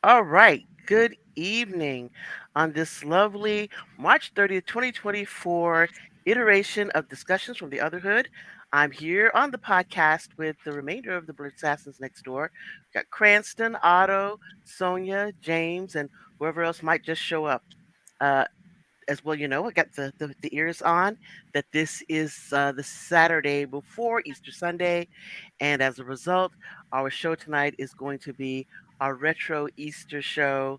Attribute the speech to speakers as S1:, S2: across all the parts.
S1: All right. Good evening on this lovely March 30th, 2024 iteration of Discussions from the Otherhood. I'm here on the podcast with the remainder of the Bird Assassins next door. We've got Cranston, Otto, Sonia, James, and whoever else might just show up. Uh, as well, I got the ears on that this is the Saturday before Easter Sunday. And as a result, our show tonight is going to be our retro Easter show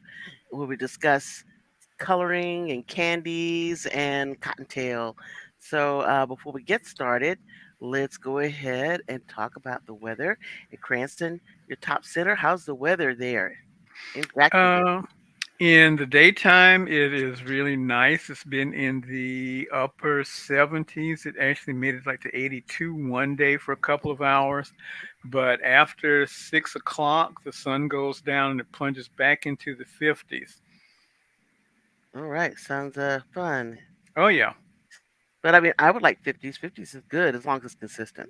S1: where we discuss coloring and candies and cottontail. So before we get started, let's go ahead and talk about the weather. And Cranston, your top center, how's the weather there in Jacksonville?
S2: Uh, in the daytime, it is really nice. It's been in the upper 70s. It actually made it like to 82 one day for a couple of hours. But after 6 o'clock, the sun goes down and it plunges back into the 50s.
S1: All right, sounds fun.
S2: Oh, yeah.
S1: But I mean, I would like 50s. 50s is good as long as it's consistent.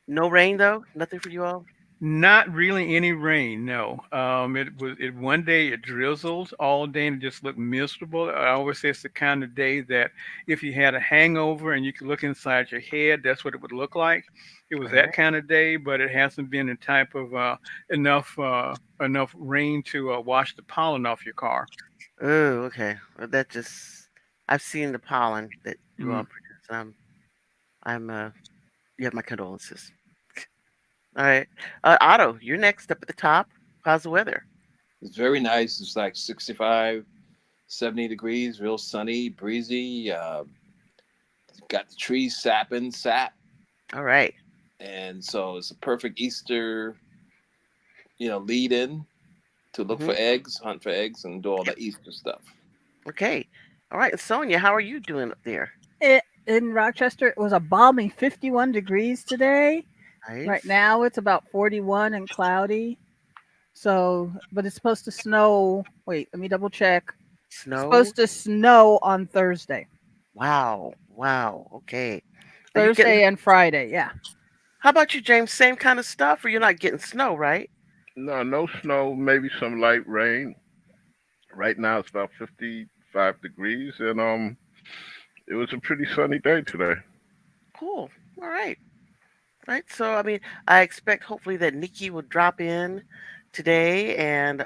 S1: No rain though? Nothing for you all?
S2: Not really any rain, no. It one day it drizzled all day and it just looked miserable. I always say it's the kind of day that if you had a hangover and you could look inside your head, that's what it would look like. It was
S1: All
S2: that
S1: right.
S2: kind of day, but it hasn't been a type of enough rain to wash the pollen off your car.
S1: Oh, okay. Well, that just I've seen the pollen that you all
S2: Mm.
S1: produce. I'm you have my condolences. All right. Otto, you're next up at the top. How's the weather?
S3: It's very nice. It's like 65, 70 degrees, real sunny, breezy. Got the trees sap.
S1: All right.
S3: And so it's a perfect Easter, lead in to look
S1: Mm-hmm.
S3: for eggs, hunt for eggs, and do all
S1: Yep.
S3: the Easter stuff.
S1: Okay. All right. And Sonia, how are you doing up there?
S4: In Rochester, it was a balmy 51 degrees today. Right
S1: Nice.
S4: now, it's about 41 and cloudy. So, but it's supposed to snow. Wait, let me double check. It's
S1: Snow.
S4: supposed to snow on Thursday,
S1: Wow. Wow. Okay. Are you getting?
S4: Thursday and Friday. Yeah.
S1: How about you, James? Same kind of stuff, or you're not getting snow, right?
S5: No, no snow, maybe some light rain. Right now it's about 55 degrees, and it was a pretty sunny day today.
S1: Cool. All right. Right. So, I mean, I expect hopefully that Nikki will drop in today and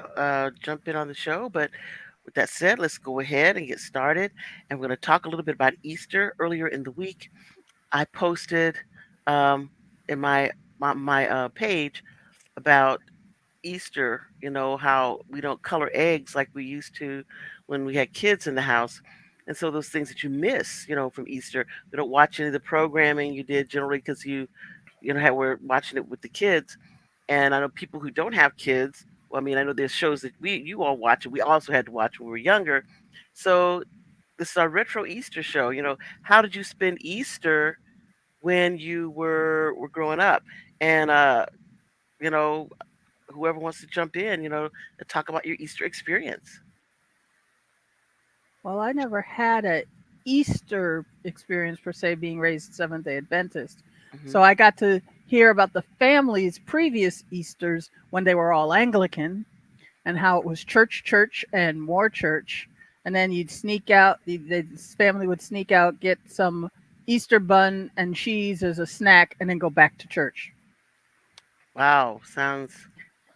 S1: jump in on the show. But with that said, let's go ahead and get started. And we're going to talk a little bit about Easter. Earlier in the week, I posted um, in my page about Easter, how we don't color eggs like we used to when we had kids in the house. And so those things that you miss, from Easter, we don't watch any of the programming you did generally because how we're watching it with the kids. And I know people who don't have kids. Well, I mean, I know there's shows that you all watch, and we also had to watch when we were younger. So this is our retro Easter show. How did you spend Easter when you were growing up? And you know, whoever wants to jump in, to talk about your Easter experience.
S4: Well, I never had a Easter experience per se, being raised Seventh Day Adventist.
S1: Hmm.
S4: So I got to hear about the family's previous Easters when they were all Anglican, and how it was church, church, and more church. And then you'd sneak out, this family would sneak out, get some Easter bun and cheese as a snack, and then go back to church.
S1: Wow, sounds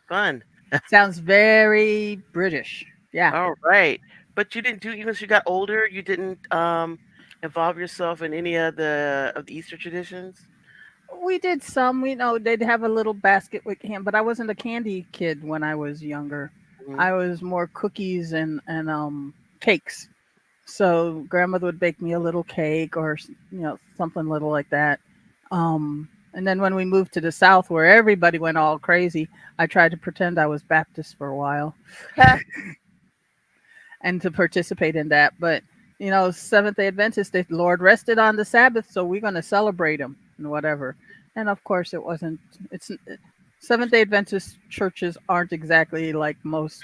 S1: fun.
S4: Sounds very British. Yeah.
S1: All right. But you didn't do even as you got older, you didn't involve yourself in any of the Easter traditions?
S4: We did some, they'd have a little basket with him, but I wasn't a candy kid when I was younger.
S1: Hmm.
S4: I was more cookies and cakes. So grandmother would bake me a little cake or something little like that. And then when we moved to the South, where everybody went all crazy, I tried to pretend I was Baptist for a while and to participate in that. But Seventh Day Adventist, the Lord rested on the Sabbath, so we're going to celebrate Him and whatever. And of course, it wasn't. It's Seventh Day Adventist churches aren't exactly like most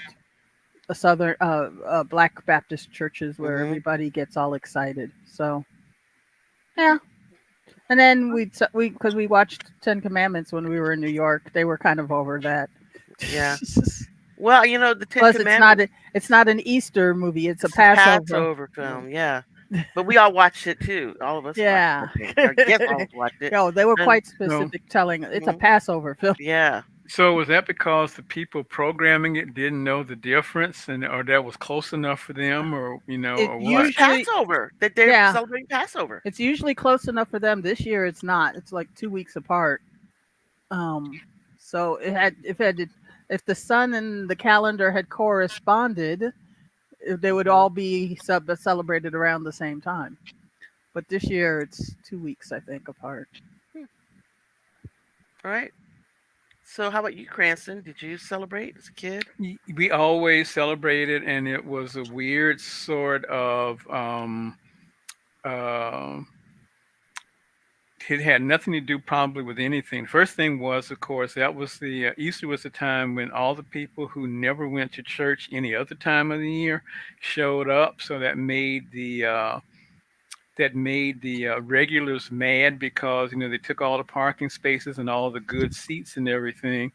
S4: Southern Black Baptist churches where
S1: Hmm.
S4: everybody gets all excited. So yeah. And then we because we watched Ten Commandments when we were in New York, they were kind of over that.
S1: Yeah. Well, the Ten
S4: Plus,
S1: Commandments.
S4: it's not an Easter movie. It's a
S1: It's a
S4: Passover.
S1: Passover
S4: movie.
S1: film, yeah. But we all watched it too. All of us watched it,
S4: Yeah.
S1: I think. Our guests almost watched it.
S4: Yo, they were
S1: And
S4: quite
S2: So
S4: specific, telling it's a
S1: mhm,
S4: Passover film.
S1: yeah,
S2: so was that because the people programming it didn't know the difference, and or that was close enough for them, or
S4: It
S2: or
S1: it's
S2: what?
S4: usually,
S1: Passover that they're
S4: yeah,
S1: celebrating Passover.
S4: it's usually close enough for them. This year, it's not. It's like 2 weeks apart. Um, so if the sun and the calendar had corresponded, they would
S1: Mhm.
S4: all be celebrated around the same time. But this year, it's 2 weeks, I think, apart.
S1: Hmm, all right. So how about you, Cranston? Did you celebrate as a kid?
S2: We always celebrated, and it was a weird sort of. Uh, it had nothing to do probably with anything. First thing was, of course, that was the Easter was the time when all the people who never went to church any other time of the year showed up. So that made the regulars mad because they took all the parking spaces and all the good seats and everything.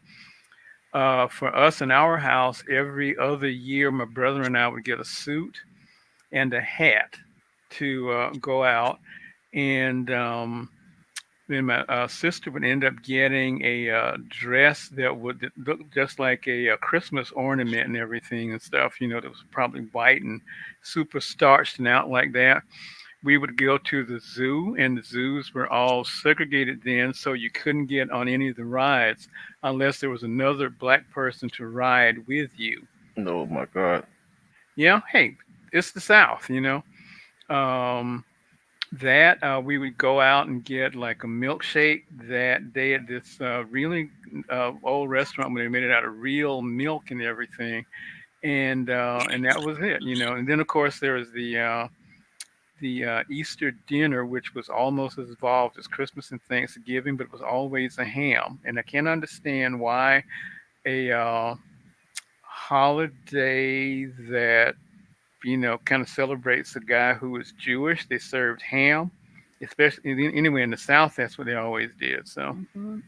S2: For us in our house, every other year, my brother and I would get a suit and a hat to go out, and then my sister would end up getting a dress that would look just like a Christmas ornament and everything and stuff. That was probably white and super starched and out like that. We would go to the zoo, and the zoos were all segregated then, so you couldn't get on any of the rides unless there was another black person to ride with you.
S5: Oh my God.
S2: Yeah, hey, it's the South. Um, that we would go out and get like a milkshake that they had this really old restaurant where they made it out of real milk and everything, and that was it. And then of course there was the Easter dinner, which was almost as involved as Christmas and Thanksgiving, but it was always a ham. And I can't understand why a holiday that kind of celebrates a guy who was Jewish. They served ham, especially anyway in the South. That's what they always did. So
S4: Hmm.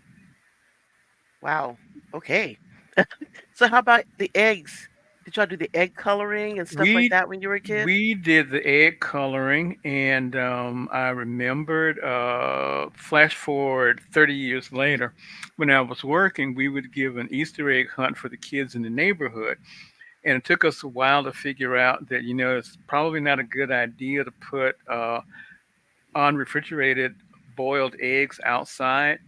S1: Wow. Okay. So how about the eggs? Did y'all do the egg coloring and stuff like
S2: we
S1: that when you were a kid?
S2: we did the egg coloring, and I remembered. Flash forward 30 years later, when I was working, we would give an Easter egg hunt for the kids in the neighborhood. And it took us a while to figure out that it's probably not a good idea to put unrefrigerated boiled eggs outside.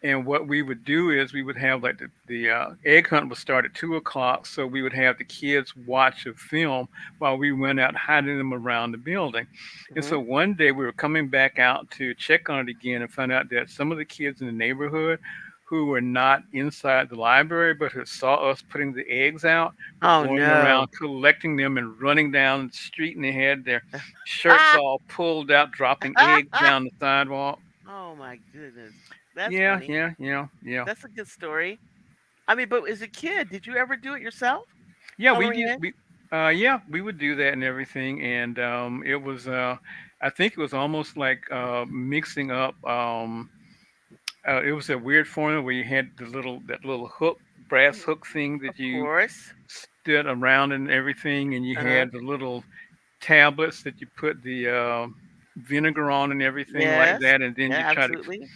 S2: And what we would do is we would have like the egg hunt would start at 2 o'clock, so we would have the kids watch a film while we went out hiding them around the building. And
S1: Hmm.
S2: so one day we were coming back out to check on it again and found out that some of the kids in the neighborhood who were not inside the library but who saw us putting the eggs out were
S1: Oh
S2: going
S1: no.
S2: around collecting them and running down the street, and they had their shirts
S1: Ah!
S2: all pulled out, dropping eggs down the sidewalk.
S1: Oh my goodness. That's
S2: Yeah,
S1: funny.
S2: yeah, yeah, yeah.
S1: That's a good story. I mean, but as a kid, did you ever do it yourself?
S2: Yeah, we
S1: Coloring
S2: did.
S1: eggs?
S2: Yeah, we would do that and everything, and it was. I think it was almost like mixing up. It was a weird formula where you had that little hook, brass
S1: Mm,
S2: hook thing
S1: of
S2: that you
S1: course.
S2: stood around and everything, and you
S1: Uh-huh.
S2: had the little tablets that you put the vinegar on and everything like
S1: Yes.
S2: that, and then
S1: Yeah,
S2: you try to,
S1: absolutely.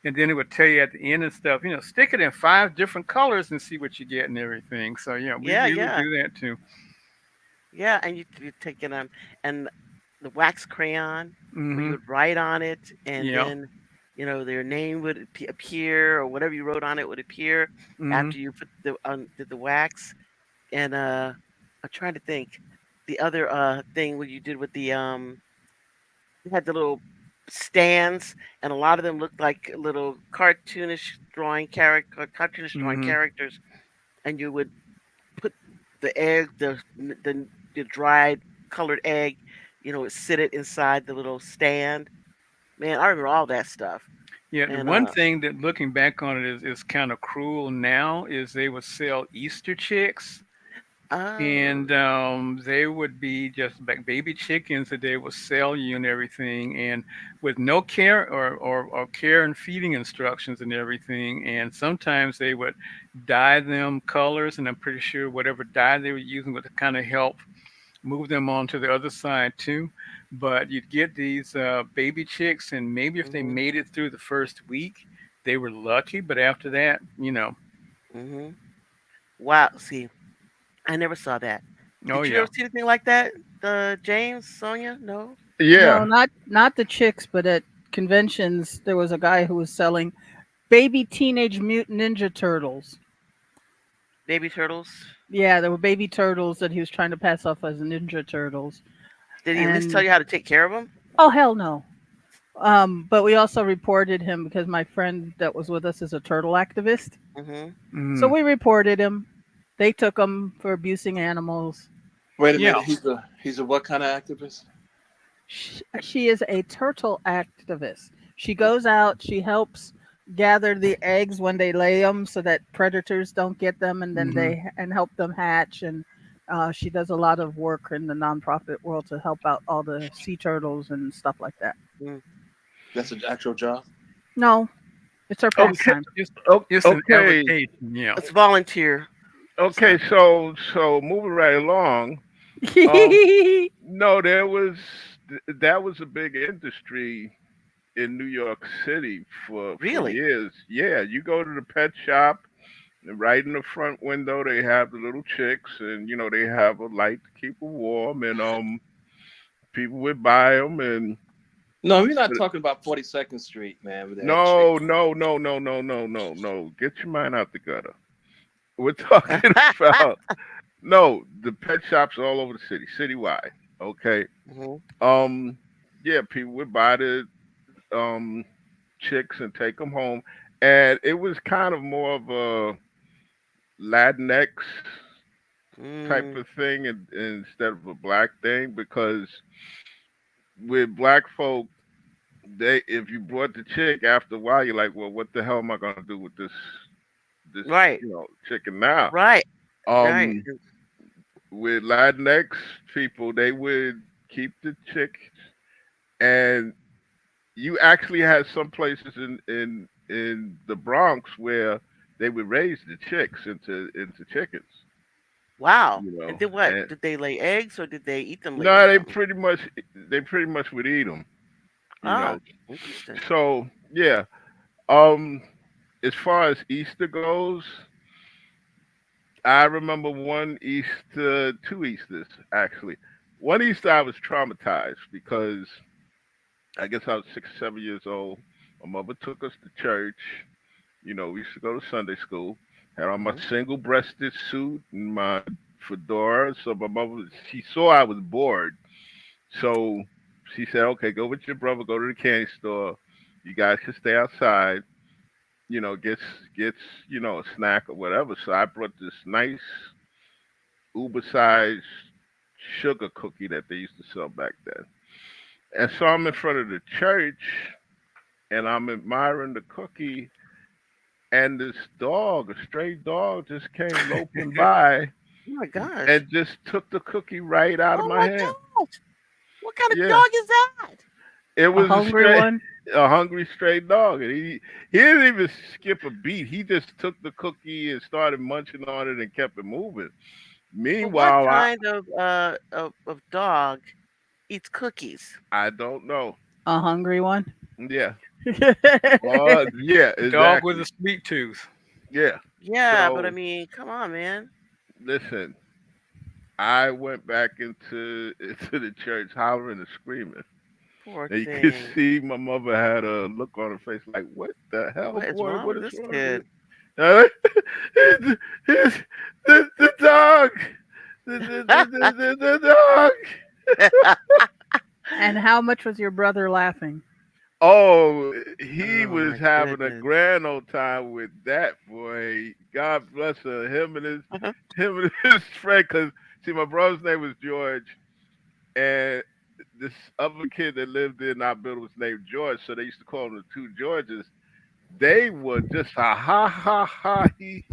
S2: and then it would tell you at the end and stuff, stick it in 5 different colors and see what you get and everything. So yeah,
S1: Yeah,
S2: we would
S1: yeah.
S2: do that too.
S1: Yeah, and you take it on and the wax crayon where you
S2: Hmm.
S1: would write on it and
S2: Yeah.
S1: then their name would appear or whatever you wrote on it would appear
S2: Hmm.
S1: after you put did the wax and I'm trying to think the other thing what you did with the you had the little stands and a lot of them looked like little cartoonish drawing
S2: Hmm.
S1: characters and you would put the egg, the dried colored egg, sit it inside the little stand. Man, I remember all that stuff.
S2: Yeah, the
S1: And
S2: one thing that looking back on it is kind of cruel now is they would sell Easter chicks. and
S1: Oh.
S2: they would be just like baby chickens that they would sell you and everything, and with no care or care and feeding instructions and everything. And sometimes they would dye them colors, and I'm pretty sure whatever dye they were using would kind of help move them on to the other side too. But you'd get these baby chicks, and maybe if they
S1: Mhm.
S2: made it through the first week, they were lucky. But after that,
S1: Mhm. Wow. See, I never saw that.
S2: oh
S1: Did you
S2: yeah.
S1: ever see anything like that? James, Sonia? No.
S4: No,
S5: Yeah,
S4: not the chicks, but at conventions there was a guy who was selling baby teenage mutant ninja turtles.
S1: Baby turtles.
S4: Yeah, there were baby turtles that he was trying to pass off as ninja turtles.
S1: Did he at least tell
S4: And
S1: you how to take care of them?
S4: oh hell no. But we also reported him because my friend that was with us is a turtle activist.
S1: Mhm.
S4: So
S2: Mm.
S4: we reported him. They took him for abusing animals.
S3: Wait a
S2: Yeah.
S3: minute. He's a what kind of activist?
S4: She is a turtle activist. She goes out, she helps gather the eggs when they lay them so that predators don't get them, and then
S2: Hmm.
S4: and help them hatch. And she does a lot of work in the nonprofit world to help out all the sea turtles and stuff like that.
S1: Mm.
S3: That's an actual job.
S4: No, it's her
S5: okay,
S4: pastime.
S2: Just
S5: o-
S2: just an
S5: okay,
S2: avocation. Yeah.
S1: It's volunteer
S5: okay.
S1: stuff.
S5: So moving right along. Um, no, that was a big industry in New York City for
S1: Really?
S5: years. Yeah, you go to the pet shop, and right in the front window they have the little chicks, and they have a light to keep them warm, and people would buy them, and
S3: No, we're not talking about 42nd Street, man, with that chick.
S5: no, no, no, no, no, no, no, no. Get your mind out the gutter. We're talking about no the pet shops all over the city, citywide. Okay.
S1: Mhm.
S5: Um, yeah, people would buy the um chicks and take them home, and it was kind of more of a Latinx type
S1: Mm.
S5: of thing, instead of a black thing, because with black folk, they if you brought the chick after a while, you're like, well, what the hell am I gonna do with this
S1: Right.
S5: chicken now?
S1: Right. Right.
S5: Um, with Latinx people, they would keep the chick, and you actually had some places in the Bronx where they would raise the chicks into chickens,
S1: Wow.
S5: you
S1: And
S5: know.
S1: then what?
S5: And
S1: Did they lay eggs or did they eat them later
S5: no,
S1: or
S5: they
S1: something?
S5: pretty much would eat them, you
S1: Ah,
S5: know.
S1: interesting.
S5: So yeah, um, as far as Easter goes, I remember one Easter, two Easters actually. One Easter I was traumatized because I guess I was 6, 7 years old. My mother took us to church. We used to go to Sunday school. Had on my
S1: Mhm.
S5: single-breasted suit and my fedora. So my mother, she saw I was bored. So she said, "Okay, go with your brother. Go to the candy store. You guys can stay outside. Gets a snack or whatever." So I brought this nice uber-sized sugar cookie that they used to sell back then. And so I'm in front of the church and I'm admiring the cookie, and this dog, a stray dog, just came loping by
S1: Oh my gosh.
S5: and just took the cookie right out of
S1: Oh
S5: my
S1: my
S5: hand.
S1: gosh. What kind of
S5: Yeah,
S1: dog is that?
S5: it
S4: A
S5: was
S4: hungry one.
S5: a hungry stray dog, and he didn't even skip a beat. He just took the cookie and started munching on it and kept it moving.
S1: But what
S5: Meanwhile, I
S1: kind of dog eats cookies?
S5: I don't know.
S4: A hungry one.
S5: Yeah. Yeah,
S2: Dog with
S5: exactly.
S2: a sweet tooth.
S5: Yeah.
S1: Yeah, but I
S5: So
S1: mean, come on, man.
S5: listen, I went back into the church hollering and screaming.
S1: Poor
S5: And you could
S1: thing.
S5: see my mother had a look on her face like, "What the hell,
S1: What is
S5: boy?
S1: wrong
S5: What
S1: with
S5: is
S1: this
S5: wrong with you?"
S1: kid?
S5: Uh, it's the dog, the dog.
S4: And how much was your brother laughing?
S5: Oh, he
S1: Oh
S5: was
S1: my
S5: having a
S1: goodness.
S5: grand old time with that boy. God bless her.
S1: Uh-huh.
S5: Him and his friend. Cause see, my brother's name was George, and this other kid that lived in our building was named George. So they used to call him the two Georges. they were just a ha ha ha he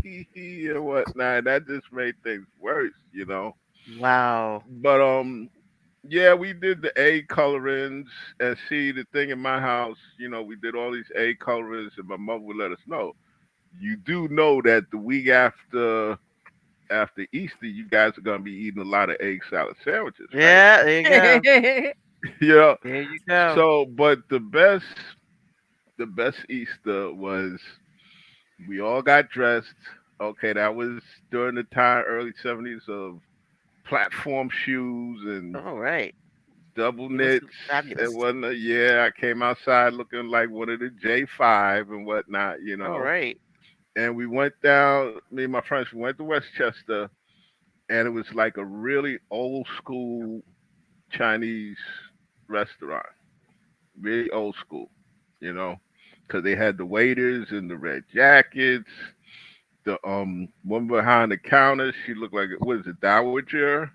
S5: and whatnot. That just made things worse, you know.
S1: Wow.
S5: But yeah, we did the A colorings, and see the thing in my house, we did all these A colorings, and my mother would let us know. You do know that the week after Easter, you guys are gonna be eating a lot of egg salad sandwiches, right?
S1: Yeah, there you go.
S5: Yeah.
S1: There you go.
S5: So, but the best Easter was we all got dressed. Okay, that was during the time, early '70s, of platform shoes and
S1: All right.
S5: double
S1: You must
S5: knits
S1: look
S5: and
S1: fabulous.
S5: whatnot. Yeah, I came outside looking like one of the J5 and whatnot,
S1: All right.
S5: And we went down, me and my friends, we went to Westchester, and it was like a really old school Chinese restaurant, really old school, you know, because they had the waiters in the red jackets. The one behind the counter, she looked like, what is it, dowager?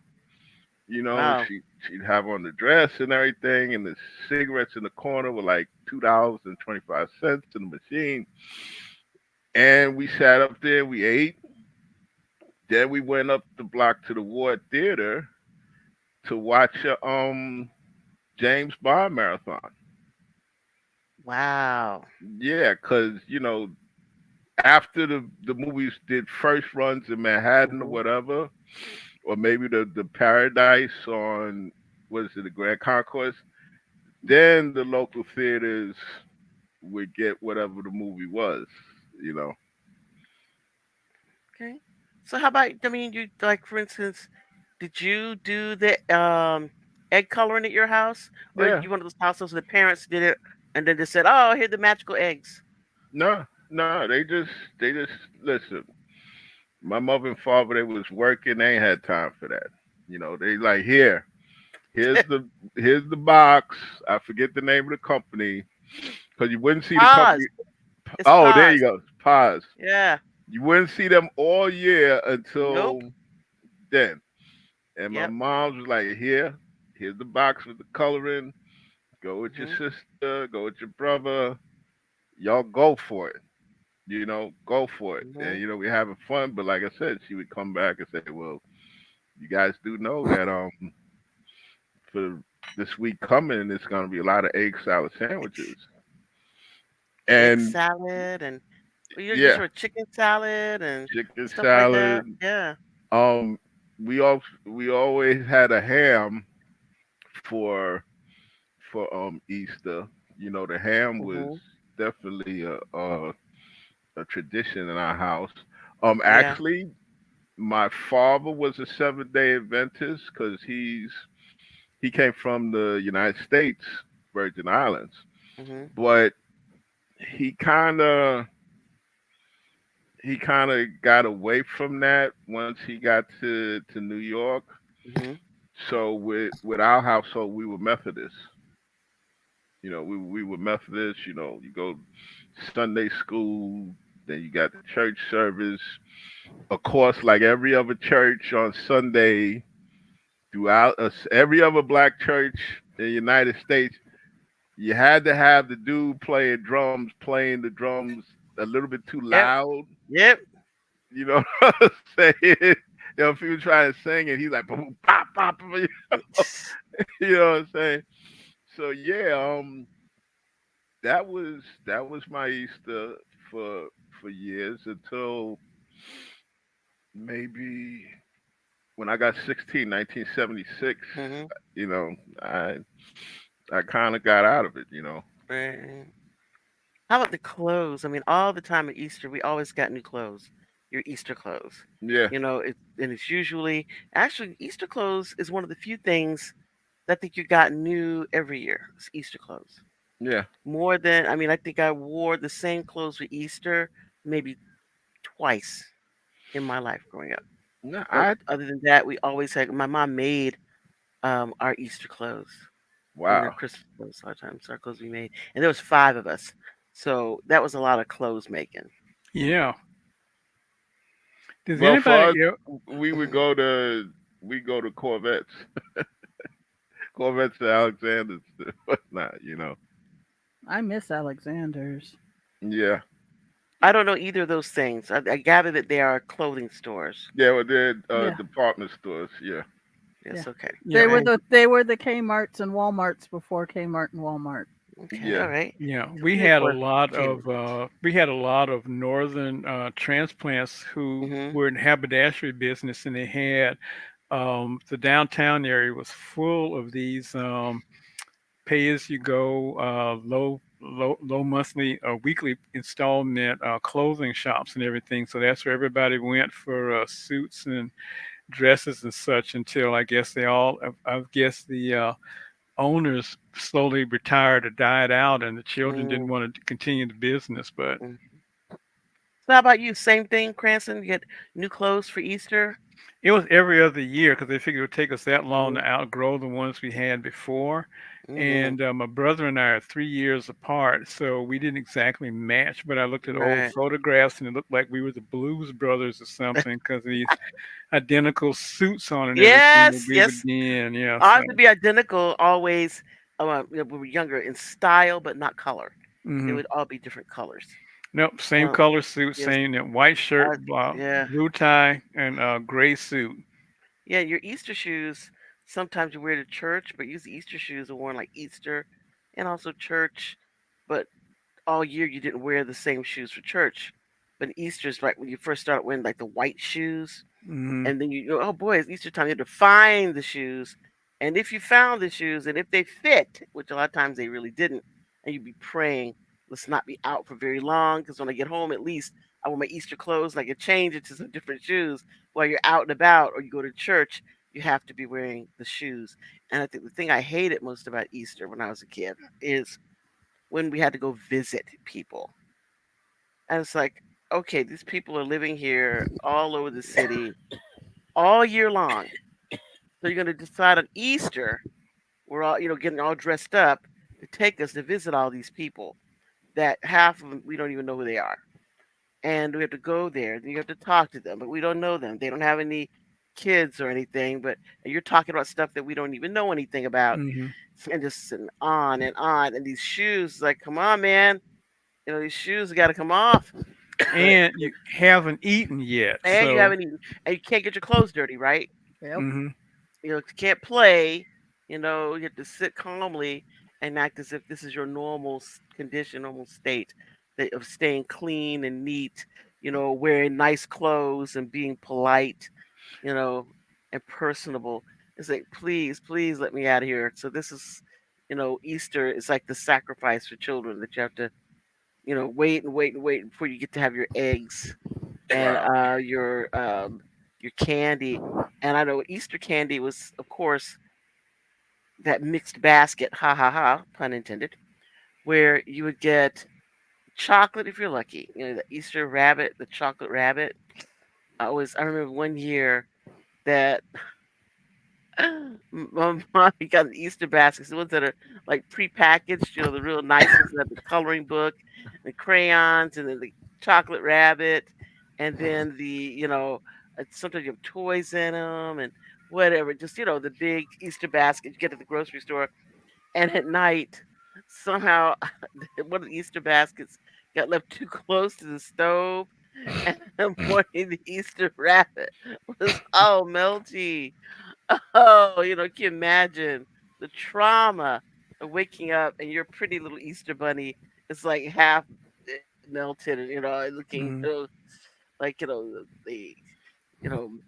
S1: Wow.
S5: She'd have on the dress and everything, and the cigarettes in the corner were like $2.25 in the machine. And we sat up there, we ate. Then we went up the block to the Ward Theater to watch a James Bond marathon.
S1: Wow.
S5: Yeah, because after the movies did first runs in Manhattan or
S1: Hmm.
S5: whatever, or maybe the Paradise on, what is it, the Grand Concourse, then the local theaters would get whatever the movie was, you know.
S1: Okay. So how about, I mean, you like, for instance, did you do the egg coloring at your house, or
S5: Yeah,
S1: you one of those households where the parents did it and then they said, "Oh, here are the magical eggs."
S5: no, no, they just listen. My mother and father, they was working. They ain't had time for that. They like, here's the here's the box. I forget the name of the company because you wouldn't see the company.
S1: Pause. It's
S5: Oh, there you
S1: pause.
S5: go. Pause.
S1: Yeah.
S5: You wouldn't see them all year
S1: Nope.
S5: until then. And my
S1: Yep.
S5: mom was like, here's the box with the coloring. Go with your
S1: Mhm.
S5: sister. Go with your brother. Y'all go for it. Go for it. And
S1: Mhm.
S5: we having fun. But like I said, she would come back and say, well, you guys do know that for this week coming, it's gonna be a lot of egg salad sandwiches.
S1: Egg
S5: And
S1: salad and, well, you're
S5: yeah,
S1: sure chicken salad and
S5: chicken
S1: stuff like that.
S5: salad.
S1: Yeah.
S5: We always had a ham for Easter. The ham was
S1: Mhm.
S5: definitely a tradition in our house.
S1: Yeah.
S5: Actually, my father was a Seventh-day Adventist because he came from the United States Virgin Islands,
S1: Mhm.
S5: but he kind of got away from that once he got to New York.
S1: Mhm.
S5: So with our household, we were Methodists. We were Methodists. You go Sunday school, then you got the church service. Of course, like every other church on Sunday, throughout every other black church in the United States, you had to have the dude playing the drums a little bit too
S1: Yep.
S5: loud.
S1: Yep.
S5: You know what I'm saying? If he was trying to sing and he's like, boom, pop, pop, pop, you know what I'm saying? So yeah, that was my Easter for years until maybe when I got 16, 1976.
S1: Mhm.
S5: You know, I kind of got out of it.
S1: Right. How about the clothes? I mean, all the time at Easter, we always got new clothes. Your Easter clothes.
S5: Yeah,
S1: It's usually, actually, Easter clothes is one of the few things that I think you got new every year. It's Easter clothes.
S5: yeah.
S1: More than, I mean, I think I wore the same clothes for Easter maybe twice in my life growing up.
S5: No,
S1: But
S5: I
S1: other than that, we always had, my mom made our Easter clothes and our
S5: wow.
S1: Christmas clothes a lot of times. Our clothes we made, and there was 5 of us, so that was a lot of clothes making.
S2: Yeah. Does
S5: Well, for
S2: anybody
S5: us,
S2: else?
S5: we would go to Corvettes, Corvettes to Alexander's, whatnot.
S4: I miss Alexander's.
S5: Yeah.
S1: I don't know either of those things. I gather that they are clothing stores.
S5: Yeah, well, they're
S4: Yeah,
S5: department stores. Yeah.
S4: yeah.
S1: Yes, okay.
S2: Yeah,
S1: All
S4: They were
S1: right.
S2: well,
S4: the Kmart's and Walmart's before Kmart and Walmart.
S1: Okay, all
S5: Yeah.
S1: right.
S2: yeah,
S1: So we, of course, catered.
S2: we had a lot of northern transplants who
S1: Mm-hmm.
S2: were in haberdashery business, and they had the downtown area was full of these pay as you go, low monthly weekly installment clothing shops and everything. So that's where everybody went for suits and dresses and such until I guess I guess the owners slowly retired or died out, and the children didn't
S1: Mm-hmm.
S2: want to continue the business. But
S1: So how about you? Same thing, Cranston? You get new clothes for Easter?
S2: it was every other year because they figured it would take us that long
S1: Mm-hmm.
S2: to outgrow the ones we had before.
S1: Mm-hmm.
S2: And my brother and I are 3 years apart, so we didn't exactly match. But I looked at old
S1: Right.
S2: photographs, and it looked like we were the Blues Brothers or something because of these identical suits on and everything that
S1: Yes,
S2: we would
S1: yes.
S2: be in. Yeah, so
S1: Ours would be identical always. When we were younger in style, but not color. They
S2: hmm
S1: would all be different colors.
S2: nope, same
S1: Um,
S2: color suit,
S1: yes,
S2: same white shirt,
S1: yeah,
S2: blue tie, and gray suit.
S1: yeah. Your Easter shoes. Sometimes you wear to church, but usually Easter shoes are worn like Easter, and also church. But all year you didn't wear the same shoes for church. But Easter's right when you first started wearing like the white shoes.
S2: hmm
S1: And then you go, oh boy, it's Easter time. You have to find the shoes. And if you found the shoes and if they fit, which a lot of times they really didn't, and you'd be praying, let's not be out for very long. Because when I get home, at least I wear my Easter clothes and I can change it to some different shoes. While you're out and about or you go to church, you have to be wearing the shoes. And I think the thing I hated most about Easter when I was a kid is when we had to go visit people. And it's like, okay, these people are living here all over the city all year long. So you're gonna decide on Easter, we're all, getting all dressed up to take us to visit all these people that half of them we don't even know who they are. And we have to go there, and you have to talk to them, but we don't know them. They don't have any kids or anything, but and you're talking about stuff that we don't even know anything about,
S2: hmm
S1: and just sitting on and on. And these shoes, like, come on, man, these shoes got to come off. But
S2: And you haven't eaten yet,
S1: and you
S2: so
S1: haven't eaten, and you can't get your clothes dirty, right?
S4: Yep.
S2: hmm
S1: You can't play. You have to sit calmly and act as if this is your normal condition, normal state of staying clean and neat. Wearing nice clothes and being polite. You know, and personable. It's like, please, please let me out of here. So this is, Easter is like the sacrifice for children that you have to, wait and wait and wait before you get to have your eggs and
S5: Wow.
S1: your candy. And I know Easter candy was, of course, that mixed basket, ha ha ha, pun intended, where you would get chocolate if you're lucky. The Easter rabbit, the chocolate rabbit. I remember one year that my mom got the Easter baskets, the ones that are like prepackaged, the real nice ones that have the coloring book, the crayons, and then the chocolate rabbit, and then sometimes you have toys in them and whatever. Just the big Easter basket you get at the grocery store. And at night, somehow one of the Easter baskets got left too close to the stove, and the morning the Easter rabbit was all melty. Oh, can you imagine the trauma of waking up and your pretty little Easter bunny is like half melted and looking
S2: hmm
S1: like the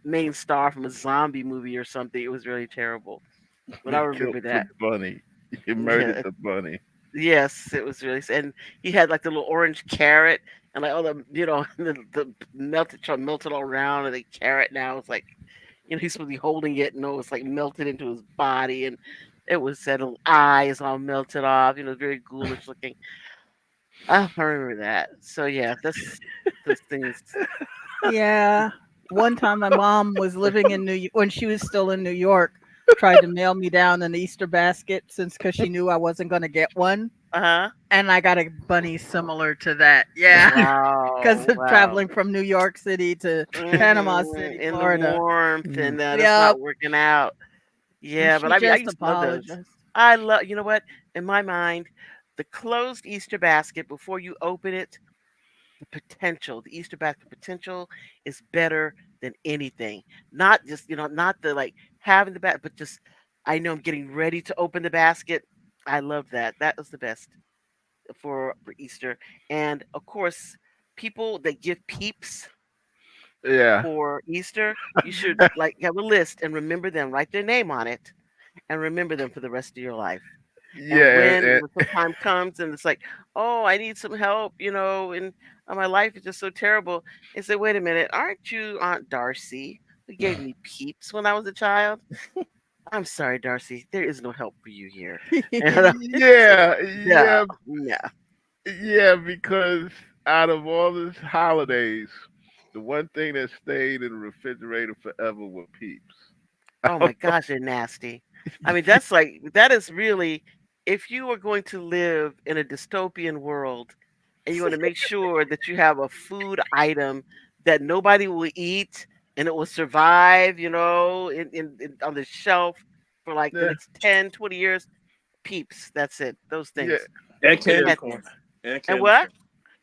S1: main star from a zombie movie or something. It was really terrible. But I
S5: You killed
S1: remember
S5: the
S1: that.
S5: bunny. You murdered
S1: Yeah,
S5: the bunny.
S1: yes, it was really and he had like the little orange carrot and like all the the melted all around and the carrot now it's like he's supposed to be holding it and it's like melted into his body and it was that little eyes all melted off, very ghoulish looking. I remember that. So yeah, that's those things.
S4: Yeah. One time my mom was living in when she was still in New York, tried to mail me down an Easter basket since because she knew I wasn't going to get one.
S1: Uh-huh.
S4: And I got a bunny similar to that. Yeah. Because
S1: Wow,
S4: of
S1: wow.
S4: traveling from New York City to Panama City,
S1: In the
S4: Florida.
S1: warmth
S2: hmm
S1: and that's
S4: Yep.
S1: not working out.
S4: And
S1: Yeah, but
S4: she
S1: I mean, I
S4: just
S1: used to love those.
S4: apologized.
S1: I love, what? In my mind, the closed Easter basket before you open it, the potential, the Easter basket potential is better than anything. Not just, not the like having the basket, but just I know I'm getting ready to open the basket. I love that. That was the best for Easter. And of course, people that give peeps
S5: Yeah.
S1: for Easter, you should like have a list and remember them, write their name on it and remember them for the rest of your life. And
S5: Yeah,
S1: when some time comes and it's like, oh, I need some help, and my life is just so terrible. And say, wait a minute, aren't you Aunt Darcy who gave me peeps when I was a child? I'm sorry, Darcy, there is no help for you here. And it's like,
S5: yeah,
S1: no,
S5: yeah,
S1: no.
S5: yeah. Because out of all these holidays, the one thing that stayed in the refrigerator forever were peeps.
S1: Oh my gosh, they're nasty. I mean, that is really, if you are going to live in a dystopian world and you want to make sure that you have a food item that nobody will eat and it will survive, on the shelf for like the
S5: Yeah,
S1: next 10, 20 years, peeps, that's it. Those
S5: yeah,
S1: things.
S3: And
S5: yeah,
S3: candy
S1: That's
S3: corn.
S1: it.
S3: And
S1: And
S3: candy
S1: what?
S3: corn.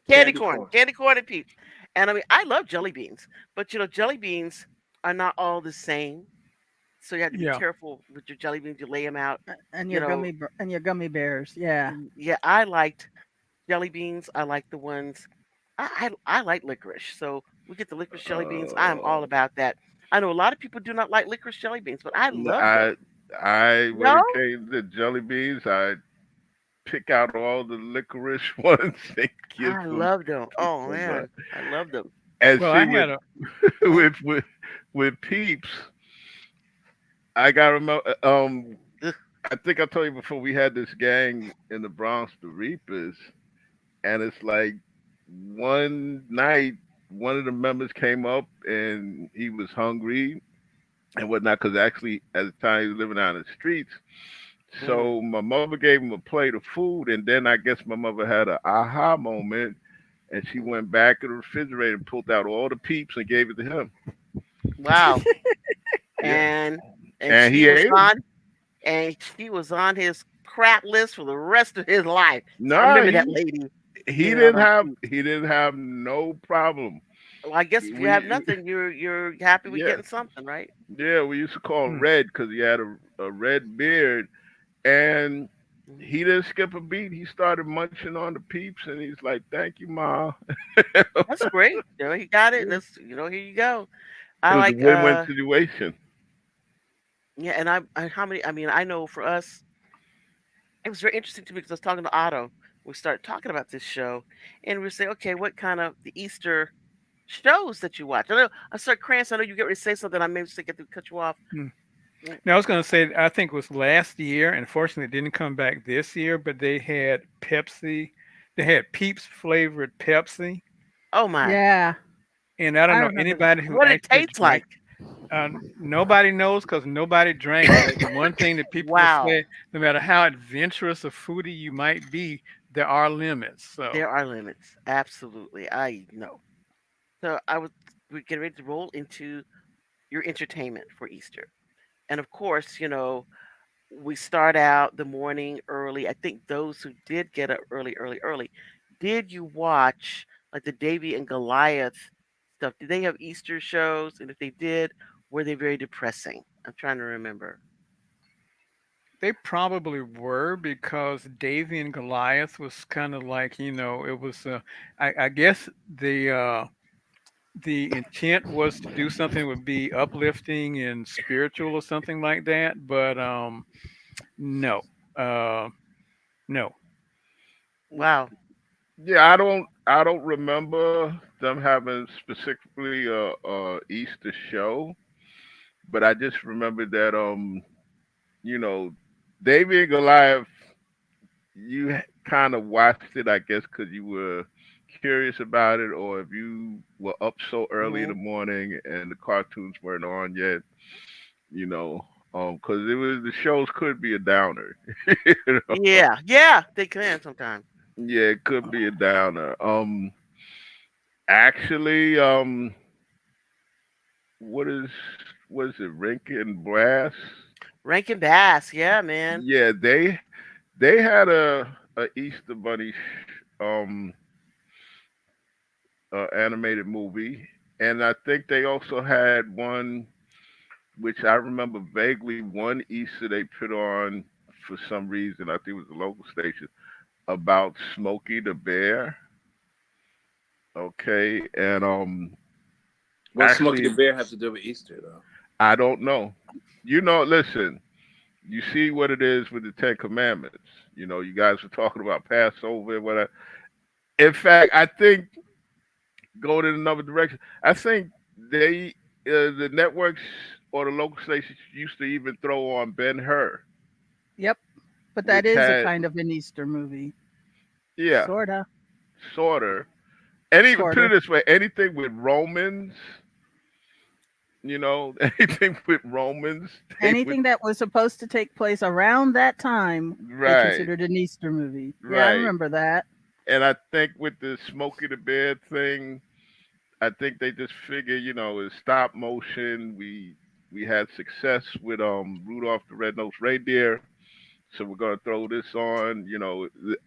S3: Candy corn.
S1: Candy corn and peeps. And I mean, I love jelly beans, but jelly beans are not all the same, so you have to be
S2: Yeah.
S1: careful with your jelly beans. You lay them out.
S4: And
S1: You know,
S4: and your gummy bears. Yeah.
S1: yeah, I liked jelly beans. I like the ones. I like licorice. So we get the licorice jelly beans. I'm all
S5: uh,
S1: about that. I know a lot of people do not like licorice jelly beans, but I love them.
S5: I, I when
S1: No,
S5: it came to jelly beans, I pick out all the licorice ones and give
S1: I
S5: them
S1: love them.
S5: to
S1: Oh
S5: somebody.
S1: man, I love them.
S5: And
S2: Well,
S5: see,
S2: I
S5: with
S2: had a
S1: Mhm.
S5: with peeps, I got to remember.
S1: Ugh.
S5: I think I told you before we had this gang in the Bronx, the Reapers, and it's like one night one of the members came up and he was hungry and whatnot because actually at the time he was living out in the streets.
S1: Mhm.
S5: So my mother gave him a plate of food, and then I guess my mother had an aha moment, and she went back in the refrigerator and pulled out all the peeps and gave it to him.
S1: Wow.
S5: Yeah,
S1: And and
S5: and
S1: she
S5: he
S1: was
S5: ate them.
S1: on and she was on his crap list for the rest of his life. So I
S5: No,
S1: remember that lady
S5: he
S1: giving out
S5: didn't
S1: those
S5: have
S1: peeps.
S5: he didn't have no problem.
S1: Well, I guess if you have
S5: We
S1: nothing, you're happy with
S5: yeah
S1: getting something, right?
S5: yeah we used to call him
S2: hmm,
S5: Red because he had a red beard, and
S1: Mhm.
S5: he didn't skip a beat. He started munching on the peeps, and he's like, "Thank you, ma."
S1: That's great. He got it. And
S5: Yeah.
S1: that's here you go.
S5: It
S1: I
S5: was a
S1: like
S5: win-win situation.
S1: yeah, and how many I mean, I know for us, it was very interesting to me because I was talking to Otto. We started talking about this show and we say, okay, what kind of the Easter shows that you watch? I know I start Krantz, I know you get ready to say something, I may just get to cut you off.
S2: hmm.
S1: Mm.
S2: Now I was going to say I think it was last year. Unfortunately, it didn't come back this year, but they had Pepsi. They had Peeps flavored Pepsi,
S1: Oh my.
S4: Yeah.
S2: and I don't
S4: I
S2: know
S4: remember that.
S2: anybody who
S1: What it
S2: actually
S1: tastes
S2: drank.
S1: like.
S2: Nobody knows because nobody drank it. But the one thing that people will
S1: Wow.
S2: say, no matter how adventurous a foodie you might be, there are limits. So
S1: There are limits. Absolutely. I know. So we get ready to roll into your entertainment for Easter. And of course, we start out the morning early. I think those who did get up early, early, early, did you watch like the Davy and Goliath stuff? Did they have Easter shows? And if they did, were they very depressing? I'm trying to remember.
S2: they probably were because Davy and Goliath was kind of like it was. I guess the intent was to do something that would be uplifting and spiritual or something like that. But no, uh, no.
S1: Wow.
S5: Yeah, I don't remember them having specifically a Easter show, but I just remember that you know, David and Goliath, you kind of watched it, I guess, because you were curious about it, or if you were up so early in
S1: Hmm.
S5: the morning and the cartoons weren't on yet, you know, because it was the shows could be a downer, you know?
S1: Yeah, yeah, they can sometimes.
S5: Yeah, it could be a downer. Actually, what is what is it? Rankin Brass?
S1: Rankin Bass, yeah, man.
S5: Yeah, they had a Easter bunny animated movie, and I think they also had one which I remember vaguely. One Easter they put on for some reason. I think it was a local station about Smokey the Bear. Okay, and
S3: What Smokey the
S5: actually
S3: Bear have to do with Easter, though?
S5: I don't know. Listen, you see what it is with the Ten Commandments. You guys were talking about Passover and whatever. In fact, I think going in another direction. I think the networks or the local stations used to even throw on Ben Hur,
S4: Yep. But that
S5: which
S4: is a
S5: had
S4: kind of an Easter movie.
S5: yeah,
S4: Sorta.
S5: sorta. Any put it
S4: Sorta.
S5: this way, anything with Romans, anything with Romans, they would
S4: Anything that was supposed to take place around that time, they
S5: right,
S4: considered an Easter movie. Yeah, I
S5: right.
S4: remember that.
S5: And I think with the Smokey the Bear thing, I think they just figure, it's stop motion. We had success with Rudolph the Red-Nosed Reindeer, so we're gonna throw this on.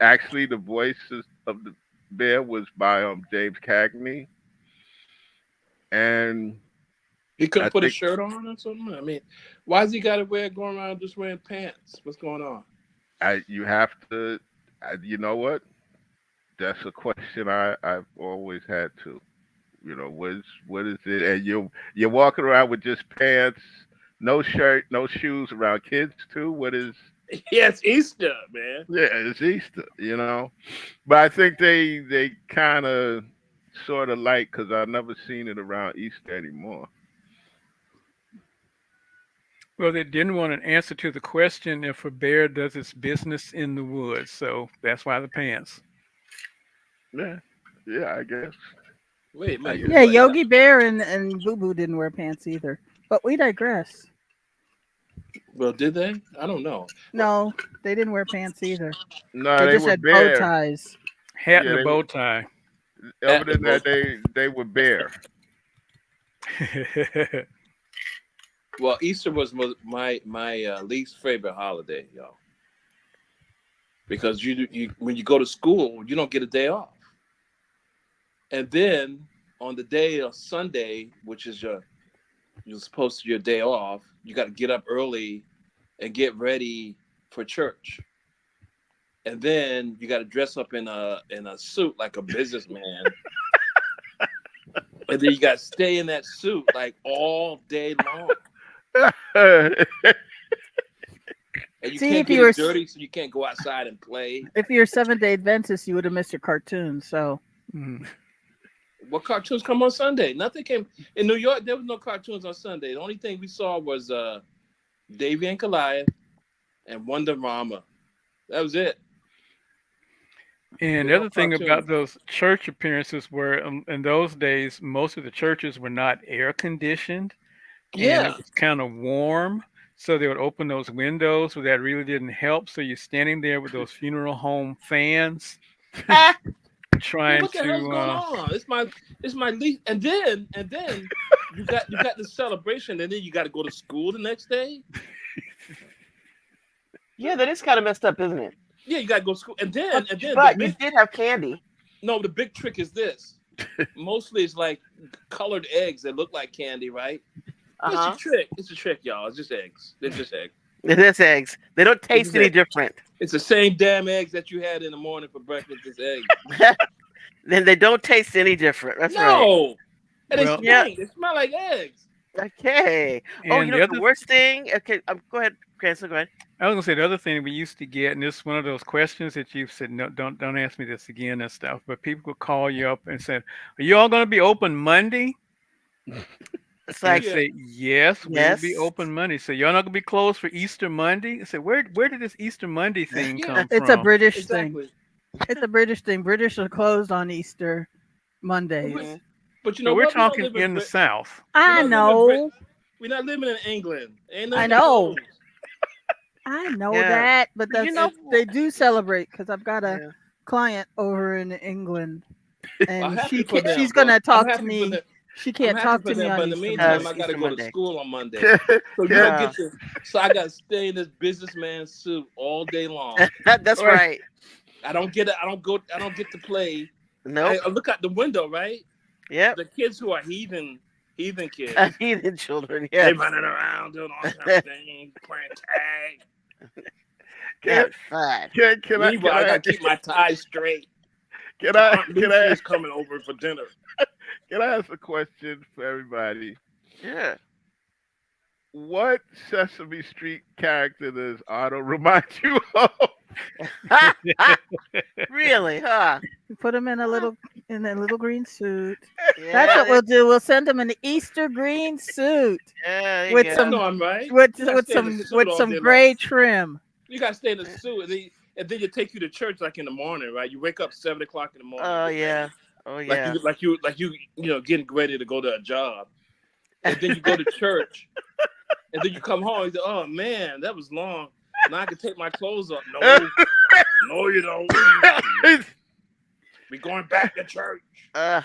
S5: Actually, the voices of the bear was by James Cagney, and
S3: He
S5: I
S3: couldn't put a
S5: think
S3: shirt on or something. I mean, why does he got to wear going around just wearing pants? What's going on?
S5: I you have to. You know what? That's a question I've always had to. What is it? And you're walking around with just pants, no shirt, no shoes around kids too. What is?
S3: Yeah, it's Easter, man.
S5: Yeah, it's Easter. But I think they kind of sort of like because I've never seen it around Easter anymore.
S2: Well, they didn't want an answer to the question if a bear does its business in the woods, so that's why the pants.
S5: Yeah, yeah, I guess.
S3: Wait a
S5: I
S3: minute.
S5: guess.
S4: Yeah,
S3: What?
S4: Yogi Bear and Boo Boo didn't wear pants either. But we digress.
S3: Well, did they? I don't know.
S4: No, they didn't wear pants either.
S5: No,
S4: They
S5: they
S4: just
S5: were
S4: had bow
S5: bare.
S4: ties.
S2: Hat
S5: Yeah,
S2: and a
S5: they were.
S2: bow tie.
S5: Other
S3: At the
S5: than that,
S3: boat.
S5: they were bare.
S3: Well, Easter was my least favorite holiday, y'all, because you when you go to school, you don't get a day off, and then on the day of Sunday, which is you're supposed to your day off, you got to get up early and get ready for church, and then you got to dress up in a suit like a businessman, and then you got to stay in that suit like all day long. And you
S4: See,
S3: can't
S4: if you
S3: get
S4: were
S3: it dirty, so you can't go outside and play.
S4: if you're Seventh Day Adventist, you would have missed your cartoons. So
S2: Mm.
S3: What cartoons come on Sunday? Nothing came in New York. There was no cartoons on Sunday. The only thing we saw was Davy and Goliath and Wonder Mama. That was it.
S2: And
S3: There's
S2: the
S3: no
S2: other thing
S3: cartoons.
S2: about those church appearances were, in those days, most of the churches were not air conditioned, and it
S3: Yeah.
S2: was kind of warm. So they would open those windows, but that really didn't help. So you're standing there with those funeral home fans,
S1: Ah,
S3: Yeah.
S2: trying
S3: What the hell's
S2: to.
S3: going on? It's my least. And then you got the celebration, and then you got to go to school the next day.
S1: yeah, that is kind of messed up, isn't it?
S3: Yeah, you got to go to school, and then
S1: But
S3: and then the
S1: but you
S3: big
S1: did have candy.
S3: no, the big trick is this. Mostly it's like colored eggs that look like candy, right?
S1: Uh
S3: It's a
S1: huh.
S3: trick. It's a trick, y'all. It's just eggs. They're just eggs.
S1: It is eggs. They don't
S3: It's
S1: taste
S3: just
S1: any
S3: eggs.
S1: different.
S3: It's the same damn eggs that you had in the morning for breakfast. It's eggs.
S1: Then they don't taste any different. That's right.
S3: No, and they
S2: Well,
S1: Yeah.
S3: stink. They smell like eggs.
S1: Okay. Oh,
S2: and the
S1: the
S2: other,
S1: worst thing. Okay, go ahead, Cranston. Go ahead.
S2: I was gonna say the other thing we used to get, and this is one of those questions that you've said, no, don't ask me this again and stuff. But people would call you up and say, "Are you all gonna be open Monday?"
S1: It's
S2: And
S1: like
S3: Yeah,
S2: say, "Yes, we will be
S1: yes.
S2: open Monday." So y'all not gonna be closed for Easter Monday? I said, "Where did this Easter Monday thing
S3: yeah,
S2: come
S4: it's a
S2: from?"
S4: British thing.
S3: exactly.
S4: It's a British thing. British are closed on Easter
S3: But, we,
S4: Mondays.
S1: Mhm.
S3: but you
S2: But
S3: know
S2: we're
S3: what? We don't
S2: talking
S3: live in
S2: in the
S3: Brit.
S2: South.
S3: We
S4: I
S3: don't live in Brit.
S4: know.
S3: We're not living in England. Ain't
S4: I
S3: nothing
S4: know.
S3: closed.
S4: I know
S1: Yeah.
S4: that, but
S1: You
S4: that's
S1: know.
S3: And
S4: they do celebrate because I've got a
S1: Yeah.
S4: client over in England,
S3: I'm
S4: and
S3: happy for
S4: she's
S3: them, but
S4: gonna
S3: I'm
S4: talk to
S3: happy for
S4: me.
S3: them.
S4: She
S3: I'm
S4: can't
S3: happy
S4: talk
S3: for
S4: to me
S3: them,
S4: on
S3: but in the
S4: Easter
S3: meantime, I
S4: Monday.
S3: got to
S1: Easter
S3: go to
S1: Monday.
S3: school on Monday. So you don't
S1: Yeah.
S3: get to. So I got to stay in this businessman suit all day long.
S1: That's
S2: Right.
S1: right.
S3: I don't get it. I don't go. I don't get to play.
S1: Nope.
S3: I look out the window, right?
S1: Yep.
S3: The kids who are heathen kids,
S1: Heathen children.
S3: they
S1: Yes.
S3: running around doing all kind of things, playing tag.
S5: Can
S1: Having fun.
S3: Meanwhile, I gotta keep my tie straight.
S5: can
S3: So
S5: I
S3: Aunt
S5: can
S3: Lucy
S5: I
S3: is coming over for dinner.
S5: can I ask a question for everybody?
S1: Yeah.
S5: What Sesame Street character does Otto remind you of?
S1: Really? Huh?
S4: You put him
S1: Huh.
S4: in a little green suit. That's
S1: Yeah.
S4: what we'll do. We'll send him an Easter green suit
S1: Yeah. There you
S4: with
S3: I
S1: go.
S3: know
S4: some
S3: I'm right. You gotta stay in the suit
S4: with
S3: all
S4: some
S3: day long.
S4: gray trim.
S3: You gotta stay in the suit, and then you take you to church like in the morning, right? You wake up 7 o'clock in the morning,
S1: Oh
S3: get
S1: yeah.
S3: ready,
S1: Oh
S3: like
S1: yeah.
S3: you getting ready to go to a job, and then you go to church, and then you come home. You say, "Oh man, that was long. Now I can take my clothes off." No, no, you don't. We going back to church.
S1: Uh,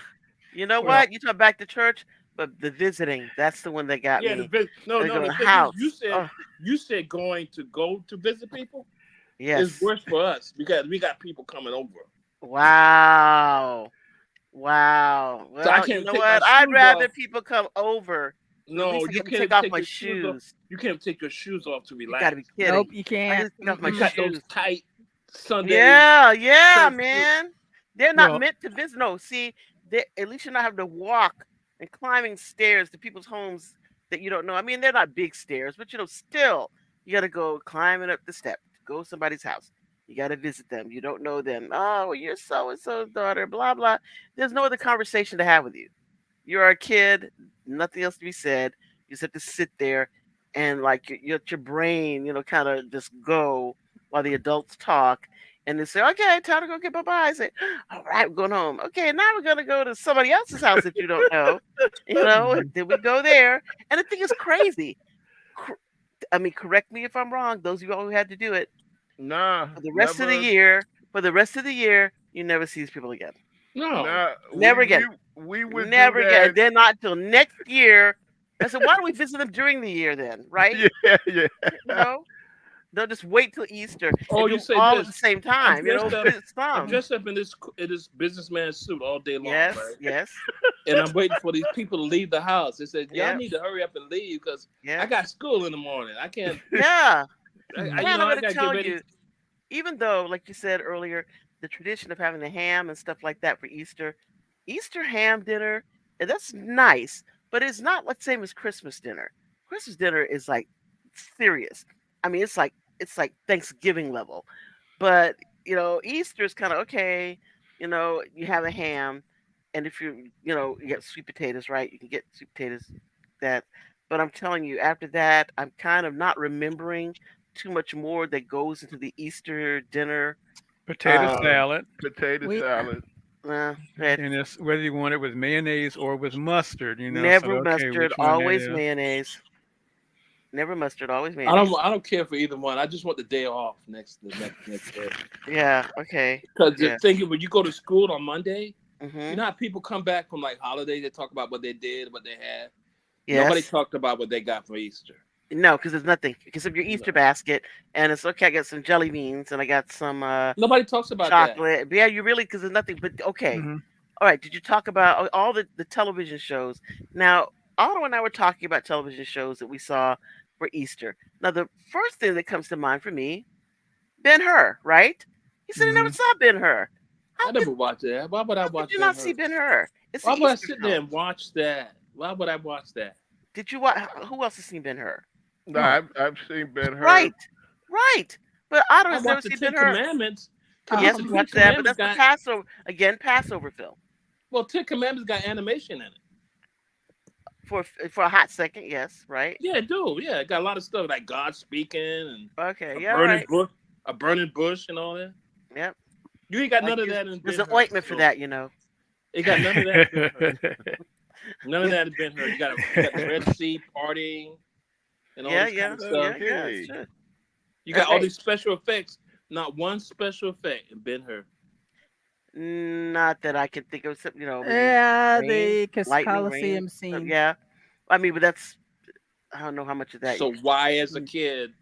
S1: you know
S2: Well,
S1: what? You talk back to church, but the visiting, that's the one that got
S3: Yeah,
S1: me.
S3: no,
S1: They
S3: no.
S1: go
S3: The
S1: to
S3: thing is,
S1: house. Oh,
S3: you said go to visit people is
S1: yes.
S3: worse for us because we got people coming over.
S1: Wow. Wow.
S3: So I
S1: Well, you
S3: can't
S1: know
S3: take my
S1: what? I'd
S3: shoes
S1: rather
S3: off.
S1: people come over, so at
S3: No,
S1: least I
S3: you
S1: get to take
S3: can't
S1: off
S3: take
S1: my
S3: your shoes off.
S1: shoes.
S3: You can't take your shoes off to
S1: You got to
S3: relax.
S1: be
S4: Nope,
S1: kidding.
S4: you
S1: I
S4: can't.
S1: just take off my
S3: You
S4: Mm-mm.
S3: got those
S1: shoes.
S3: tight Sunday
S1: Yeah, yeah,
S3: church shoes.
S1: man. They're not
S2: well,
S1: meant to visit. No, see, at least you're not having to walk and climbing stairs to people's homes that you don't know. I mean, they're not big stairs, but still, you got to go climbing up the step to go to somebody's house. You got to visit them. You don't know them. Oh, well, you're so and so's daughter, blah, blah. There's no other conversation to have with you. You're a kid, nothing else to be said. You just have to sit there and like your brain, kind of just go while the adults talk. And they say, okay, time to go get bye-bye. I say, all right, we're going home. Okay, now we're going to go to somebody else's house that you don't know.
S2: mhm.
S1: Then we go there. And the thing is crazy. Cor- I mean, correct me if I'm wrong, those of you all who had to do it.
S5: Nah,
S1: For the rest of the
S5: never.
S1: year, you never see these people again.
S3: No.
S5: Nah,
S1: Never again.
S5: we would do
S1: Never again.
S5: that.
S1: And then not until next year. I said, why don't we visit them during the year then, right?
S5: Yeah, yeah.
S1: You know, they'll just wait till Easter
S3: Oh,
S1: and
S3: you
S1: do them
S3: say
S1: all at
S3: this.
S1: the same
S3: I'm
S1: time.
S3: dressed up.
S1: Visit
S3: I'm
S1: some.
S3: dressed up in this businessman suit all day long,
S1: Yes,
S3: right?
S1: yes,
S3: And I'm waiting for these people to leave the house. They said, "Y'all
S1: yep,
S3: need to hurry up and leave because I
S1: yep.
S3: got school in the morning. I can't.
S1: Yeah.
S2: Mhm.
S1: Man, I'm
S3: I
S1: going to
S3: got to get
S1: tell
S3: ready."
S1: you, even though, like you said earlier, the tradition of having the ham and stuff like that for Easter ham dinner, that's nice, but it's not the same as Christmas dinner. Christmas dinner is like serious. I mean, it's like Thanksgiving level. But Easter is kind of okay. You have a ham, and if you get sweet potatoes, right? You can get sweet potatoes. That, but I'm telling you, after that, I'm kind of not remembering too much more that goes into the Easter dinner.
S2: Potato
S1: Um,
S2: salad,
S5: Potato
S4: We
S5: salad.
S1: that
S2: and it's whether you want it with mayonnaise or with mustard. So
S1: never
S2: okay,
S1: mustard,
S2: which one that
S1: always
S2: is?
S1: mayonnaise. Never mustard, always mayonnaise.
S3: I don't care for either one. I just want the day off next day.
S1: Yeah. Okay.
S3: Because the
S1: Yeah.
S3: thing is, when you go to school on Monday, you
S1: Mhm.
S3: know how people come back from like holidays. They talk about what they did, what they had. Nobody
S1: Yes.
S3: talked about what they got for Easter.
S1: No, because there's nothing except your Easter
S3: No.
S1: basket, and it's okay. I got some jelly beans, and I got some
S3: Nobody talks about that.
S1: chocolate. But yeah, you really because there's nothing. But okay,
S2: Hmm.
S1: all right. Did you talk about all the television shows? Now, Otto and I were talking about television shows that we saw for Easter. Now, the first thing that comes to mind for me, Ben Hur, right? He said he never
S2: Hmm.
S1: saw Ben Hur.
S3: I
S1: How could
S3: never watched that. Why would I
S1: how could
S3: watch
S1: you
S3: Ben
S1: not see
S3: Hur?
S1: Ben Hur? It's an
S3: Why would I
S1: Easter
S3: sit there
S1: film.
S3: and watch that? Why would I watch that?
S1: Did you watch? Who else has seen Ben Hur?
S5: No,
S2: No.
S5: I've seen Ben Hur.
S1: Right, right. But Otto
S3: I
S1: has never
S3: watched the
S1: seen Ben
S3: Ten
S1: Hur.
S3: Commandments.
S1: Yes,
S3: The
S1: we
S3: Ten
S4: um
S1: watched that, but
S3: Commandments
S1: that's the
S3: got
S1: Passover again. Passover film
S3: Ten Commandments got animation in it.
S1: for a hot second. Yes, right.
S3: Yeah, it do. Yeah, it got a lot of stuff like God speaking and
S1: Okay,
S3: a
S1: yeah, all
S3: burning
S1: right.
S3: bush, a burning bush, and all that.
S1: Yep.
S3: You ain't got
S1: Like
S3: none of that in
S1: there's
S3: Ben
S1: an
S3: Hur.
S1: ointment for
S3: So
S1: that.
S3: it got none of that in Ben Hur. None of that in Ben Hur. You got the Red Sea parting and all
S1: Yeah,
S3: this kind
S1: yeah,
S3: of
S1: yeah,
S3: stuff.
S1: yeah. It's
S5: Okay.
S1: true.
S3: You got all
S1: Okay.
S3: these special effects. Not one special effect in Ben Hur.
S1: Not that I can think of. Some, maybe
S4: yeah,
S1: rain,
S4: the
S1: lightning, rain.
S4: Coliseum
S1: Stuff.
S4: scene.
S1: Yeah. I mean, but that's I don't know how much of that
S3: So why, as a kid,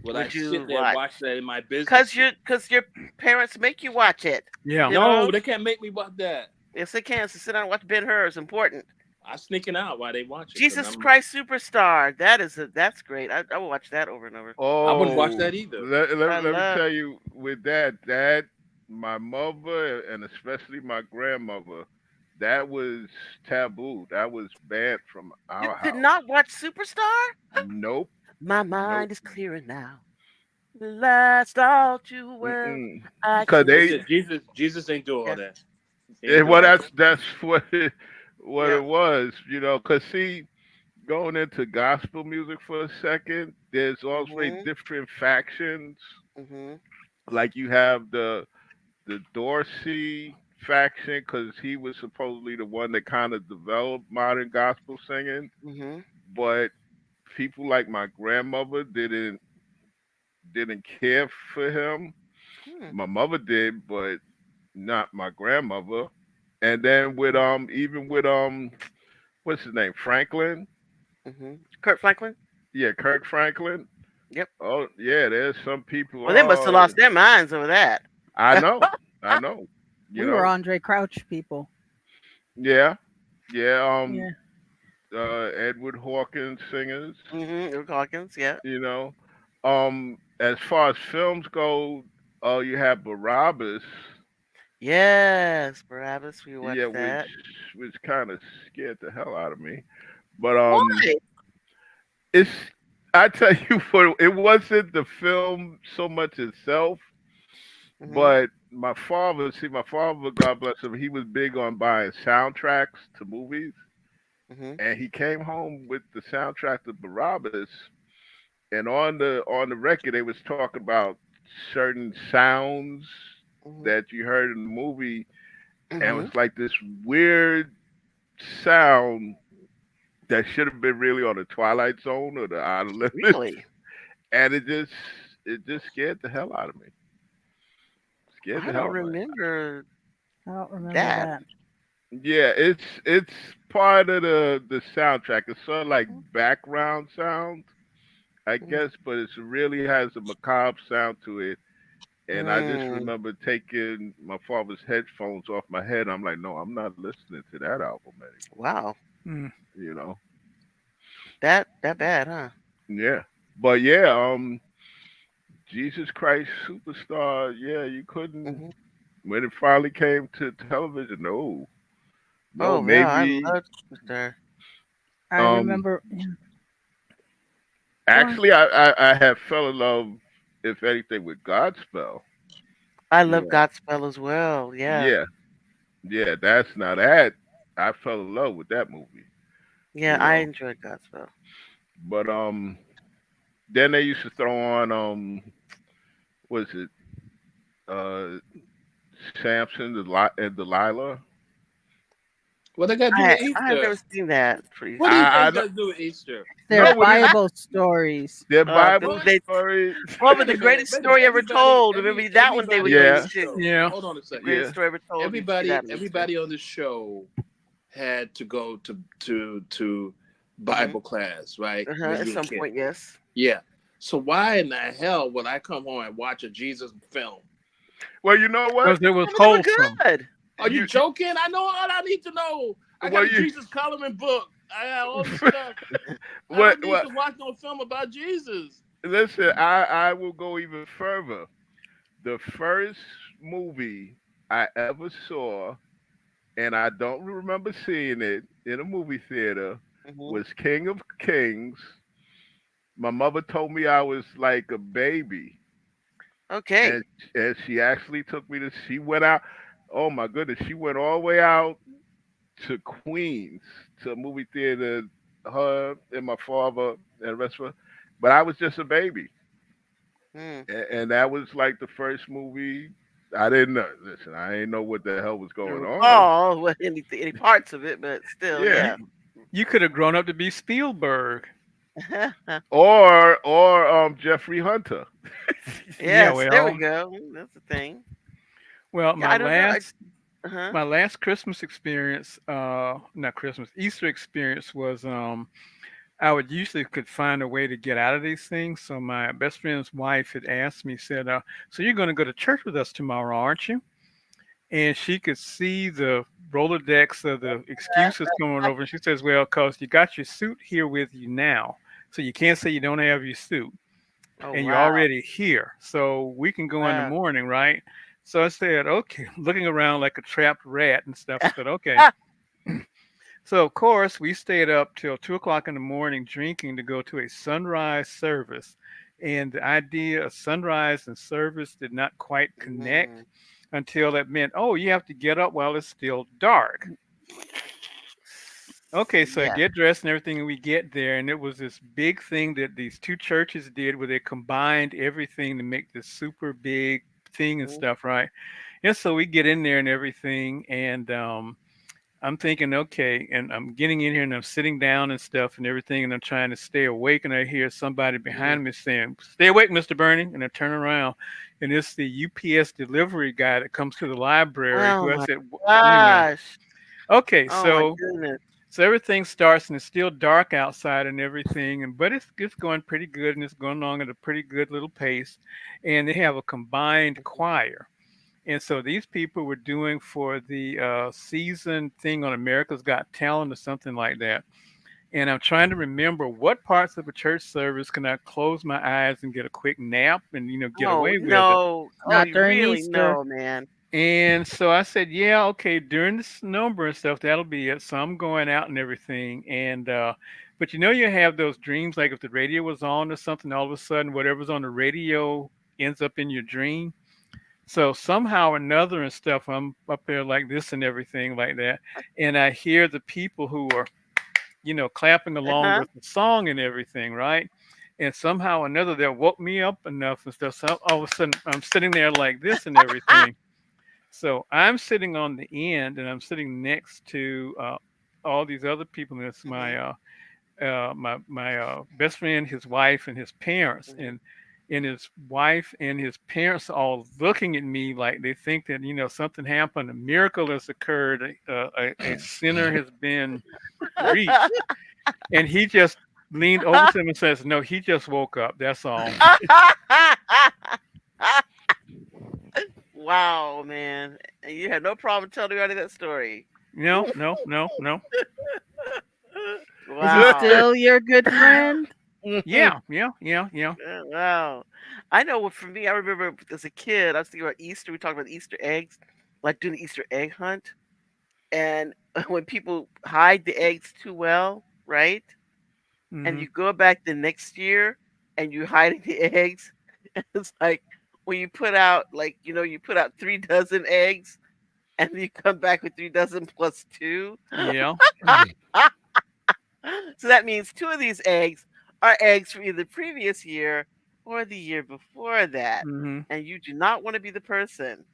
S3: would I
S1: would
S3: sit
S1: you
S3: there and
S1: watch.
S3: watch that in my business
S1: Cause
S3: suit?
S1: your parents make you watch it.
S2: Yeah.
S1: You
S3: No,
S1: know.
S3: they can't make me watch that.
S1: Yes, they can. So sit down and watch Ben Hur is important.
S3: I sneaking out while they watch it because
S1: Jesus
S3: I'm.
S1: Christ Superstar. That's great. I will watch that over and over.
S3: I wouldn't watch
S5: Oh,
S3: that either.
S1: I
S5: let me
S1: love.
S5: tell you, with that my mother and especially my grandmother, that was taboo. That was banned from
S1: You
S5: our
S1: could
S5: house.
S1: not watch Superstar.
S5: Nope,
S1: My
S5: nope.
S1: mind is clearer now. The last all too well.
S5: Mm-mm.
S1: I
S5: Because
S1: can
S5: they,
S1: see.
S3: Jesus ain't doing all
S1: Yeah.
S3: that. He ain't
S5: well,
S3: doing all that.
S5: that's what
S1: Yeah.
S5: it was, you know. Because see, going into gospel music for a second, there's also
S1: Mhm.
S5: different factions.
S1: Mhm.
S5: Like you have the Dorsey faction because he was supposedly the one that kind of developed modern gospel singing,
S1: Mhm.
S5: but people like my grandmother didn't care for him.
S1: Hmm.
S5: My mother did, but not my grandmother. And then with even with what's his name, Franklin?
S1: Mhm. Kurt Franklin.
S5: Yeah, Kirk Franklin.
S1: Yep.
S5: Oh yeah, there's some people.
S1: Well, they must have lost their minds over that.
S5: I know, I know. You
S4: We were
S5: know,
S4: Andre Crouch people.
S5: yeah, yeah.
S4: Yeah.
S5: Edward Hawkins singers.
S1: Mhm. Eric Hawkins. Yeah.
S5: You know, as far as films go, you have Barabbas,
S1: Yes, Barabbas. We
S5: yeah,
S1: watched that.
S5: which kind of scared the hell out of me. But
S1: Why?
S5: it's I tell you what, it wasn't the film so much itself,
S1: Mhm.
S5: but my father, God bless him, he was big on buying soundtracks to movies,
S1: Mhm.
S5: and he came home with the soundtrack to Barabbas, and on the record they was talking about certain sounds
S1: Mhm.
S5: that you heard in the movie, and it
S1: Mhm.
S5: was like this weird sound that should have been really on the Twilight Zone or the Outer Limits,
S1: Really?
S5: and it just scared the hell out of me. Scared
S1: I
S5: the
S1: don't
S5: hell out of me.
S1: remember
S4: I don't remember
S1: that.
S4: that.
S5: Yeah, it's part of the soundtrack. It's sort of like background sound, I
S1: Mhm.
S5: guess, but it really has a macabre sound to it. And I just
S1: Mm.
S5: remember taking my father's headphones off my head. I'm like, no, I'm not listening to that album anymore.
S1: Wow.
S2: Mm.
S5: You know?
S1: That bad, huh?
S5: Yeah. But yeah, Jesus Christ Superstar, yeah, you couldn't
S1: Mhm.
S5: when it finally came to television, no. No,
S1: Oh yeah, I
S5: maybe
S1: love Superstar.
S4: I
S5: um
S4: remember. Yeah. Go on.
S5: actually I have fell in love, if anything, with Godspell.
S1: I
S5: You
S1: love
S5: know.
S1: Godspell as well. Yeah.
S5: Yeah, yeah, that's not that. I fell in love with that movie,
S1: Yeah,
S5: you
S1: I
S5: know.
S1: enjoyed Godspell.
S5: But then they used to throw on was it uh Samson and Delilah?
S3: What they got to do with
S1: I have
S3: Easter?
S1: never seen that. Pretty
S3: What do you
S1: sure.
S5: I
S3: think
S5: know,
S3: got to do with Easter?
S4: They're
S5: no, what is
S4: Bible stories.
S5: their Bible
S3: What?
S1: They
S5: story?
S1: What was
S3: Wait
S1: the
S3: a minute.
S1: greatest
S3: Wait a minute.
S1: story ever told? Remember that one they would
S3: Everybody on
S1: use
S5: Yeah,
S3: this
S1: too.
S3: show.
S2: Yeah.
S3: Hold on a
S1: The
S3: second.
S1: greatest
S5: yeah,
S1: story ever told. You'd see that on Easter.
S3: Everybody on this show had to go to
S1: Hmm.
S3: Bible class, right? When
S1: At
S3: you were a
S1: some
S3: kid.
S1: point, yes.
S3: Yeah. So why in the hell would I come home and watch a Jesus film?
S5: well, you know what,
S2: Because it was
S1: Some of them were
S2: wholesome.
S1: good.
S3: Are you
S5: you
S3: joking? I know all I need to know. I got
S5: well
S3: a
S5: you
S3: Jesus coloring book. I got all this stuff. I don't need
S5: what
S3: to watch no film about Jesus.
S5: listen, I will go even further. The first movie I ever saw, and I don't remember seeing it in a movie theater,
S1: Hmm.
S5: was King of Kings. My mother told me I was like a baby,
S1: Okay.
S5: and she actually took me to. She went out. Oh my goodness, she went all the way out to Queens to a movie theater. Her and my father and the rest of her, but I was just a baby,
S1: Hmm.
S5: and that was like the first movie. I didn't know. Listen, I didn't know what the hell was
S1: To
S5: going on.
S1: recall what any parts of it, but still,
S5: Yeah,
S1: yeah.
S2: You you could have grown up to be Spielberg.
S5: or Jeffrey Hunter.
S2: Yeah,
S1: Yes, there we
S2: well,
S1: go. That's the thing.
S2: well,
S1: Yeah, I don't know. Uh-huh.
S2: my last Christmas experience, not Christmas, Easter experience was I would usually could find a way to get out of these things. So my best friend's wife had asked me, said, "So you're going to go to church with us tomorrow, aren't you?" and she could see the Rolodex of the excuses coming over. And she says, "Well, cause you got your suit here with you now, so you can't say you don't have your suit,
S1: Oh
S2: and you're
S1: wow.
S2: already here, so we can go in the
S1: Wow.
S2: morning, right?" So I said, "Okay," looking around like a trapped rat and stuff. I said, "Okay." So of course we stayed up till 2 o'clock in the morning drinking to go to a sunrise service. And the idea of sunrise and service did not quite connect
S1: Mm,
S2: until it meant, oh, you have to get up while it's still dark. Okay, so I
S1: yes.
S2: get dressed and everything, and we get there, and it was this big thing that these two churches did where they combined everything to make this super big thing and
S1: Mhm.
S2: stuff, right? And so we get in there and everything, and I'm thinking, okay, and I'm getting in here and I'm sitting down and stuff and everything, and I'm trying to stay awake, and I hear somebody
S1: Mhm.
S2: behind me saying, "Stay awake, Mr. Bernie," and I turn around, and it's the UPS delivery guy that comes to the library.
S1: Oh
S2: Who I
S1: my
S2: said,
S1: gosh.
S2: okay,
S1: Oh my
S2: so
S1: goodness.
S2: everything starts and it's still dark outside and everything, and but it's going pretty good and it's going along at a pretty good little pace, and they have a combined choir. And so these people were doing for the season thing on America's Got Talent or something like that. And I'm trying to remember what parts of a church service can I close my eyes and get a quick nap and get
S1: Oh
S2: away with it.
S1: no. Oh,
S4: Not
S1: you
S4: during
S1: really
S4: Easter.
S1: know, man.
S2: And so I said, yeah, okay, during this number and stuff, that'll be it. So I'm going out and everything. And but you have those dreams like if the radio was on or something, all of a sudden whatever's on the radio ends up in your dream. So somehow or another and stuff, I'm up there like this and everything like that, and I hear the people who are, clapping along
S1: Uh-huh.
S2: with the song and everything, right? And somehow or another, they woke me up enough and stuff. So all of a sudden, I'm sitting there like this and everything. So I'm sitting on the end, and I'm sitting next to all these other people. And it's
S1: Mhm.
S2: my best friend, his wife, and his parents,
S1: Mhm.
S2: and his wife and his parents all looking at me like they think that something happened, a miracle has occurred, a sinner has been reached, and he just leaned over to him and says, "No, he just woke up. That's all."
S1: Wow, man. And you had no problem telling me that story.
S2: No, no, no, no.
S4: Is he
S1: Wow.
S4: still your good friend?
S2: Yeah, yeah, yeah, yeah.
S1: Wow. I know what for me, I remember as a kid, I was thinking about Easter. We talked about Easter eggs, like doing the Easter egg hunt. And when people hide the eggs too well, right? And
S2: Hmm.
S1: you go back the next year and you hiding the eggs, it's like when you put out, like, you put out 3 dozen eggs and you come back with 3 dozen plus two.
S2: Yeah.
S1: So that means two of these eggs are eggs from either the previous year or the year before that.
S2: Hmm.
S1: And you do not want to be the person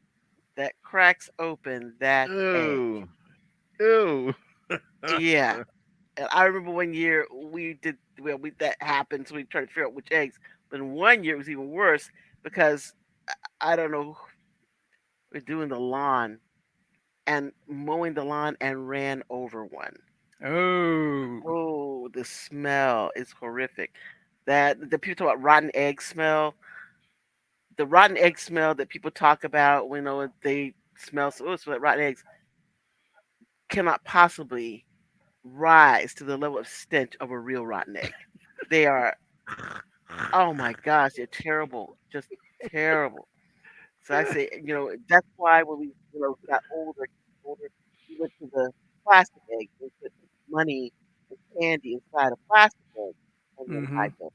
S1: that cracks open that egg.
S5: Ew. Ew.
S1: Yeah. And I remember one year we did, well, that happened, so we tried to figure out which eggs. But in one year it was even worse because I don't know, we're doing the lawn and mowing the lawn and ran over one.
S2: Oh.
S1: Oh, the smell is horrific. That the people talk about rotten egg smell. The rotten egg smell that people talk about when they smell so, oh, it smells like rotten eggs cannot possibly rise to the level of stench of a real rotten egg. They are, oh my gosh, they're terrible, just terrible. So I say, that's why when we, got older, we went to the plastic eggs. We put money and candy inside a plastic egg and then
S2: Hmm.
S1: hide them.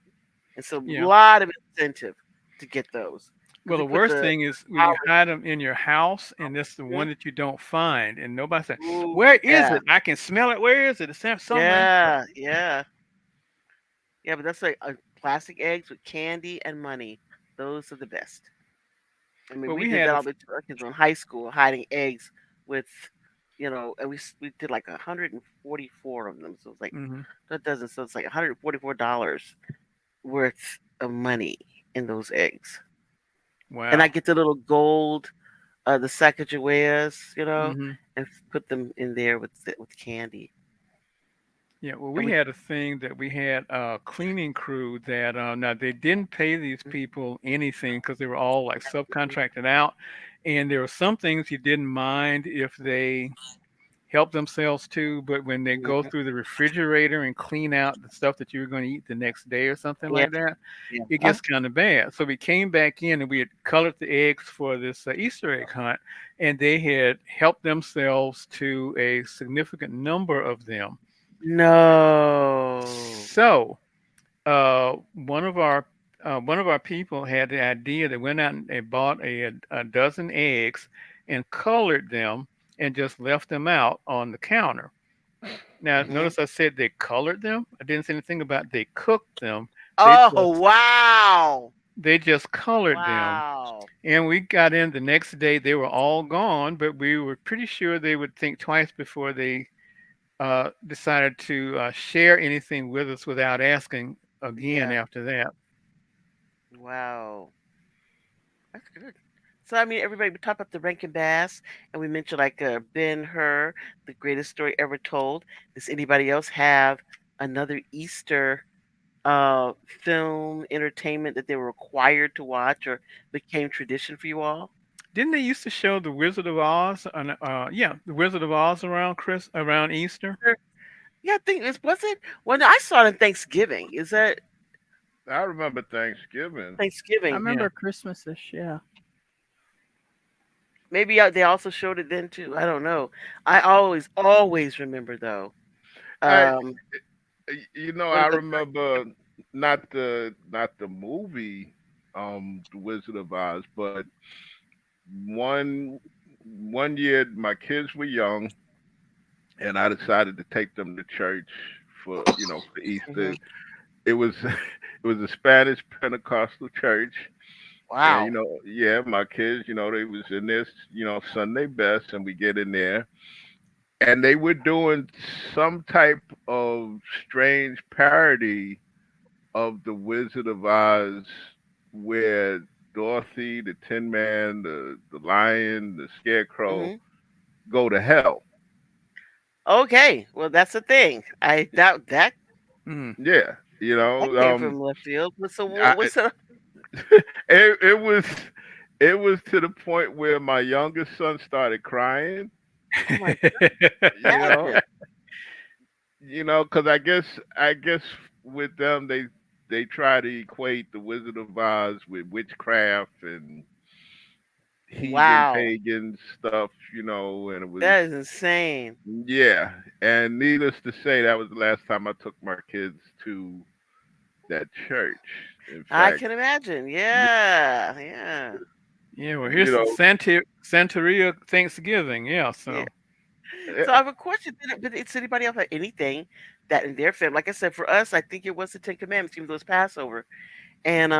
S1: And so a
S2: Yeah.
S1: lot of incentive to get those because
S2: Well,
S1: we
S2: the
S1: put
S2: worst
S1: the
S2: thing is when you
S1: powder.
S2: hide them in your house, and that's the one that you don't find, and nobody says,
S1: Ooh,
S2: "Where is
S1: yeah,
S2: it? I can smell it. Where is it? It's there somewhere."
S1: yeah, yeah, yeah. But that's like plastic eggs with candy and money. Those are the best. I mean,
S2: Well,
S1: we
S2: we
S1: did
S2: had
S1: that
S2: a.
S1: all the our kids were in high school, hiding eggs with, and we did like 144 of them. So it's like
S2: Hmm.
S1: that doesn't. So it's like $144 worth of money in those eggs, and I
S2: Wow.
S1: get the little gold, the Sacagaweas,
S2: Hmm.
S1: and put them in there with candy.
S2: Yeah, well,
S1: And
S2: we
S1: we,
S2: had a thing that we had a cleaning crew that now they didn't pay these people anything because they were all like subcontracted out, and there were some things you didn't mind if they help themselves to, but when they go
S1: Mhm.
S2: through the refrigerator and clean out the stuff that you were going to eat the next day or something
S1: Yeah,
S2: like that,
S1: yeah.
S2: it gets kind of bad. So we came back in and we had colored the eggs for this Easter egg hunt, and they had helped themselves to a significant number of them.
S1: No.
S2: So one of our people had the idea. They went out and they bought a dozen eggs and colored them and just left them out on the counter. Now,
S1: Mhm.
S2: notice I said they colored them. I didn't say anything about they cooked them. They
S1: Oh,
S2: just
S1: wow.
S2: they just colored them.
S1: Wow.
S2: And we got in the next day. They were all gone, but we were pretty sure they would think twice before they decided to share anything with us without asking again
S1: Yeah.
S2: after that.
S1: Wow. That's good. So I mean, everybody we talked about the Rankin Bass, and we mentioned like Ben Hur, the greatest story ever told. Does anybody else have another Easter film entertainment that they were required to watch or became tradition for you all?
S2: Didn't they used to show the Wizard of Oz? Yeah, the Wizard of Oz around Easter.
S1: Sure. Yeah, I think it was it. Well, no, I saw it on Thanksgiving. Is that
S5: I remember Thanksgiving.
S4: I
S1: Thanksgiving?
S2: Yeah,
S4: remember Christmasish. Yeah.
S1: Maybe they also showed it then too. I don't know. I always remember though.
S5: I,
S1: Um, one
S5: I
S1: of the
S5: remember not the movie, The Wizard of Oz, but one one year my kids were young, and I decided to take them to church for
S1: mhm.
S5: Easter. It was it was a Spanish Pentecostal church, and
S1: Wow.
S5: yeah, my kids, they was in this, Sunday best, and we get in there, and they were doing some type of strange parody of the Wizard of Oz, where Dorothy, the Tin Man, the Lion, the Scarecrow
S1: Hmm.
S5: go to hell.
S1: Okay, well that's the thing. I doubt that
S2: mm.
S5: Yeah,
S1: that came from left field. So
S5: I,
S1: what's the?
S5: it was to the point where my youngest son started crying.
S1: Oh my
S5: You know,
S1: goodness!
S5: because I guess with them they try to equate the Wizard of Oz with witchcraft and heathen
S1: Wow,
S5: pagan stuff, and it was,
S1: that is insane.
S5: yeah. And needless to say, that was the last time I took my kids to that church. In
S1: I
S5: fact,
S1: can imagine.
S5: y-
S1: Yeah, yeah,
S2: Yeah, well,
S5: you
S2: here's
S5: know,
S2: Santeria Thanksgiving. Yeah,
S1: yeah.
S2: so
S1: So I
S5: eh,
S1: have a question. But it's anybody else have anything that in their family? Like I said, for us, I think it was the Ten Commandments, even though it's Passover, and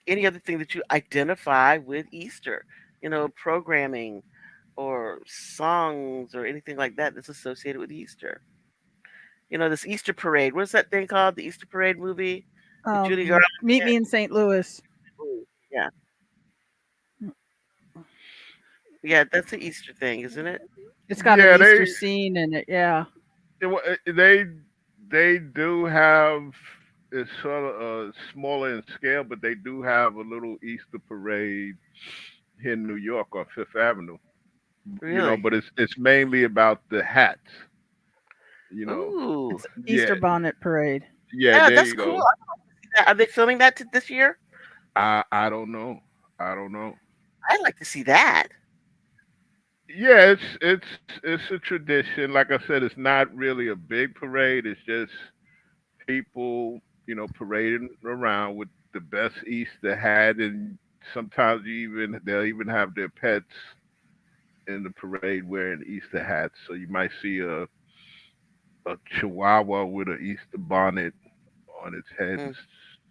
S1: any other thing that you identify with Easter. Programming or songs or anything like that that's associated with Easter. This Easter parade. What's that thing called? The Easter parade movie with Judy Garland.
S4: Meet me in St. Louis.
S1: Yeah, yeah, that's the Easter thing, isn't it?
S4: It's got an
S5: yeah,
S4: Easter scene in it. Yeah.
S5: they do have, it's sort of smaller in scale, but they do have a little Easter parade here in New York on Fifth Avenue.
S1: Really?
S5: But it's mainly about the hats. You know,
S1: Ooh,
S4: It's
S5: yeah,
S4: Easter bonnet parade.
S5: yeah.
S1: yeah,
S5: There
S1: that's
S5: you
S1: cool.
S5: go.
S1: Are they filming that this year?
S5: I don't know. I don't know.
S1: I'd like to see that.
S5: Yeah, it's a tradition. Like I said, it's not really a big parade. It's just people, parading around with the best Easter hat, and sometimes they'll even have their pets in the parade wearing Easter hats. So you might see a Chihuahua with an Easter bonnet on its head and
S1: Mm,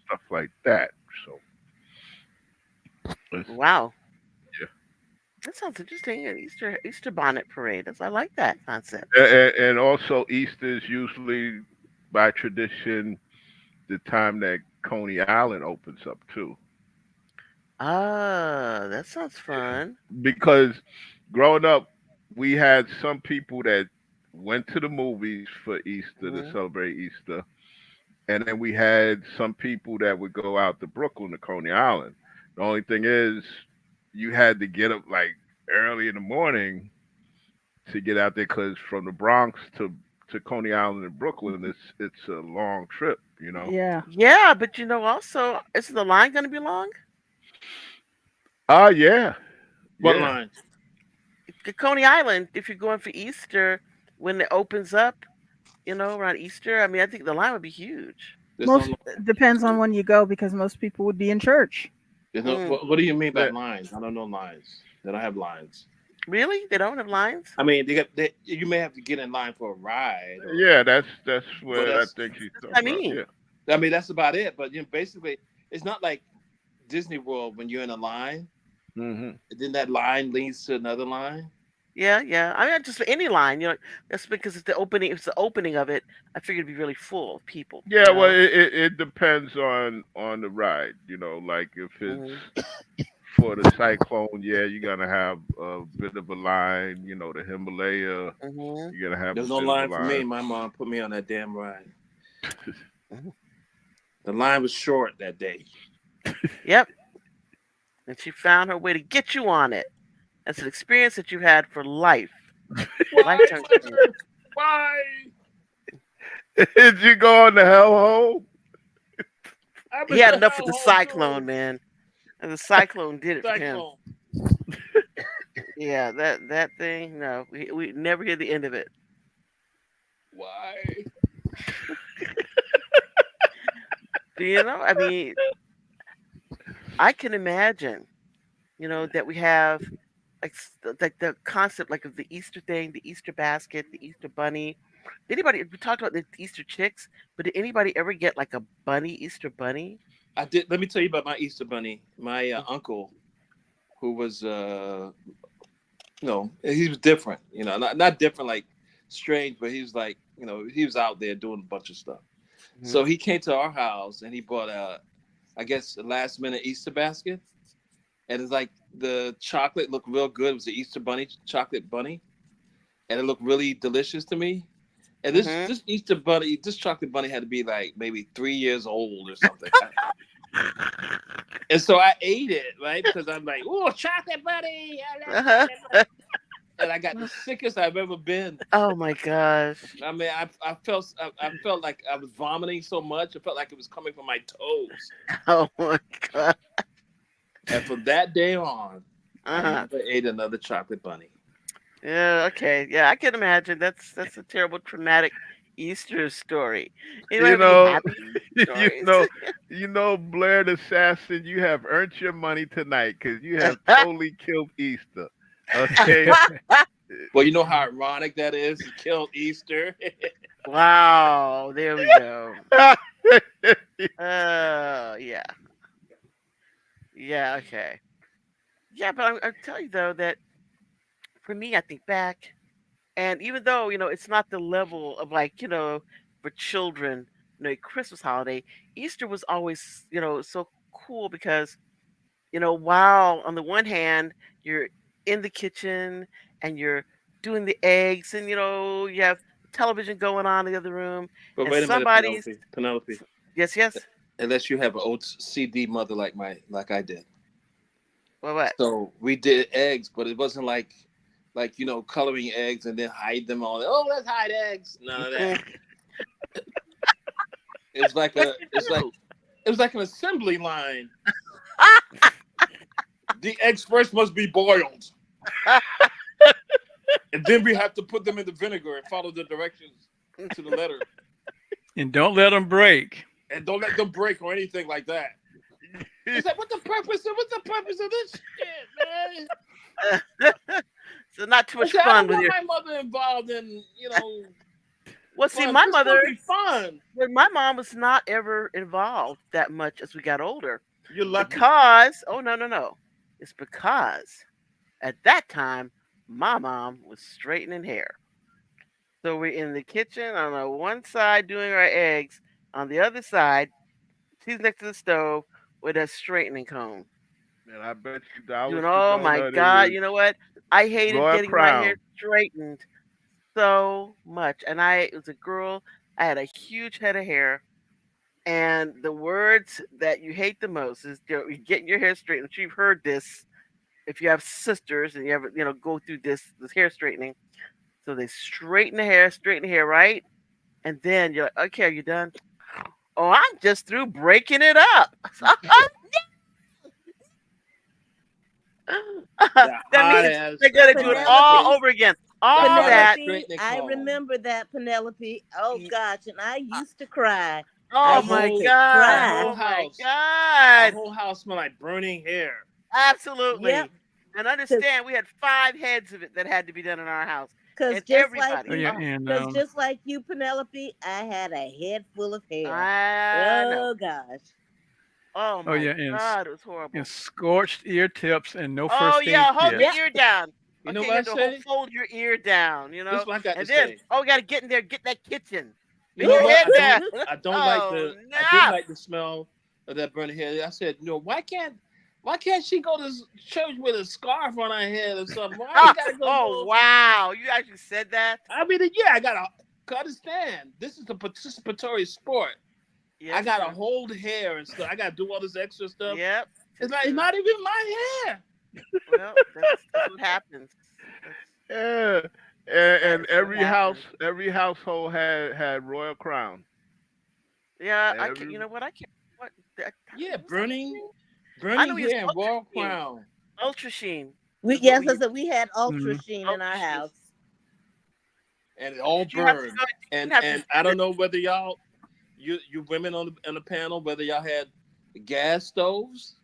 S5: stuff like that. So it's,
S1: wow,
S5: yeah,
S1: that sounds interesting. An Easter bonnet parade. I like that concept.
S5: and also Easter is usually by tradition the time that Coney Island opens up too.
S1: Ah, that sounds fun.
S5: Because growing up, we had some people that went to the movies for Easter to
S1: Hmm.
S5: celebrate Easter, and then we had some people that would go out to Brooklyn to Coney Island. The only thing is, you had to get up like early in the morning to get out there because from the Bronx to Coney Island and Brooklyn, it's a long trip, you know.
S4: Yeah.
S1: Yeah, but also, is the line going to be long?
S5: Yeah,
S3: What
S5: yeah,
S3: line?
S1: Coney Island, if you're going for Easter, when it opens up, around Easter, I mean, I think the line would be huge.
S3: There's no
S4: Most
S3: line.
S4: depends on when you go because most people would be in church.
S3: There's no.
S1: Mm.
S3: What do you mean by
S5: yeah,
S3: lines? I don't know lines. They don't have lines.
S1: Really? They don't have lines?
S3: I mean, they got. You may have to get in line for a ride, or
S5: yeah. That's
S3: but
S5: what I
S3: that's.
S5: think she's
S1: That's what
S5: talking
S1: I
S5: about.
S1: mean.
S5: Yeah.
S3: I mean, that's about it. But basically, it's not like Disney World when you're in a line,
S5: Hmm.
S3: and then that line leads to another line.
S1: Yeah, yeah. I mean, just for any line, that's because it's the opening. It's the opening of it. I figured it'd be really full of people.
S5: Yeah, well, it depends on the ride, you know. Like if it's
S1: Hmm.
S5: for the cyclone, yeah, you're gonna have a bit of a line. You know, the Himalaya,
S1: Hmm.
S5: you're gonna have a
S3: There's no
S5: bit of a
S3: line for me.
S5: line.
S3: My mom put me on that damn ride.
S1: Hmm.
S3: The line was short that day.
S1: Yep. And she found her way to get you on it. That's an experience that you had for life,
S3: Why,
S1: lifetime experience.
S3: mother? Why?
S5: Did you go on the hellhole?
S3: I'm
S1: He
S3: in
S1: had
S3: the
S1: enough with the
S3: hellhole
S1: cyclone,
S3: too.
S1: man. And the cyclone did it for him.
S3: Cyclone.
S1: Yeah, that thing. No, we never hear the end of it.
S3: Why?
S1: Do you know? I mean, I can imagine. That we have like the concept like of the Easter thing, the Easter basket, the Easter bunny. Did anybody we talked about the Easter chicks, but did anybody ever get like a bunny, Easter bunny?
S3: I did. Let me tell you about my Easter bunny. My uncle, who was, he was different. Not different like strange, but he was like, he was out there doing a bunch of stuff.
S1: Hmm.
S3: So he came to our house and he bought I guess, a last minute Easter basket, and it's like the chocolate looked real good. It was the Easter bunny, chocolate bunny, and it looked really delicious to me. And this
S1: Hmm.
S3: this Easter bunny, this chocolate bunny had to be like maybe 3 years old or something. And so I ate it, right? Because I'm like, oh, chocolate bunny. I love
S1: Uh-huh.
S3: chocolate bunny. And I got the sickest I've ever been.
S1: Oh my gosh.
S3: I mean, I felt like I was vomiting so much. I felt like it was coming from my toes.
S1: Oh my god.
S3: And from that day on, I
S1: Uh-huh.
S3: never ate another chocolate bunny.
S1: Yeah, okay. Yeah, I can imagine. That's a terrible traumatic Easter story. Anybody
S5: You
S1: have any
S5: know,
S1: happy
S5: you
S1: stories?
S5: know, Blair the Assassin. You have earned your money tonight because you have totally killed Easter. Okay.
S3: Well, you know how ironic that is. He killed Easter.
S1: Wow, there we go. Yeah. Yeah, okay. Yeah, but I'll tell you though that for me, I think back, and even though it's not the level of like for children, a Christmas holiday, Easter was always so cool because while on the one hand you're in the kitchen and you're doing the eggs, and you have television going on in the other room,
S3: But
S1: and
S3: wait a minute,
S1: somebody's
S3: Penelope. Penelope.
S1: yes, yes.
S3: Unless you have an old CD mother like I did.
S1: Well, what?
S3: So we did eggs, but it wasn't like coloring eggs and then hide them all. Oh, let's hide eggs. None of that.
S1: Mm.
S3: It was like
S1: What
S3: a
S1: you
S3: it's like
S1: do?
S3: it was like an assembly line. The eggs first must be boiled, and then we have to put them in the vinegar and follow the directions to the letter,
S2: And don't let them break.
S3: and don't let them break or anything like that. It's like, what's the purpose of this shit, man?
S1: So not too
S3: I
S1: much
S3: said, I
S1: fun
S3: don't
S1: with
S3: want
S1: your.
S3: my mother involved in,
S1: Well, see,
S3: fun.
S1: my
S3: This is
S1: mother,
S3: supposed to be fun.
S1: well, my mom was not ever involved that much as we got older
S3: You're lucky.
S1: because, oh no, no, no, it's because at that time my mom was straightening hair. So we're in the kitchen on the one side doing our eggs, on the other side she's next to the stove with a straightening comb.
S5: And I bet you dollars
S1: Doing,
S5: to
S1: oh my
S5: donut, it
S1: God,
S5: was
S1: you know what? I hated
S5: Royal
S1: getting my hair
S5: Crown.
S1: straightened so much. And I was a girl, I had a huge head of hair. And the words that you hate the most is, you're getting your hair straightened. You've heard this if you have sisters and you ever go through this hair straightening, so they straighten the hair, right? And then you're like, okay, are you done? Oh, I'm just through breaking it up.
S3: That
S1: That
S3: hot
S1: means
S3: ass
S1: they gotta do it all
S3: straight,
S6: Penelope,
S1: over again.
S3: that
S1: All
S3: hot ass
S1: that.
S6: Penelope,
S3: straightening
S6: I
S3: comb.
S6: remember that, Penelope. Oh
S1: y-
S6: gosh, and I used to cry. I
S1: Oh
S3: Our
S1: my
S6: used
S3: whole
S6: to
S1: god.
S3: our
S6: cry.
S3: whole
S1: Oh my
S3: house, our
S1: god.
S3: whole house smelled like burning hair.
S6: Yep,
S1: Absolutely. And
S6: cause,
S1: understand, we had 5 heads of it that had to be done in our house,
S6: 'cause
S1: and
S6: just like
S2: Oh
S1: everybody.
S2: yeah,
S6: you,
S1: Oh,
S2: and
S6: 'cause just like you, Penelope, I had a head full of hair.
S1: I know.
S6: Oh gosh.
S1: Oh
S2: oh
S1: my
S2: yeah,
S1: god, it was
S2: and
S1: horrible.
S2: scorched ear tips and no
S1: Oh
S2: first aid
S1: yeah, hold
S2: kit.
S1: the
S6: Yep.
S1: ear down.
S3: You know
S1: Okay,
S3: what
S1: you
S3: I
S1: have to
S3: say?
S1: fold your ear down,
S3: This is what I got to
S1: and then
S3: say.
S1: we got to get in there, get that kitchen,
S3: You
S1: get
S3: know
S1: your
S3: what?
S1: head down.
S3: I don't like
S1: Oh
S3: the I didn't
S1: no!
S3: like the smell of that burning hair. I said, no, why can't she go to church with a scarf on her head or something? Why you gotta go
S1: Oh
S3: full?
S1: wow, you actually said that?
S3: I mean, yeah, I gotta understand. This is a participatory sport. I
S1: Yes,
S3: gotta
S1: true.
S3: hold hair and stuff. I gotta do all this extra stuff.
S1: Yep,
S3: It's
S1: true,
S3: like it's
S1: true.
S3: not even my hair.
S1: Well, that's what happens. That's
S5: Yeah, and
S1: that's what happens.
S5: every household had royal crown.
S1: Yeah, I can.
S5: Every
S1: You know what? I can't. What?
S3: Yeah,
S1: Was that a
S3: burning
S1: thing? I know
S3: burning
S1: we used
S3: hair and
S1: Ultra
S3: royal
S1: Sheen.
S3: crown.
S1: Ultra Sheen
S6: We
S1: is what
S6: yes,
S1: we
S6: I
S1: used.
S6: said we had ultra
S2: Mhm.
S6: sheen in
S1: Ultra
S6: our
S1: Sheen.
S6: house.
S3: And it all
S1: Did you have to
S3: burned.
S1: go? You have to
S3: And I
S1: stick
S3: don't
S1: it.
S3: know whether y'all you women on the panel whether y'all had gas stoves.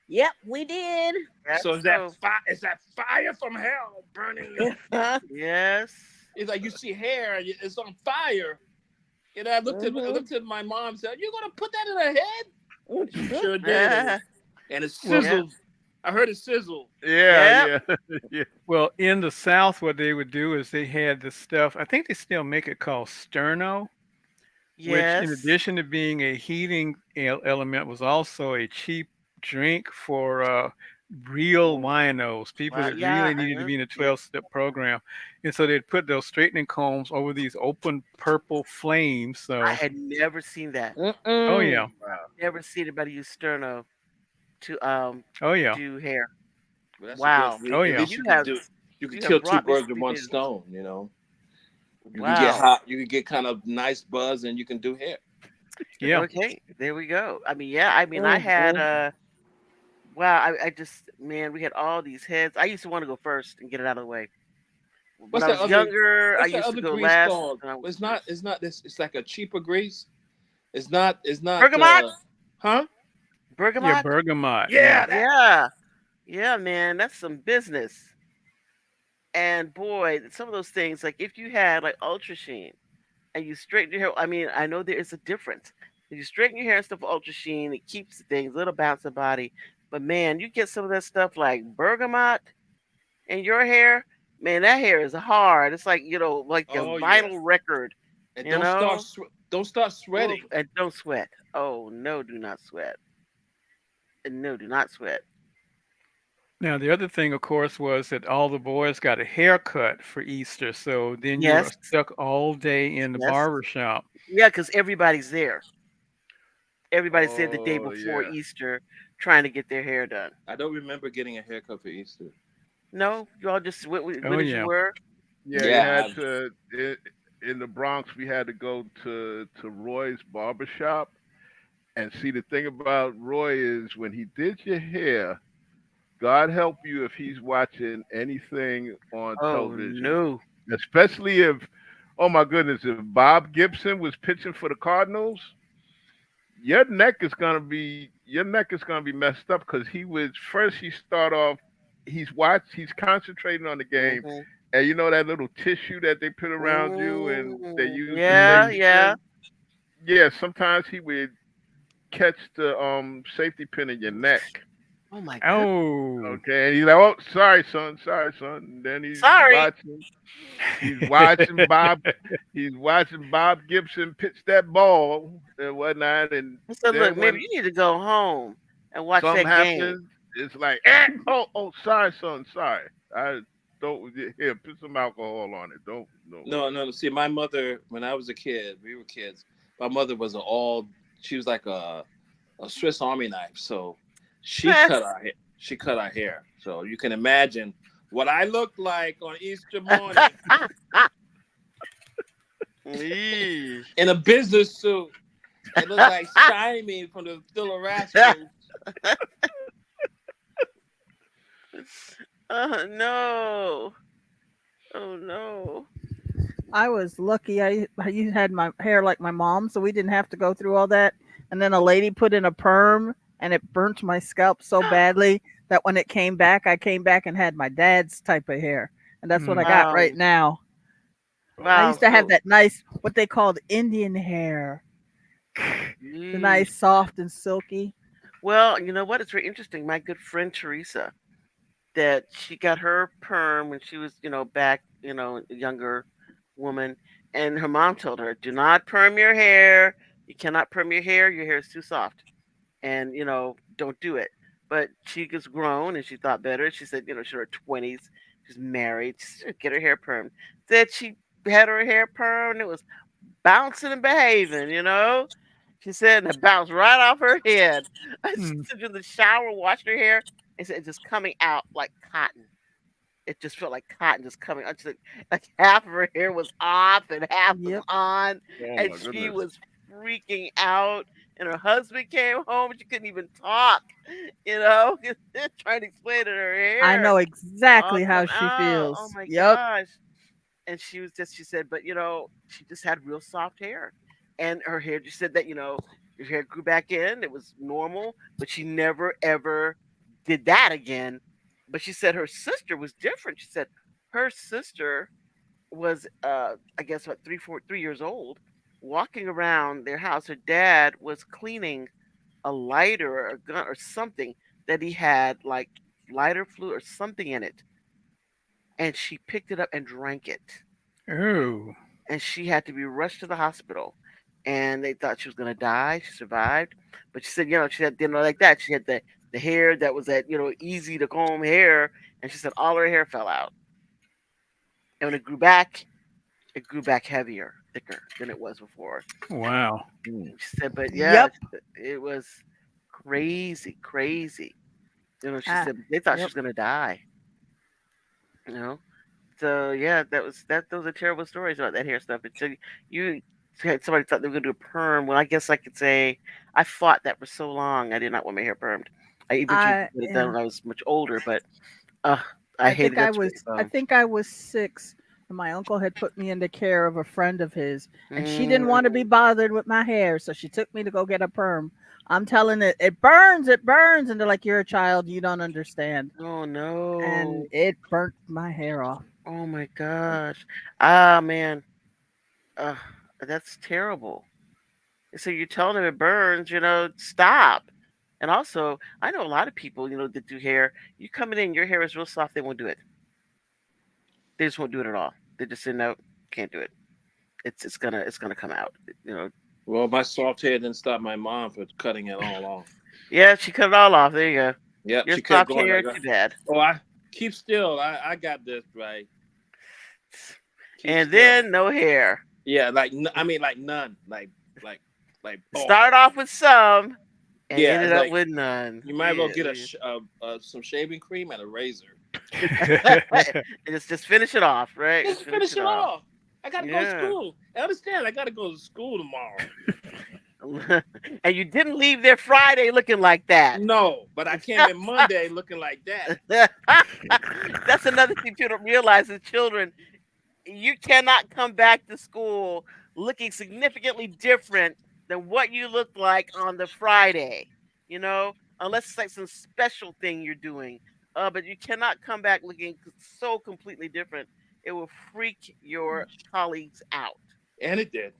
S6: Yep, we did.
S1: That's
S3: So is that
S1: so.
S3: fire? Is that fire from hell burning your?
S1: Yes.
S3: It's like you see hair, it's on fire. And I
S6: Hmm.
S3: looked at my mom and said, "You're gonna put that in her head?" She sure did,
S1: Yeah.
S3: and it
S2: Well,
S1: Yep.
S3: sizzled. I heard it sizzle.
S5: yeah,
S1: Yep.
S5: yeah, yeah.
S2: well, in the South, what they would do is they had this stuff. I think they still make it called sterno, which, in
S1: Yes.
S2: addition to being a heating element, was also a cheap drink for real winos, people
S1: Well,
S2: that
S1: yeah.
S2: really needed to be in a
S1: Yeah.
S2: 12-step program. And so they'd put those straightening combs over these open purple flames.
S1: I
S2: So,
S1: had never seen that.
S2: oh
S6: Mm-mm.
S2: yeah,
S5: Wow.
S1: Never seen anybody use sterno to
S2: oh yeah,
S1: do hair.
S3: Well, that's a good.
S1: Wow.
S2: oh
S3: At
S2: yeah,
S3: least
S1: You have
S3: you can
S1: you have
S3: kill two
S1: brought me
S3: birds
S1: some
S3: with one
S1: news.
S3: stone. You know, you can get
S1: Wow.
S3: hot. You can get kind of nice buzz, and you can do hair.
S2: yeah.
S1: Okay, there we go. I mean, yeah, I mean, I had
S6: Mm-mm.
S1: wow, I just man, we had all these heads. I used to want to go first and get it out of the way. When
S3: What's
S1: I
S3: that
S1: was
S3: other?
S1: younger, I
S3: What's that
S1: used to
S3: other
S1: go
S3: grease
S1: last,
S3: called?
S1: and I was
S3: It's not.
S1: first.
S3: It's not this. It's like a cheaper grease. It's not. It's not.
S1: Bergamot,
S3: Huh?
S2: Yeah,
S1: bergamot.
S2: bergamot.
S3: Yeah,
S2: Yeah.
S3: that.
S1: Yeah, yeah, man, that's some business. And boy, some of those things, like if you had like Ultra Sheen and you straighten your hair, I mean, I know there is a difference. If you straighten your hair and stuff with Ultra Sheen, it keeps things a little bouncy body. But man, you get some of that stuff like bergamot in your hair, man, that hair is hard. It's like, like a
S3: Oh yeah.
S1: vinyl record,
S3: And
S1: you know?
S3: don't start
S1: Oof,
S3: sweating.
S1: and don't sweat. Oh, no, do not sweat. And no, do not sweat.
S2: Now, the other thing, of course, was that all the boys got a haircut for Easter. So then you were
S1: Yes,
S2: stuck all day in the
S1: yes.
S2: barber shop.
S1: Yeah, because everybody's there. Everybody's there the day
S5: Oh
S1: before
S5: yeah,
S1: Easter trying to get their hair done.
S3: I don't remember getting a haircut for Easter.
S1: No, you all just
S2: Oh
S1: went as you
S2: yeah.
S1: were.
S5: yeah. You
S3: Yeah.
S5: had to in the Bronx. We had to go to Roy's barbershop. And see, the thing about Roy is when he did your hair, God help you if he's watching anything on
S1: Oh
S5: television,
S1: no.
S5: especially if, oh my goodness, if Bob Gibson was pitching for the Cardinals, your neck is gonna be messed up because he was first. He start off, he's concentrating on the game,
S1: Hmm.
S5: and you know that little tissue that they put around you and they use to
S1: Yeah,
S5: safety
S1: yeah.
S5: pin. Yeah, sometimes he would catch the safety pin in your neck.
S1: Oh my goodness.
S2: Oh.
S5: Okay, and he's like, "Oh, sorry, son." And then
S1: Sorry.
S5: Bob, he's watching Bob Gibson pitch that ball and whatnot, and
S1: I said, look,
S5: then
S1: maybe
S5: when
S1: you need to go home and watch
S5: something
S1: that game.
S5: happens, it's like, sorry, son, sorry. I don't here, put some alcohol on it. Don't no.
S3: No, no. See, my mother, when I was a kid, we were kids. My mother she was like a Swiss Army knife. So she cut our hair. she cut our hair. So you can imagine what I looked like on Easter morning
S1: Eesh.
S3: in a business suit. It looked like Shiny from the Thriller Rascals.
S1: Oh no. Oh no.
S4: I was lucky. I had my hair like my mom, so we didn't have to go through all that. And then a lady put in a perm, and it burnt my scalp so badly that when it came back, I came back and had my dad's type of hair, and that's what I
S2: Mm.
S4: got
S1: Wow.
S4: right now. I
S1: Wow.
S4: used to have
S1: So,
S4: that nice, what they called Indian hair, the
S1: yeesh.
S4: nice, soft and silky.
S1: Well, you know what? It's very interesting. My good friend Teresa, that she got her perm when she was, back, a younger woman, and her mom told her, "Do not perm your hair. You cannot perm your hair. Your hair is too soft, and don't do it." But she was grown and she thought better. She said, she's in her 20s. She's married. She said, get her hair permed. Said she had her hair permed. And it was bouncing and behaving. She said, and it bounced right off her head. She
S2: Mm.
S1: took in the shower, washed her hair, and said, it's just coming out like cotton. It just felt like cotton just coming. I just like half of her hair was off and half was
S4: Yep.
S1: on,
S5: Oh
S1: and
S5: my
S1: she
S5: goodness.
S1: was freaking out. And her husband came home, and she couldn't even talk, you know, trying to explain that her
S4: I
S1: hair
S4: know
S1: all
S4: exactly how
S1: come
S4: she
S1: out. Oh
S4: feels.
S1: my
S4: Yep.
S1: gosh! And she said, but she just had real soft hair, and her hair. She said that her hair grew back in. It was normal, but she never ever did that again. But she said her sister was different. She said her sister was I guess what 3 years old, walking around their house. Her dad was cleaning a lighter or a gun or something that he had, like lighter fluid or something in it, and she picked it up and drank it,
S2: Oh.
S1: and she had to be rushed to the hospital. And they thought she was gonna die. She survived, but she said, she had, like that. She had the hair that was that easy to comb hair, and she said all her hair fell out, and when it grew back heavier, thicker than it was before.
S2: Wow.
S5: Hmm.
S1: She said, but yeah,
S4: Yep.
S1: it was crazy, crazy. She
S4: Ah,
S1: said they thought she
S4: yep.
S1: was gonna die. You know, so yeah, those are terrible stories about that hair stuff. It's you had somebody thought they were gonna do a perm. Well, I guess I could say I fought that for so long. I did not want my hair permed. I eventually did
S4: I
S1: get it done
S4: yeah.
S1: when I was much older, but uh, I hated that to the
S4: I
S1: bone.
S4: think I was 6, and my uncle had put me in the care of a friend of his, and she didn't want to be
S1: Mm,
S4: bothered with my hair, so she took me to go get a perm. I'm telling it, it burns, and they're like, "You're a child, you don't understand,"
S1: oh
S4: and
S1: no!
S4: it burnt my hair off.
S1: Oh my gosh! Ah man, uh, that's terrible. So you're telling them it burns, stop. And also, I know a lot of people, that do hair. You coming in, your hair is real soft, they won't do it. They just won't do it at all. They just say no, can't do it. It's gonna come out. You know.
S3: Well, my soft hair didn't stop my mom from cutting it all off.
S1: Yeah, she cut it all off. There you go.
S3: Yep,
S1: Your
S3: she kept
S1: soft
S3: going
S1: hair,
S3: like,
S1: too bad.
S3: "Oh, I keep still. I got this right. Keep
S1: And
S3: still."
S1: then no hair.
S3: Yeah, like I mean, like none, like like
S1: Start
S3: awful.
S1: off with some and
S3: Yeah,
S1: ended
S3: it's
S1: up
S3: like
S1: with none.
S3: you might as well
S1: Yeah.
S3: get some shaving cream and a razor.
S1: Just finish it off, right? Just
S3: Just
S1: finish
S3: finish
S1: it
S3: it
S1: off.
S3: off. I gotta go to
S1: Yeah.
S3: school. I understand. I gotta go to school tomorrow.
S1: And you didn't leave there Friday looking like that.
S3: No, but I came in Monday looking like that.
S1: That's another thing people don't realize as children. You cannot come back to school looking significantly different than what you looked like on the Friday, unless it's like some special thing you're doing. But you cannot come back looking so completely different. It will freak your colleagues out.
S3: And it did.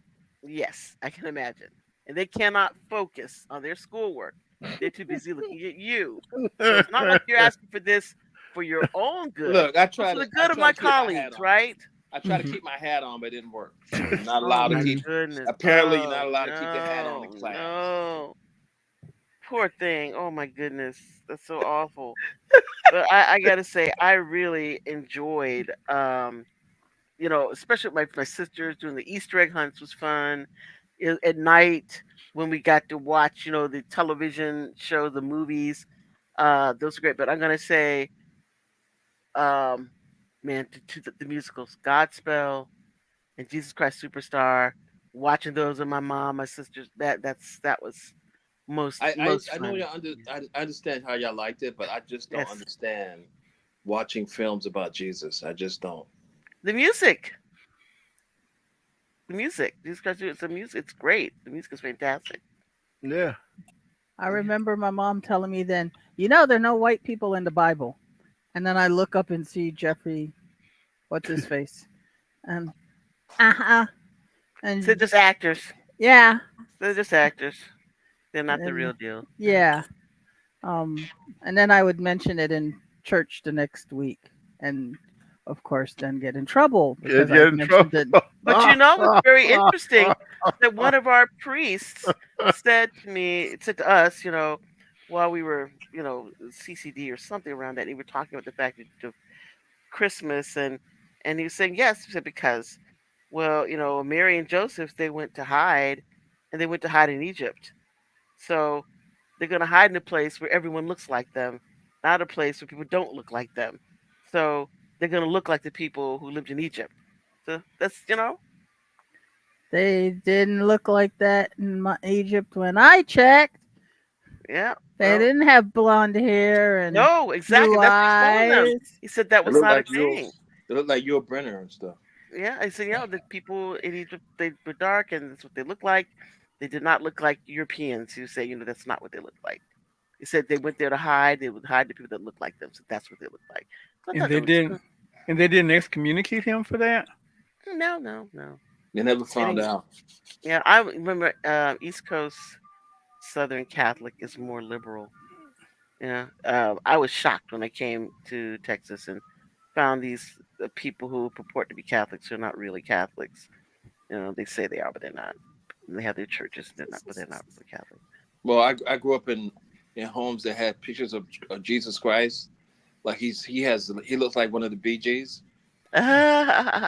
S1: Yes, I can imagine. And they cannot focus on their schoolwork. They're too busy looking at you. So it's not like you're asking for this for your own good,
S3: Look, I
S1: but
S3: try
S1: for the
S3: to I
S1: good of
S3: try
S1: my
S3: to keep my hat
S1: colleagues,
S3: on.
S1: right?
S3: I try to
S2: Mhm.
S3: keep my hat on, but it didn't work. So you're not
S1: Oh
S3: allowed to
S1: my
S3: keep.
S2: Mhm.
S1: goodness.
S3: Apparently, you're
S1: Oh
S3: not allowed to keep your hat on in
S1: no,
S3: class.
S1: no. Poor thing. Oh my goodness. That's so awful. But I gotta say, I really enjoyed especially with my sisters doing the Easter egg hunts was fun. At night when we got to watch, the television show, the movies. Those are great. But I'm gonna say, um, man, to the musicals, Godspell and Jesus Christ Superstar. Watching those with my mom, my sisters. That was most
S3: I know
S1: fun.
S3: y'all I understand how y'all liked it, but I just don't
S1: Yes,
S3: understand watching films about Jesus. I just don't.
S1: the music, the music. Jesus Christ, it's the music. It's great. The music is fantastic.
S5: Yeah.
S4: I
S1: Yeah.
S4: remember my mom telling me then, there are no white people in the Bible. And then I look up and see Jeffrey, what's his face? And uh-huh.
S1: They're
S4: And
S1: just actors.
S4: yeah.
S1: They're just actors. They're not the
S4: And
S1: real deal. Yeah.
S4: yeah. Um, and then I would mention it in church the next week. And of course then get in trouble because
S5: Get
S4: I'd
S5: in trouble.
S4: mentioned it.
S1: But it's very interesting that one of our priests said to me, said to us, while we were, CCD or something around that, and we were talking about the fact of Christmas, and he was saying yes, he said because, well, Mary and Joseph they went to hide, and they went to hide in Egypt, so they're gonna hide in a place where everyone looks like them, not a place where people don't look like them. So they're gonna look like the people who lived in Egypt. So that's
S4: They didn't look like that in Egypt when I checked.
S1: yeah.
S4: They
S1: Well,
S4: didn't have blonde hair and
S1: no, exactly.
S4: blue
S1: That's what he told them.
S4: eyes.
S1: He said that
S3: It
S1: was
S3: looked
S1: not a
S3: like you.
S1: thing.
S3: It looked like you're a Brenner and stuff.
S1: Yeah, I said, the people in Egypt they were dark, and that's what they looked like. They did not look like Europeans. Who say, that's not what they looked like. He said they went there to hide. They would hide the people that looked like them. So that's what they looked like. So I
S2: And
S1: thought
S2: they
S1: that was
S2: didn't and they didn't excommunicate him for that?
S1: no, no, no.
S3: They never
S1: They
S3: found
S1: didn't.
S3: out.
S1: Yeah, I remember East Coast Southern Catholic is more liberal. Yeah, I was shocked when I came to Texas and found these people who purport to be Catholics who are not really Catholics. They say they are, but they're not. And they have their churches, they're not, but they're not really Catholic.
S3: Well, I grew up in homes that had pictures of Jesus Christ. Like he looks like one of the Bee Gees, and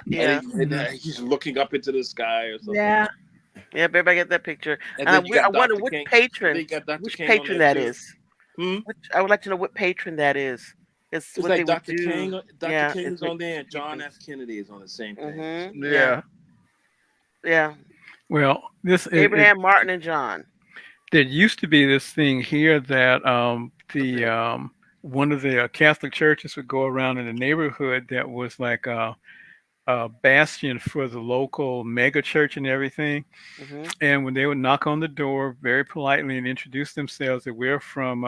S1: Yeah,
S2: Hmm.
S3: he's looking up into the sky or something.
S4: Yeah,
S1: yeah. Everybody get that picture.
S3: And
S1: And
S3: then you
S1: I
S3: got
S1: wonder
S3: Dr.
S1: which
S3: King. And then
S1: patron,
S3: you got Dr.
S1: which
S3: King on
S1: patron
S3: there
S1: that
S3: too.
S1: is.
S3: Hmm?
S1: Which I would like to know what patron that is. It's
S3: It's
S1: what they
S3: like
S1: would
S3: Dr.
S1: do.
S3: King. Dr.
S1: Yeah,
S3: King
S1: it's
S3: is on there, and John
S1: patrons.
S3: F. Kennedy is on the same thing.
S1: Yeah,
S5: Yeah.
S1: yeah.
S2: Well,
S1: Abraham, Martin, and John.
S2: there used to be this thing here that the one of the Catholic churches would go around in the neighborhood that was like a bastion for the local mega church and everything.
S1: Hmm.
S2: And when they would knock on the door very politely and introduce themselves, that we're from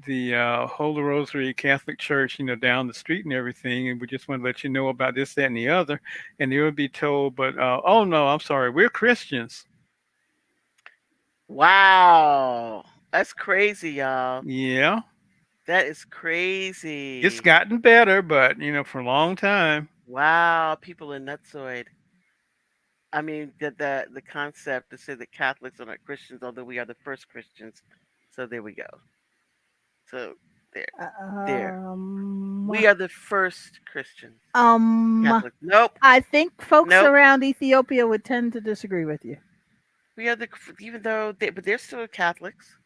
S2: the Holy Rosary Catholic Church, down the street and everything, and we just want to let you know about this, that, and the other. And they would be told, but oh no, I'm sorry, we're Christians.
S1: Wow, that's crazy, y'all.
S2: Yeah,
S1: That is
S2: it's
S1: crazy.
S2: gotten better, but for a long time.
S1: Wow, people are nutsoid. I mean, the concept to say that Catholics are not Christians, although we are the first Christians. So there we go. So there, there.
S4: um,
S1: We are the first Christians.
S4: um,
S1: Catholics. Nope,
S4: I think folks
S1: nope.
S4: around Ethiopia would tend to disagree with you.
S1: We are even though but they're still Catholics.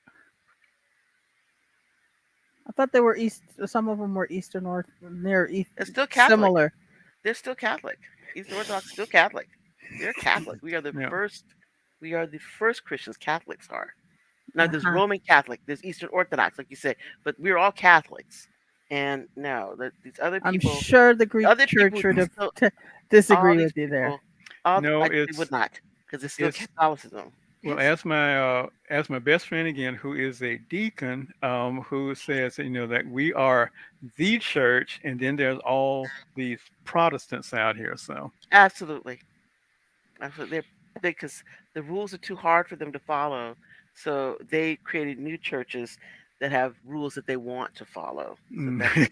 S4: I thought they were east. Some of them were Eastern or near East,
S1: They're still Catholic.
S4: similar.
S1: They're still Catholic. Eastern Orthodox still Catholic. They're Catholic. We are the
S2: Yeah.
S1: first. We are the first Christians. Catholics are. Now
S4: Uh
S1: there's
S4: huh.
S1: Roman Catholic, there's Eastern Orthodox, like you say, but we're all Catholics. And no, these
S4: I'm sure the
S1: the
S4: Greek
S1: other people
S4: church would have
S1: still, all
S4: disagree
S1: these
S4: with you there.
S1: people, all
S2: No,
S1: they would not, because it's still
S2: it's
S1: Catholicism.
S2: well,
S1: Yes.
S2: as my best friend again, who is a deacon, who says that we are the church, and then there's all these Protestants out here. So
S1: Absolutely. Absolutely. Because the rules are too hard for them to follow. So they created new churches that have rules that they want to follow. So that's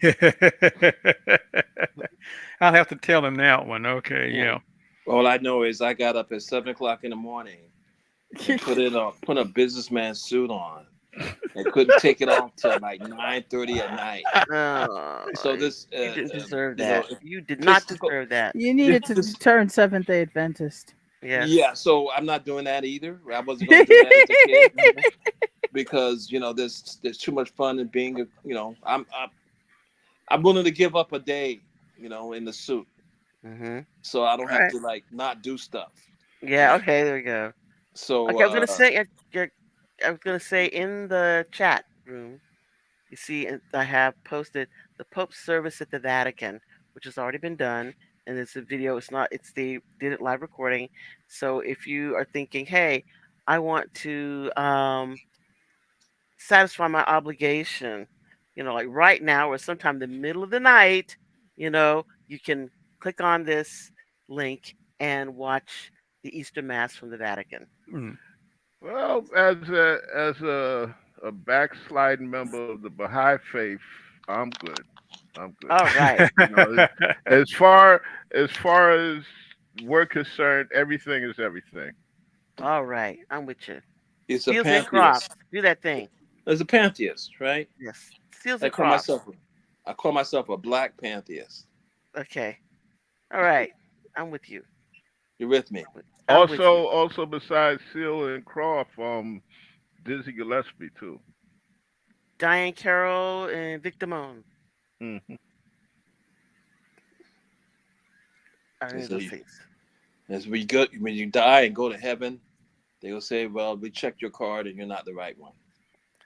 S2: I'll have to tell him that one. Okay,
S1: yeah.
S2: yeah.
S3: All I know is I got up at 7 o'clock in the morning and put a businessman suit on and couldn't take it off till like 9:30 at night.
S1: Oh,
S3: So this,
S1: you didn't deserve
S3: you know,
S1: that. You did not
S3: Episcopal.
S1: deserve that.
S4: You needed to
S3: This,
S4: turn Seventh Day Adventist.
S1: Yes.
S3: yeah. So I'm not doing that either. I wasn't going to do that as a kid.
S1: Mhm.
S3: because there's too much fun in being I'm willing to give up a day, in the suit,
S1: Mm-hmm.
S3: so I don't
S1: All
S3: have
S1: right.
S3: to like not do stuff. You
S1: Yeah.
S3: know,
S1: Okay. There we go.
S3: so
S1: Okay. I was gonna say in the chat room. You see, I have posted the Pope's service at the Vatican, which has already been done, and it's a video. It's not. It's they did it live recording. So if you are thinking, hey, I want to satisfy my obligation, like right now or sometime in the middle of the night, you can click on this link and watch the Easter Mass from the Vatican.
S2: Mm.
S5: Well, as a backsliding member of the Baha'i faith, I'm good. I'm good.
S1: All right.
S5: You know, as far as we're concerned, everything is everything.
S1: All right. I'm with you.
S3: it's a
S1: Seals and Crofts.
S3: pantheist.
S1: Do that thing.
S3: There's a pantheist, right?
S1: Yes. Seals
S3: I
S1: and
S3: call
S1: Crofts.
S3: myself I call myself a black pantheist.
S1: Okay. All right. I'm with you.
S3: You with me?
S1: I'm with you.
S5: Also besides Seal and Croft, Dizzy Gillespie too.
S1: Diane Carroll and Victimone
S5: Hmm.
S1: are any
S3: And
S1: of
S3: so
S1: those
S3: you,
S1: things.
S3: as when you die and go to heaven, they will say, "Well, we checked your card and you're not the right one.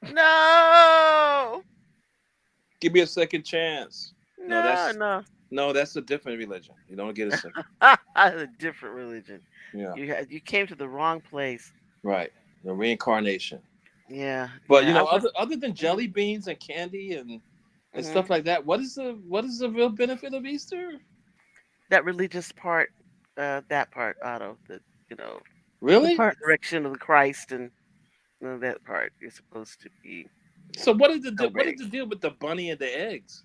S1: No!
S3: Give me a second chance." No,
S1: No,
S3: that's
S1: no.
S3: no, that's a different religion. You don't get a second.
S1: A different religion.
S3: Yeah,
S1: You came to the wrong place.
S3: right. The reincarnation.
S1: Yeah,
S3: But
S1: yeah. I was.
S3: other than
S1: Mhm,
S3: jelly beans and candy and
S1: mhm.
S3: stuff like that, what is the real benefit of Easter?
S1: That religious part, that part, Otto, you know,
S4: The
S3: Really?
S1: the
S4: part
S1: direction of the Christ and that part you're supposed to be
S3: So what is
S1: celebrating.
S3: the deal with the bunny and the eggs?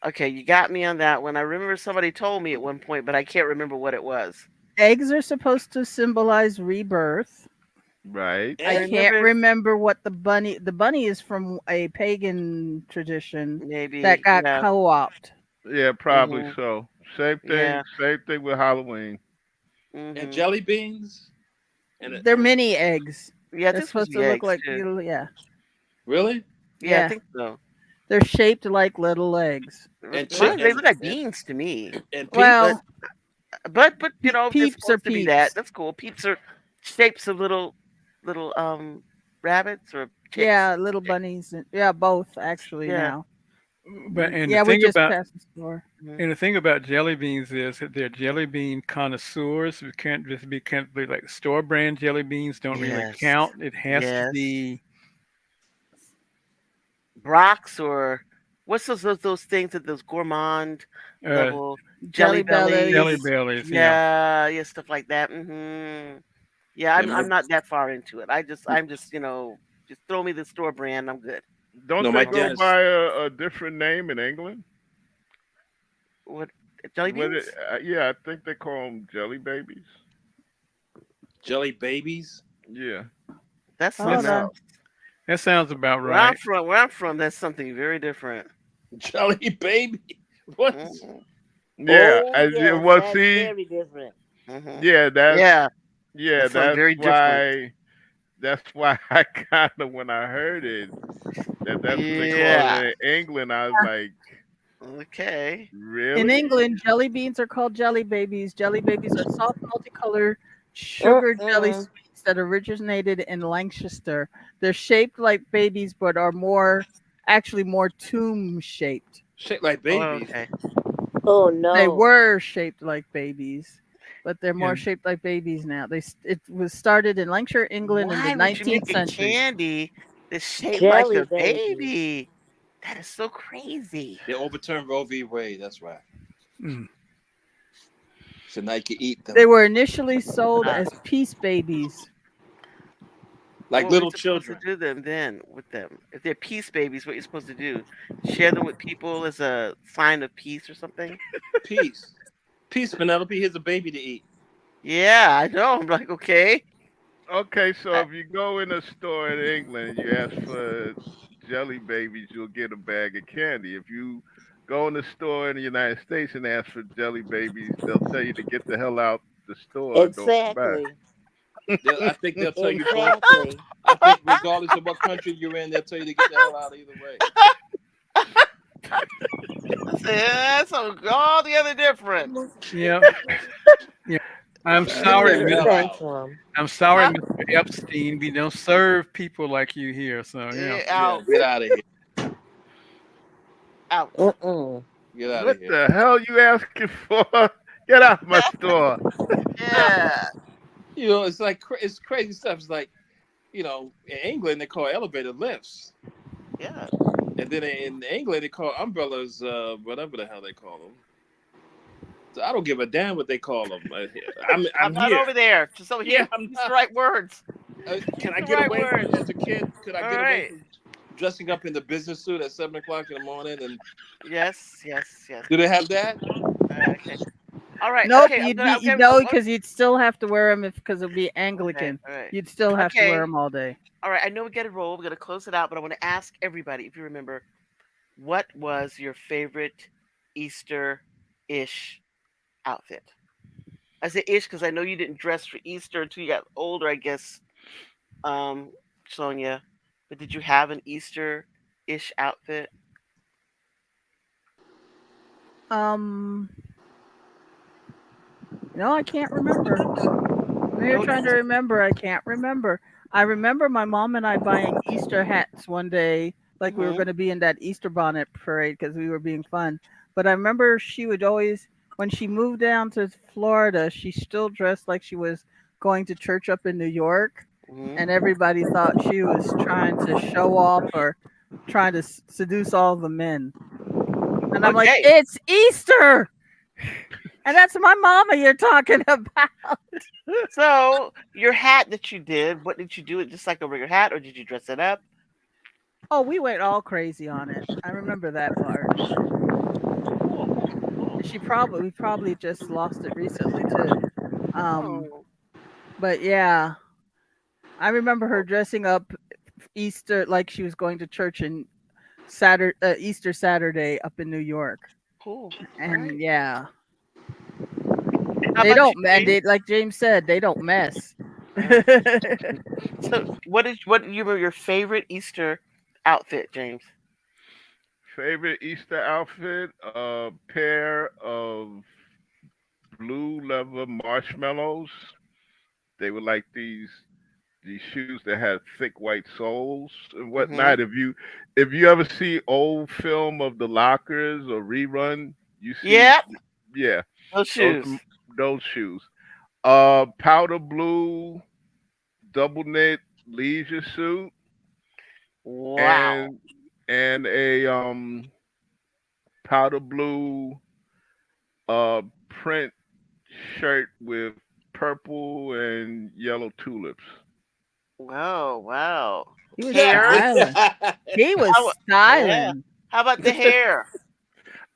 S1: Okay, you got me on that one. I remember somebody told me at one point, but I can't remember what it was.
S4: eggs are supposed to symbolize rebirth.
S5: Right.
S1: I
S4: I
S3: Eggs?
S4: can't
S1: remember
S4: remember what the bunny is from a pagan tradition that
S1: maybe,
S4: got
S1: yeah.
S4: co-opted.
S5: Yeah, probably
S1: Mhm.
S5: so. Same thing.
S1: Yeah.
S5: Same thing with Halloween.
S3: And
S1: Mhm.
S3: jelly beans?
S4: They're
S3: And
S4: mini eggs.
S1: Yeah, I
S4: They're
S1: think it's supposed
S4: supposed
S1: to
S4: to
S1: be
S4: look
S1: eggs
S4: like
S1: too.
S4: yeah,
S3: really?
S1: Yeah, I
S4: yeah.
S1: think so.
S4: They're shaped like little eggs.
S3: And
S1: Well,
S3: chi-
S1: they
S3: and
S1: look like
S3: and,
S1: beans to me.
S3: and
S1: But
S3: peeps?
S4: Well,
S1: they're
S4: peeps are
S1: supposed to be that.
S4: peeps.
S1: That's cool. Peeps are shapes of little rabbits or chicks.
S4: Yeah, little bunnies. Yeah, both actually
S1: Yeah.
S4: now.
S2: But
S4: Yeah, we just passed the store.
S1: Mhm.
S2: and the thing about jelly beans is that they're jelly bean connoisseurs. We can't be like store brand jelly beans don't really
S1: Yes.
S2: count. It has to
S1: Yes.
S2: be
S1: Brock's or what's those things that those gourmand
S2: uh,
S1: level jelly
S4: Jelly
S2: jelly
S1: bellies.
S4: bellies.
S2: bellies. Yeah.
S1: Yeah, yeah, stuff like that. Yeah,
S3: Yeah,
S1: I'm not that far into it. I'm just, just throw me the store brand, I'm good.
S5: Don't
S3: no,
S5: they
S3: my
S1: All
S5: go
S1: right.
S3: dentist.
S5: by a different name in England?
S1: What jelly beans?
S5: Yeah, I think they call them jelly babies.
S3: Jelly babies?
S5: Yeah.
S1: That's
S4: Hold
S1: something
S2: That's
S4: on.
S1: else.
S2: that sounds about right.
S1: Where I'm from, that's something very different.
S3: Jelly baby? What?
S1: Mhm.
S5: Yeah.
S6: Oh yes,
S5: Well,
S6: that's
S5: see,
S6: very different.
S1: Mhm.
S5: yeah,
S1: Yeah,
S5: yeah,
S1: that's something
S5: that's
S1: very different.
S5: why that's why I kind of when I heard it that's what they call
S1: Yeah.
S5: it in England. I was like,
S1: Okay.
S4: In
S5: really?
S4: England, jelly beans are called jelly babies. Jelly babies are soft, multicolored sugar jelly
S6: Mm-mm.
S4: sweets that originated in Lancashire. They're shaped like babies, but are actually more tomb shaped.
S3: Shaped like
S1: Oh,
S3: babies.
S1: okay.
S6: Oh
S4: They
S6: no.
S4: were shaped like babies, but they're more
S2: And
S4: shaped like babies now. It was started in Lancashire, England, in the
S1: Why would you make
S4: 19th
S1: a
S4: century.
S1: candy that's shaped like
S6: Jelly
S1: a
S6: babies.
S1: baby? That is so crazy.
S3: They overturned Roe v. Wade. That's right.
S2: mm,
S3: So now you can eat
S4: They
S3: them
S4: were initially sold
S1: Uh,
S4: as peace babies.
S3: like
S1: what were you
S3: little
S1: supposed to
S3: children.
S1: do then with them? If they're peace babies, what are you supposed to do? Share them with people as a sign of peace or something?
S3: Peace. Peace, Penelope. Here's a baby to eat.
S1: Yeah, I know. I'm like, okay.
S5: Okay, so
S1: I,
S5: if you go in a store in England, you ask for jelly babies, you'll get a bag of candy. If you go in the store in the United States and ask for jelly babies, they'll tell you to get the hell out the store and don't come back.
S6: Exactly.
S3: I think they'll tell you both.
S6: Exactly.
S3: I think regardless of what country you're in, they'll tell you to get the hell out either way.
S1: That's altogether different.
S2: Yeah, yeah. I'm
S3: Get
S2: sorry,
S3: the
S6: Where
S2: Miss.
S3: hell
S6: you
S3: out.
S6: from?
S2: I'm sorry,
S1: Huh?
S2: Mr. Epstein. We don't serve people like you here. So yeah.
S3: Yeah,
S1: Out,
S3: get out of here.
S1: out.
S6: Mm-mm.
S3: Get out of
S5: What
S3: here.
S5: the hell you asking for? Get out my store.
S1: Yeah,
S3: It's like it's crazy stuff. It's like in England they call elevator lifts,
S1: yeah.
S3: and then in England they call umbrellas whatever the hell they call them. So I don't give a damn what they call them.
S1: I'm
S3: I'm
S1: not
S3: here.
S1: over there. Just over
S3: Yeah,
S1: here.
S3: I'm
S1: Use the
S3: not.
S1: right words.
S3: Can
S1: Use
S3: I
S1: the
S3: get
S1: right
S3: away from
S1: words.
S3: as a kid? Could I
S1: All
S3: get away
S1: right.
S3: from dressing up in the business suit at 7 o'clock in the morning? And
S1: Yes, yes, yes.
S3: do they have that?
S1: Okay. All right.
S4: Nope,
S1: Okay.
S4: you'd be
S1: I'm gonna.
S4: no, because you'd still have to wear them if because it'd be
S1: Okay.
S4: Anglican.
S1: All right.
S4: You'd still have to wear
S1: Okay.
S4: them all day.
S1: All right. I know we got to roll. We're gonna close it out, but I want to ask everybody if you remember what was your favorite Easter-ish outfit. I say ish because I know you didn't dress for Easter until you got older, I guess, um, Sonia. But did you have an Easter-ish outfit?
S4: Um, no, I can't remember. I'm here
S1: No
S4: trying to
S1: Easter.
S4: remember. I can't remember. I remember my mom and I buying Easter hats one day, like we were
S1: Hmm.
S4: going to be in that Easter bonnet parade because we were being fun. But I remember she would always, when she moved down to Florida, she still dressed like she was going to church up in New York, and
S1: Hmm.
S4: everybody thought she was trying to show off or trying to seduce all the men. And I'm like,
S1: Okay.
S4: it's Easter, and that's my mama you're talking about.
S1: So your hat that you did, what did you do? It just like a regular hat, or did you dress it up?
S4: Oh, we went all crazy on it. I remember that part.
S1: Cool. Cool.
S4: And we probably just lost it recently too. Um,
S1: Oh.
S4: but yeah, I remember her dressing up Easter like she was going to church in Easter Saturday up in New York.
S1: Cool. All right.
S4: And yeah,
S1: How
S4: they
S1: about you,
S4: don't man.
S1: James?
S4: They like James said, they don't mess.
S1: Uh, so what you were your favorite Easter outfit, James?
S5: Favorite Easter outfit? A pair of blue leather marshmallows. They were like these shoes that had thick white soles and
S1: Hmm.
S5: whatnot. If you ever see old film of the Lockers or rerun, you see,
S1: Yep.
S5: yeah,
S1: Those
S5: those
S1: shoes.
S5: those shoes. Powder blue double knit leisure suit
S1: Wow.
S5: and a powder blue print shirt with purple and yellow tulips.
S1: Wow. Wow.
S4: He was
S1: Hair.
S4: styling. He was
S1: How, yeah.
S4: styling.
S1: How about the hair?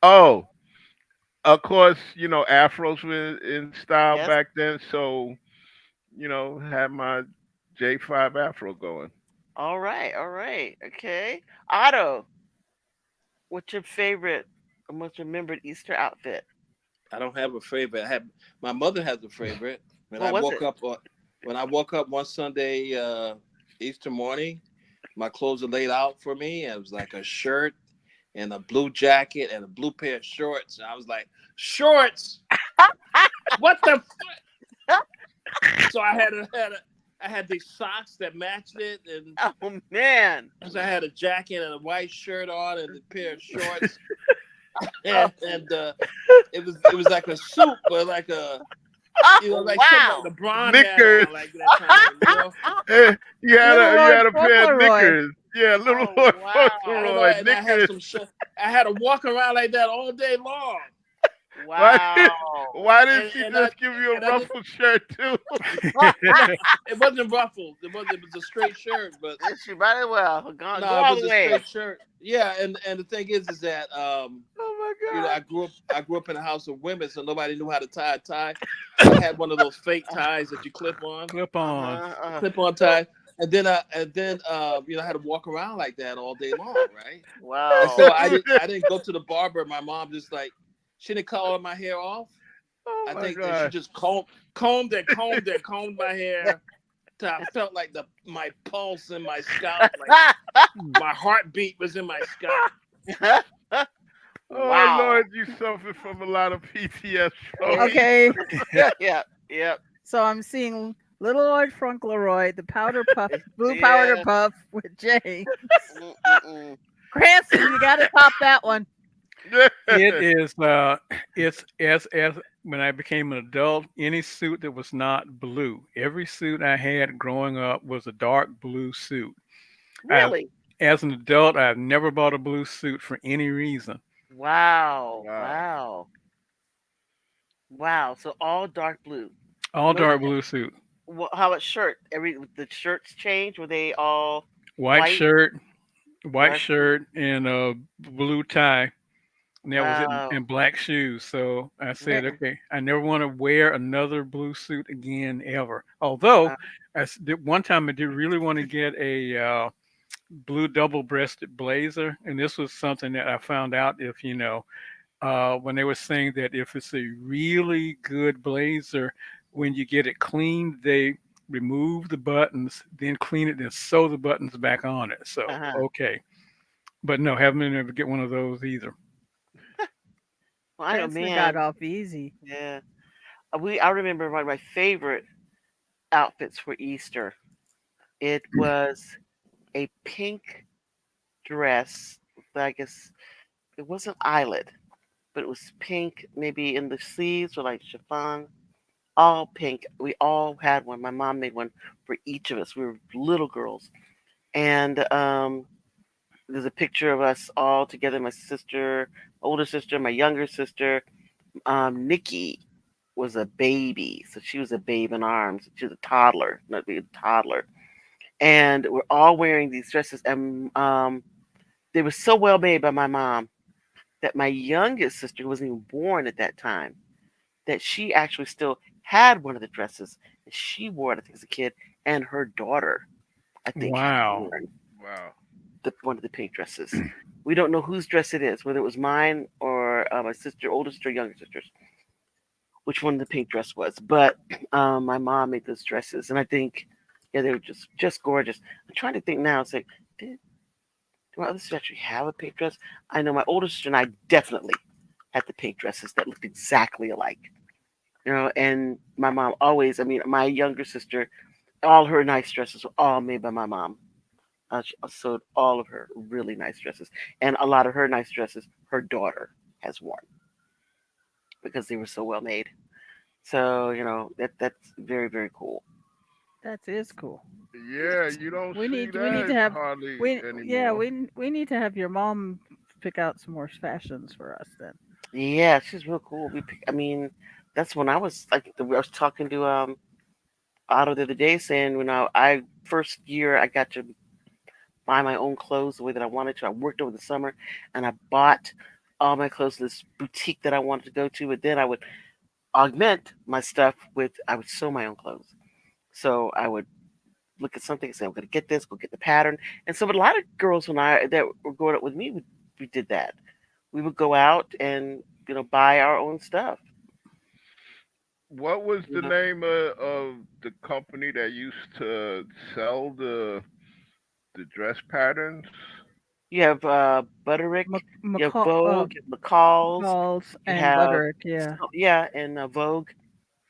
S5: Oh, of course, afros were in style
S1: Yes.
S5: back then, so had my J5 afro going.
S1: All right. All right. Okay. Otto, what's your favorite or most remembered Easter outfit?
S3: I don't have a favorite. My mother has a favorite. When
S1: What
S3: I
S1: was
S3: woke
S1: it?
S3: up one Sunday Easter morning, my clothes are laid out for me. And it was like a shirt and a blue jacket and a blue pair of shorts. And I was like, shorts? What the? So I had these socks that matched it, and
S1: Oh man.
S3: so I had a jacket and a white shirt on and a pair of shorts,
S1: Oh,
S3: and it was like a suit, but like
S1: oh
S3: like somebody
S1: wow.
S3: LeBron had
S5: Knickers.
S3: on like that time.
S5: Eh, you had
S4: Little
S5: a you
S4: Lord
S5: had a pair of
S4: Fauntleroy.
S5: knickers. Yeah, little
S1: Oh
S5: Lord
S1: wow.
S5: Fauntleroy
S3: And I had
S5: knickers.
S3: I had to walk around like that all day long,
S5: Why
S1: Wow.
S5: why didn't
S3: and
S5: she
S3: and I
S5: just give you a
S3: and I did.
S5: ruffled shirt too?
S3: No, it wasn't ruffled. It was a straight shirt, but
S1: Yes, you might as well go
S3: no, it
S1: all
S3: was
S1: the
S3: a
S1: way.
S3: straight shirt. Yeah, and the thing is that
S1: Oh my god.
S3: I grew up in a house of women, so nobody knew how to tie a tie. So I had one of those fake ties that you
S2: Clip
S1: Uh
S2: on.
S1: huh.
S3: clip on tie, and then I had to walk around like that all day long, right? And
S1: Wow.
S3: so I didn't go to the barber. My mom just like she didn't cut all of my hair off.
S5: Oh
S3: I
S5: my
S3: think that she
S5: god.
S3: just combed my hair till I felt like the my pulse in my scalp, like my heartbeat was in my scalp.
S5: Oh
S1: Wow.
S5: Lord, you suffer from a lot of PTSD.
S4: Okay,
S1: Yeah, yeah.
S4: so I'm seeing Little Lord Fauntleroy, the powder puff, blue powder
S1: Yeah.
S4: puff with Jay.
S1: Mm-mm-mm.
S4: Cranston, you got to top that one.
S2: It is it's as when I became an adult, any suit that was not blue. Every suit I had growing up was a dark blue suit. I
S1: Really?
S2: As an adult, I've never bought a blue suit for any reason.
S1: Wow.
S5: Wow.
S1: Wow. Wow. So all dark blue.
S2: All
S1: No.
S2: dark blue suit.
S1: How about shirt? The shirts change. Were they all
S2: White
S1: white?
S2: shirt, white
S1: Dark blue?
S2: shirt and a blue tie. And that was it,
S1: Wow.
S2: and black shoes. So I said,
S1: Man.
S2: okay, I never want to wear another blue suit again ever. Although did, one time I did really want to get a blue double-breasted blazer, and this was something that I found out if when they were saying that if it's a really good blazer, when you get it cleaned, they remove the buttons, then clean it, then sew the buttons back on it. So
S1: Uh-huh.
S2: okay, but no, haven't been able to get one of those either.
S1: Well, I know,
S4: Cranston got
S1: man.
S4: off easy.
S1: Yeah. I remember one of my favorite outfits for Easter. It was a pink dress. I guess it wasn't eyelet, but it was pink. Maybe in the sleeves were like chiffon, all pink. We all had one. My mom made one for each of us. We were little girls, and there's a picture of us all together. My sister, older sister, my younger sister. Nikki was a baby, so she was a babe in arms. She was a toddler, not a toddler, and we're all wearing these dresses, and they were so well made by my mom that my youngest sister, who wasn't even born at that time, that she actually still had one of the dresses, and she wore it, I think, as a kid, and her daughter, I think, had
S2: Wow.
S1: worn
S5: Wow.
S1: one of the pink dresses. We don't know whose dress it is, whether it was mine or my sister, older sister, younger sister's, which one the pink dress was. But my mom made those dresses, and I think, yeah, they were just gorgeous. I'm trying to think now. It's like, did do my other sister actually have a pink dress? I know my older sister and I definitely had the pink dresses that looked exactly alike. And my mom always. I mean, my younger sister, all her nice dresses were all made by my mom. She sewed all of her really nice dresses, and a lot of her nice dresses her daughter has worn because they were so well made. So that's very very cool.
S4: That is cool.
S5: Yeah, you don't see
S4: We need to
S5: that
S4: have
S5: hardly
S4: we yeah
S5: anymore.
S4: we need to have your mom pick out some more fashions for us then.
S1: Yeah, she's real cool. I mean, that's when I was like, I was talking to Otto the other day, saying I first year I got to buy my own clothes the way that I wanted to. I worked over the summer, and I bought all my clothes in this boutique that I wanted to go to. But then I would augment my stuff with I would sew my own clothes. So I would look at something and say, I'm going to get this, go get the pattern. And so, but a lot of girls when I that were growing up with me, we did that. We would go out and buy our own stuff.
S5: What was
S1: You
S5: the
S1: know,
S5: name of the company that used to sell the dress patterns?
S1: you have Butterick, you have
S4: McCall,
S1: Vogue, you have McCall's,
S4: McCall's
S1: you
S4: and
S1: have
S4: Butterick, yeah,
S1: yeah, and Vogue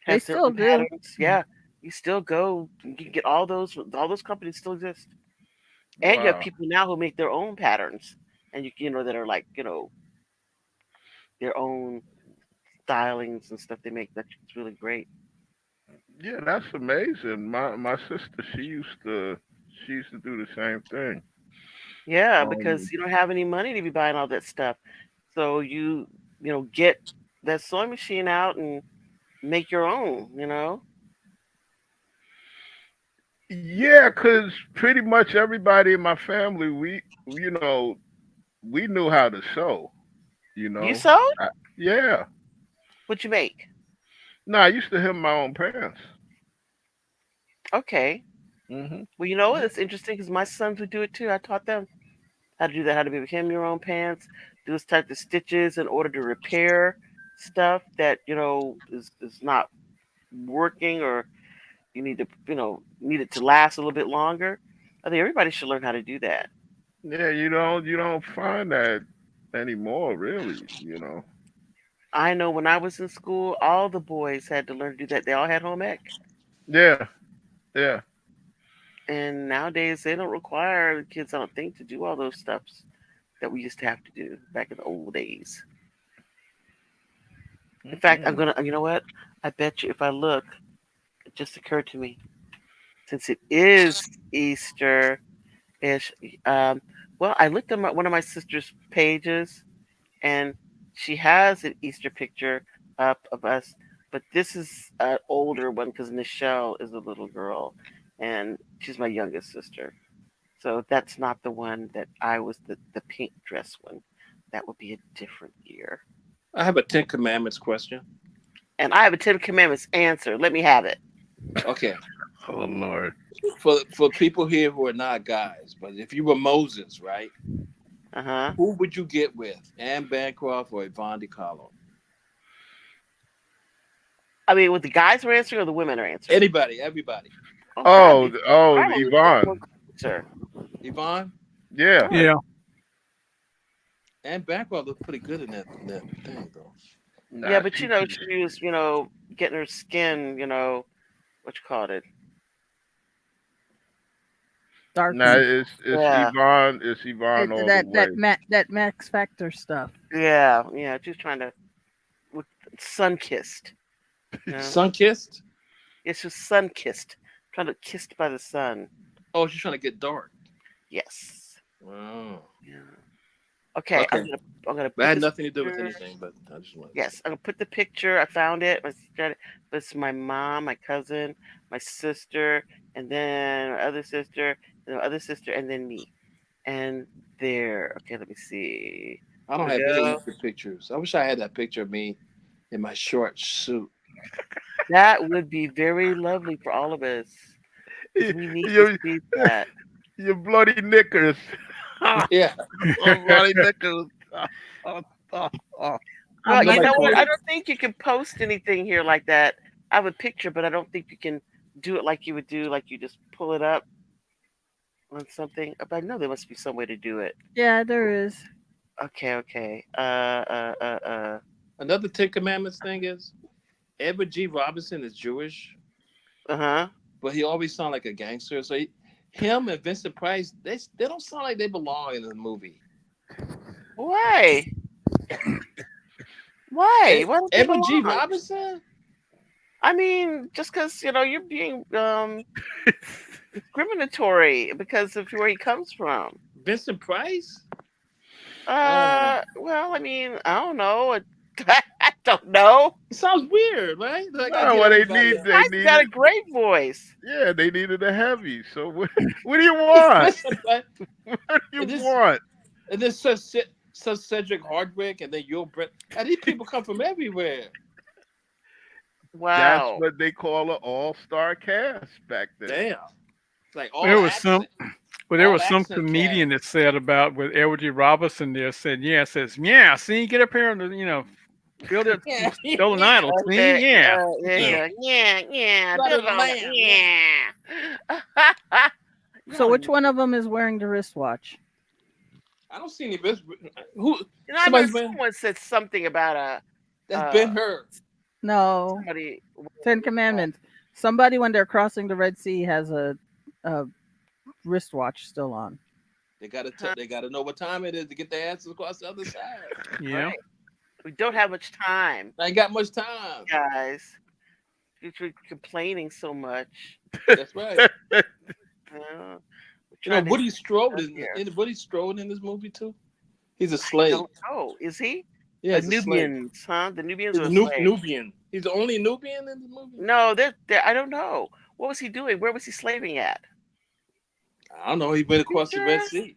S4: they
S1: has their
S4: still
S1: own
S4: do.
S1: patterns. Yeah, you still go. You can get all those. All those companies still exist, and you have
S5: Wow.
S1: people now who make their own patterns, and that are like their own stylings and stuff they make. That's really great.
S5: Yeah, that's amazing. My sister, she used to do the same thing.
S1: Yeah, because
S5: Um,
S1: you don't have any money to be buying all that stuff, so you get that sewing machine out and make your own.
S5: yeah, cause pretty much everybody in my family, we knew how to sew. You
S1: You
S5: know,
S1: sew?
S5: I, yeah.
S1: What you make?
S5: No, I used to hem my own pants.
S1: Okay.
S5: Hmm.
S1: Well, you know what? It's interesting because my sons would do it too. I taught them how to do that, how to be hem your own pants, do this type of stitches in order to repair stuff that is not working or you need to, need it to last a little bit longer. I think everybody should learn how to do that.
S5: Yeah, you don't find that anymore, really.
S1: I know when I was in school, all the boys had to learn to do that. They all had home ec.
S5: Yeah, yeah.
S1: And nowadays, they don't require the kids, I don't think, to do all those steps that we used to have to do back in the old days. In fact, I'm
S5: Mm-mm.
S1: gonna, you know what? I bet you if I look, it just occurred to me, since it is Easter ish. Um, well, I looked at one of my sister's pages, and she has an Easter picture up of us, but this is an older one because Nichelle is a little girl, and she's my youngest sister. So that's not the one that I was the pink dress one. That would be a different year.
S3: I have a Ten Commandments question.
S1: And I have a Ten Commandments answer. Let me have it.
S3: Okay,
S5: Oh Lord.
S3: for people here who are not guys, but if you were Moses, right?
S1: Uh huh.
S3: Who would you get with, Anne Bancroft or Yvonne DiCarlo?
S1: I mean, with the guys are answering or the women are answering?
S3: Anybody, everybody.
S1: Oh,
S5: Oh,
S1: probably.
S5: oh,
S1: Probably more
S5: Yvonne.
S1: closer.
S3: Yvonne,
S5: Yeah.
S1: Sure.
S2: Yeah.
S3: Anne Bancroft looked pretty good in that thing, though.
S1: Yeah,
S5: Nah,
S1: but she was, getting her skin, what you call it?
S5: nah.
S4: Darkened.
S5: It's
S1: Yeah,
S5: Yvonne. It's Yvonne all the way.
S4: That Max Factor stuff.
S1: yeah, yeah. She's trying to with sun kissed. Yeah,
S3: Sun kissed.
S1: yeah, she's sun kissed, trying to kissed by the sun.
S3: Oh, she's trying to get dark.
S1: Yes.
S3: Wow.
S1: Yeah. Okay,
S3: Okay,
S1: I'm gonna
S3: that
S1: put
S3: had
S1: this
S3: nothing to do with
S1: picture.
S3: anything, but I just wanted to say.
S1: Yes, I'm gonna put the picture. I found it. It's my mom, my cousin, my sister, and then my other sister, and my other sister, and then me. And there. Okay, let me see.
S3: I
S1: There
S3: don't
S1: we
S3: have any
S1: go.
S3: Easter pictures. I wish I had that picture of me in my short suit.
S1: That would be very lovely for all of us because we need to
S5: your
S1: see that.
S5: your bloody knickers.
S3: Yeah,
S5: Oh, bloody knickers. Oh, oh, oh.
S1: Well,
S4: I'm
S1: you
S4: not
S3: nobody
S1: know
S4: gonna
S1: what?
S3: told
S1: I
S3: me.
S1: don't think you can post anything here like that. I have a picture, but I don't think you can do it like you would do, like you just pull it up on something. But I know there must be some way to do it.
S4: Yeah, there is.
S1: Okay, okay.
S3: Another Ten Commandments thing is Edward G. Robinson is Jewish,
S1: Uh-huh.
S3: but he always sound like a gangster. So him and Vincent Price, they don't sound like they belong in the movie.
S1: Why? Why? Why don't they
S3: Edward G.
S1: belong?
S3: Robinson,
S1: I mean, just because you're being discriminatory because of where he comes from.
S3: Vincent Price. Uh,
S1: Well, I mean, I don't know. I don't know.
S3: it sounds weird, right? Like I
S5: No,
S3: get
S5: well, they
S3: everybody
S5: need
S3: else.
S5: they
S1: Guy's got a
S5: needed.
S1: great voice.
S5: Yeah, they needed a heavy. So what do you
S3: It's
S5: want?
S3: Vincent Price.
S5: What do you
S3: And this
S5: want?
S3: and then such Cedric Hardwick, and then Yul Brett. And these people come from everywhere.
S5: That's
S1: Wow.
S5: what they call an all-star cast back then.
S3: Damn, it's like
S2: There was some. Well, there
S3: all
S2: was some
S3: accent
S2: comedian that
S3: cast.
S2: said about with Edward G. Robinson there said, yeah, says, yeah, see, get up here and, build it,
S3: Yeah,
S2: build an
S3: yeah.
S2: idol, see,
S1: Okay.
S2: yeah.
S1: There you
S3: Yeah.
S1: go. Yeah, yeah.
S3: Blood
S1: Build
S3: of
S1: it
S3: the
S1: on
S3: lamb. Yeah.
S1: that. Yeah.
S4: So
S1: Y'all,
S4: which one of them is wearing the wristwatch?
S3: I don't see any bis. Who?
S1: I remember
S3: Somebody's been.
S1: someone said something about
S3: That's
S1: uh
S3: Ben Hur.
S4: No,
S1: somebody.
S4: Ten Commandments. Somebody when they're crossing the Red Sea has a wristwatch still on.
S3: They gotta
S1: Huh?
S3: they gotta know what time it is to get their asses across the other side.
S2: Yeah.
S1: Right. We don't have much time,
S3: I ain't got much time.
S1: guys. You're complaining so much.
S3: That's right.
S1: We're
S3: You know,
S1: trying to
S3: Woody Strode
S1: up
S3: is
S1: here.
S3: in Woody Strode in this movie too. He's a
S1: I
S3: slave.
S1: don't know. Is he?
S3: Yeah,
S1: The
S3: he's a slave.
S1: Nubians, huh? The Nubians
S3: He's
S1: are
S3: a
S1: a slave.
S3: Nubian. He's the only Nubian in the movie.
S1: No, they're I don't know. What was he doing? Where was he slaving at?
S3: I don't know. He went
S1: You
S3: across the Red
S1: sure?
S3: Sea.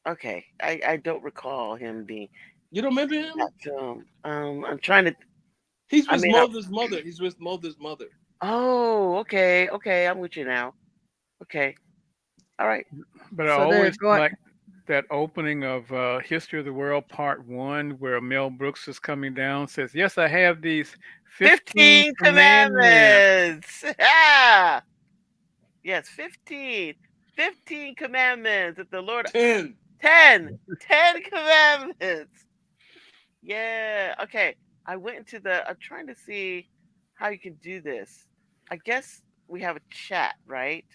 S1: Okay, I don't recall him being
S3: You don't remember
S1: in
S3: him?
S1: that film. I'm trying to.
S3: He's
S1: I
S3: with
S1: mean,
S3: Mother's mother. He's with Mother's mother.
S1: oh, okay, okay, I'm with you now. Okay, all right.
S2: But I
S4: So they're
S2: always
S4: going.
S2: like that opening of History of the World Part One, where Mel Brooks is coming down, says, "Yes, I have these 15
S1: 15
S2: commandments."
S1: commandments. Yeah. Yes, 15. 15 commandments that the Lord
S3: 10.
S1: 10. 10 commandments. Yeah. Okay. I went into I'm trying to see how you can do this. I guess we have a chat, right?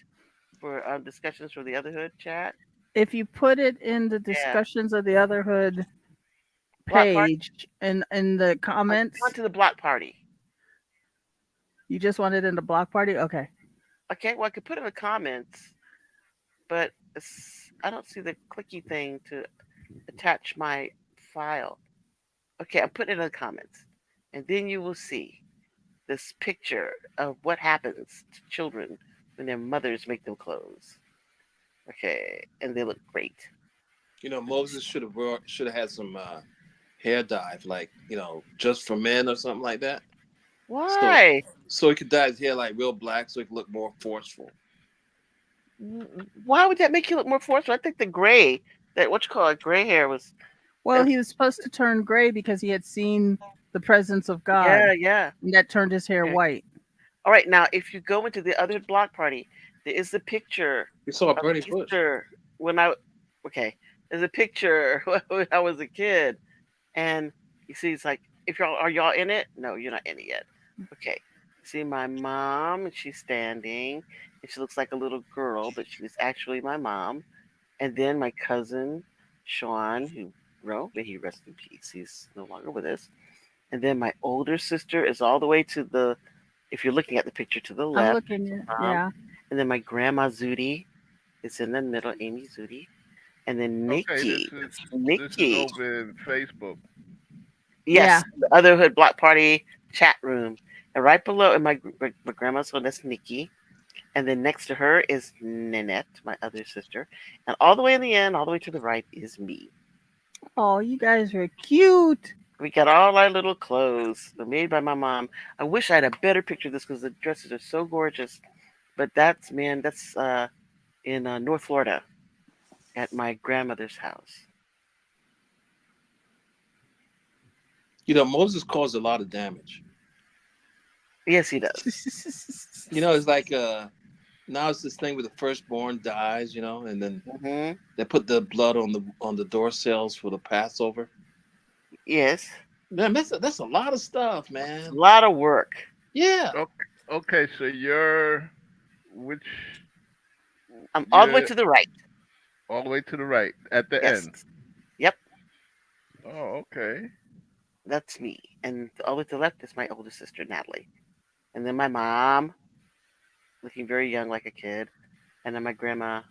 S1: For discussions for the Otherhood chat.
S4: If you put it in the
S1: Yeah.
S4: discussions of the Otherhood
S1: Block party.
S4: page in the
S1: I'm on
S4: comments,
S1: to the block party.
S4: you just want it in the block party? Okay.
S1: Okay. Well, I could put it in the comments, but I don't see the clicky thing to attach my file. Okay, I'm putting it in the comments. And then you will see this picture of what happens to children when their mothers make them clothes. Okay, and they look great.
S3: Moses should have had some hair dye, like just for men or something like that. So
S1: Why?
S3: so he could dye his hair like real black, so he could look more forceful.
S1: Why would that make you look more forceful? I think the gray, that what you call it, gray hair was.
S4: Well,
S1: That,
S4: he was supposed to turn gray because he had seen the presence of God,
S1: yeah, yeah.
S4: and that turned his hair
S1: Okay.
S4: white.
S1: All right, now if you go into the other block party, there is a picture
S3: You saw a
S1: of
S3: burning bush.
S1: Easter when okay, there's a picture when I was a kid. And you see, it's like, if y'all in it? No, you're not in it yet. Okay. See my mom, and she's standing, and she looks like a little girl, but she's actually my mom. And then my cousin, Sean, who wrote, may he rest in peace. He's no longer with us. And then my older sister is all the way to if you're looking at the picture to the
S4: I'm
S1: left,
S4: looking at,
S1: mom.
S4: yeah.
S1: And then my grandma Zudi is in the middle, Amy Zudi. And then
S5: Okay,
S1: Nikki, that's
S5: this is
S1: Nikki.
S5: over in Facebook.
S4: Yeah.
S1: Yes, the Otherhood Block Party chat room. And right below, and my grandma's one, that's Nikki. And then next to her is Nanette, my other sister. And all the way in the end, all the way to the right, is me.
S4: Oh, you guys are cute.
S1: We got all our little clothes made by my mom. I wish I had a better picture of this because the dresses are so gorgeous. But that's in North Florida at my grandmother's house.
S3: Moses caused a lot of damage.
S1: Yes, he does.
S3: It's like now it's this thing where the firstborn dies, and then
S1: Hmm.
S3: they put the blood on the door cells for the Passover.
S1: Yes,
S3: Man, that's a lot of stuff,
S1: it's a
S3: man.
S1: lot of work.
S3: Yeah.
S5: Okay, okay, so you're which
S1: I'm all the way
S5: you're
S1: to the right.
S5: all the way to the right at the
S1: Yes.
S5: end.
S1: Yep.
S5: Oh, okay.
S1: That's me. And all the way to the left is my older sister, Natalie. And then my mom, looking very young like a kid. And then my grandma,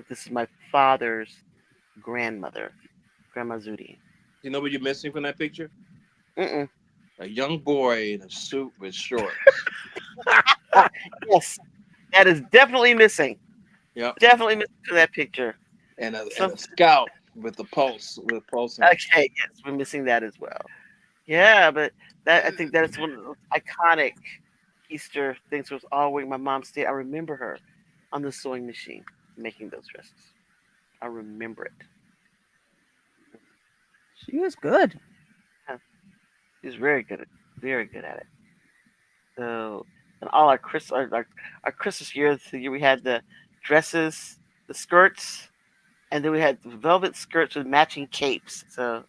S1: this is my father's grandmother, Grandma Zudi.
S3: You know what you're missing from that picture?
S1: Mm-mm.
S3: A young boy in a suit with shorts.
S1: Yes, that is definitely missing.
S3: Yep.
S1: Definitely missing from that picture.
S3: And a scout with the pulse with pulsing.
S1: Okay, yes, we're missing that as well. Yeah, but I think that's one of those iconic Easter things. Was always my mom stayed. I remember her on the sewing machine making those dresses. I remember it.
S4: She was good.
S1: Yeah, she's very good at it. So, and all our Christmas year, the year we had the dresses, the skirts, and then we had velvet skirts with matching capes. So,